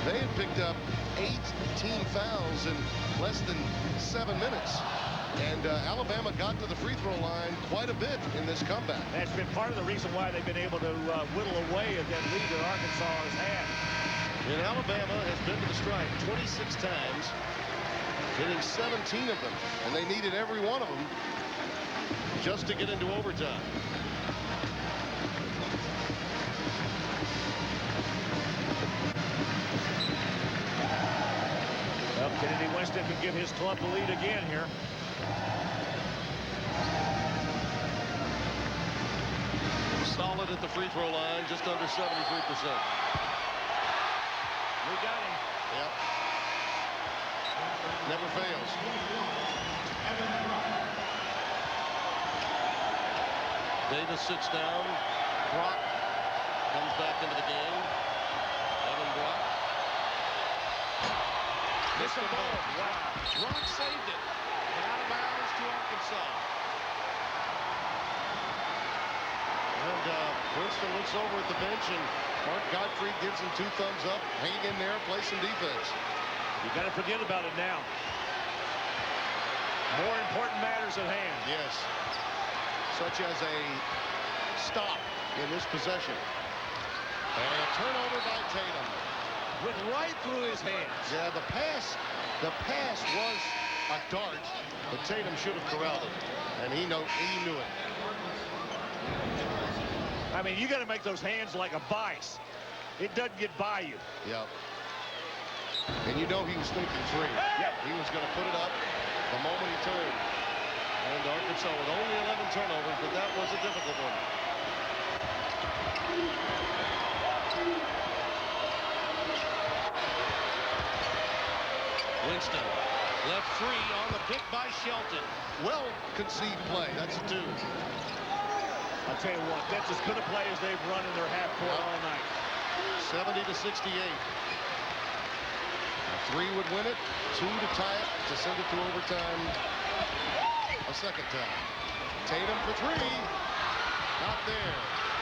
they had picked up 8 team fouls in less than 7 minutes. And Alabama got to the free throw line quite a bit in this comeback. That's been part of the reason why they've been able to whittle away at that lead that Arkansas has had. And Alabama has been to the stripe 26 times, hitting 17 of them. And they needed every one of them just to get into overtime. Well, Kennedy Winston can give his club the lead again here. Solid at the free throw line, just under 73%. We got him. Yep. Never fails. Davis sits down. Brock comes back into the game. Evan Brock. missed the ball. Wow. Rock saved it. And out of bounds to Arkansas. And Princeton looks over at the bench, and Mark Gottfried gives him 2 thumbs up. Hang in there, play some defense. You got to forget about it now. More important matters at hand. Yes. Such as a stop in this possession. And a turnover by Tatum. Went right through his hands. Yeah, the pass was a dart, but Tatum should have corralled it. And he knew it. I mean, you got to make those hands like a vice. It doesn't get by you. Yep. And you know he was thinking 3. Yep. He was going to put it up the moment he turned. And Arkansas with only 11 turnovers, but that was a difficult one. Winston left free on the pick by Shelton. Well conceived play. That's a 2. I'll tell you what, that's as good a play as they've run in their half court all night. 70-68. 3 would win it, 2 to tie it, to send it to overtime a second time. Tatum for 3. Not there.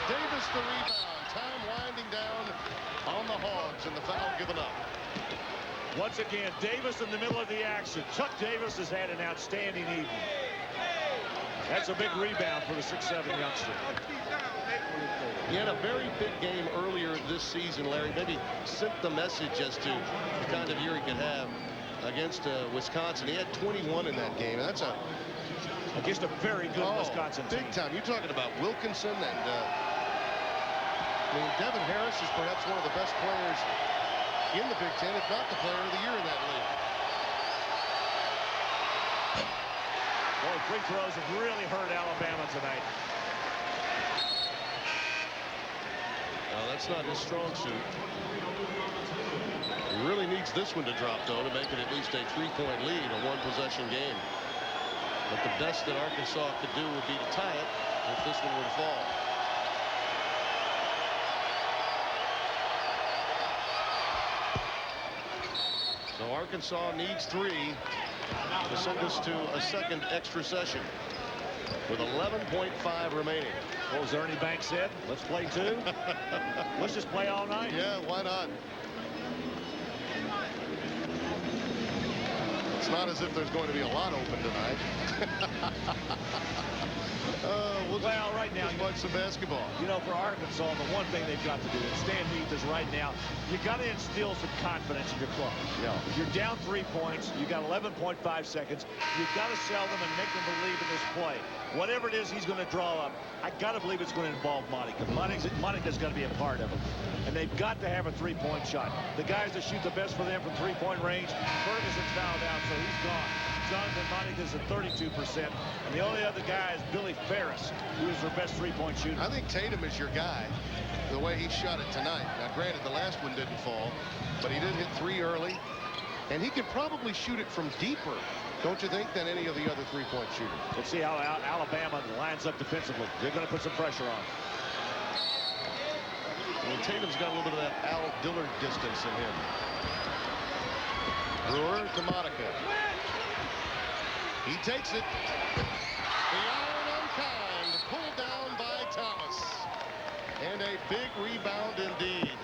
Davis the rebound. Time winding down on the Hogs, and the foul given up. Once again, Davis in the middle of the action. Chuck Davis has had an outstanding evening. That's a big rebound for the 6'7" youngster. He had a very big game earlier this season, Larry. Maybe sent the message as to the kind of year he could have against Wisconsin. He had 21 in that game, and that's against a very good Wisconsin team. Big time. You're talking about Wilkinson, and I mean, Devin Harris is perhaps one of the best players in the Big Ten, if not the player of the year in that league. Boy, free throws have really hurt Alabama tonight. Well, that's not his strong suit. He really needs this one to drop, though, to make it at least a 3-point lead, a 1-possession game. But the best that Arkansas could do would be to tie it if this one would fall. So Arkansas needs 3 to send us to a second extra session with 11.5 remaining. Well, as Ernie Banks said, let's play 2. Let's just play all night. Yeah, why not? It's not as if there's going to be a lot open tonight. Well, right now, watch some basketball. You know, for Arkansas, the one thing they've got to do, and Stan Heath is right now, you got to instill some confidence in your club. Yeah. If you're down 3 points, you got 11.5 seconds. You've got to sell them and make them believe in this play. Whatever it is he's going to draw up, I got to believe it's going to involve Monica. Monica's got to be a part of it. And they've got to have a 3-point shot. The guys that shoot the best for them from 3-point range, Ferguson's fouled out, so he's gone. Jonathan Monica's at 32%. And the only other guy is Billy Ferris, who is their best 3-point shooter. I think Tatum is your guy, the way he shot it tonight. Now, granted, the last one didn't fall, but he did hit 3 early. And he can probably shoot it from deeper, don't you think, than any of the other 3-point shooters? Let's see how Alabama lines up defensively. They're going to put some pressure on. Well, Tatum's got a little bit of that Al Dillard distance in him. Brewer to Monica. He takes it. The iron unkind, pulled down by Thomas. And a big rebound indeed.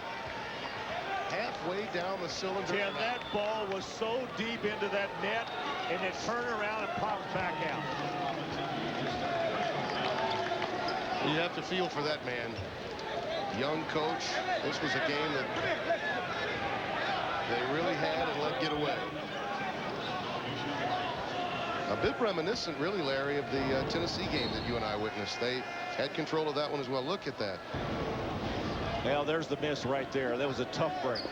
Halfway down the cylinder. Yeah, that ball was so deep into that net, and it turned around and popped back out. You have to feel for that man. Young coach. This was a game that they really had and let get away. A bit reminiscent, really, Larry, of the Tennessee game that you and I witnessed. They had control of that one as well. Look at that. Well, there's the miss right there. That was a tough break.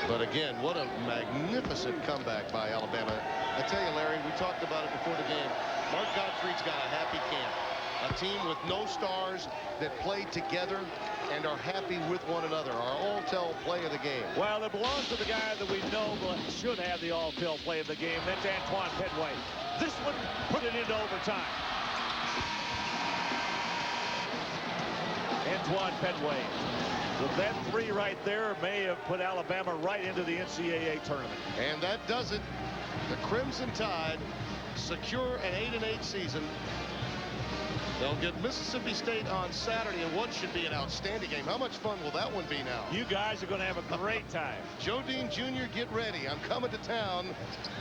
But again, what a magnificent comeback by Alabama. I tell you, Larry, we talked about it before the game. Mark Gottfried's got a happy camp. A team with no stars that play together and are happy with one another. Our all-tell play of the game. Well, it belongs to the guy that we know should have the all-tell play of the game. That's Antoine Petway. This one put it into overtime. Antoine Petway Well, that 3 right there may have put Alabama right into the NCAA tournament. And that does it. The Crimson Tide secure an 8-8 season. They'll get Mississippi State on Saturday in what should be an outstanding game. How much fun will that one be now? You guys are going to have a great time. Joe Dean Jr., get ready. I'm coming to town,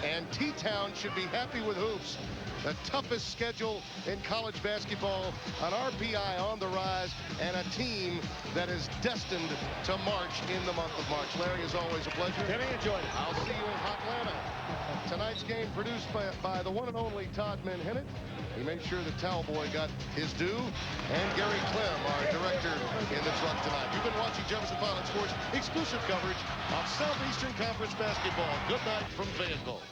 and T-Town should be happy with hoops. The toughest schedule in college basketball, an RPI on the rise, and a team that is destined to march in the month of March. Larry, as always, a pleasure. Kenny, enjoyed it. I'll see you in Atlanta. Tonight's game produced by the one and only Todd Menhennett. He made sure the Towel Boy got his due. And Gary Clem, our director in the truck tonight. You've been watching Jefferson Pilot Sports exclusive coverage of Southeastern Conference basketball. Good night from Fayetteville.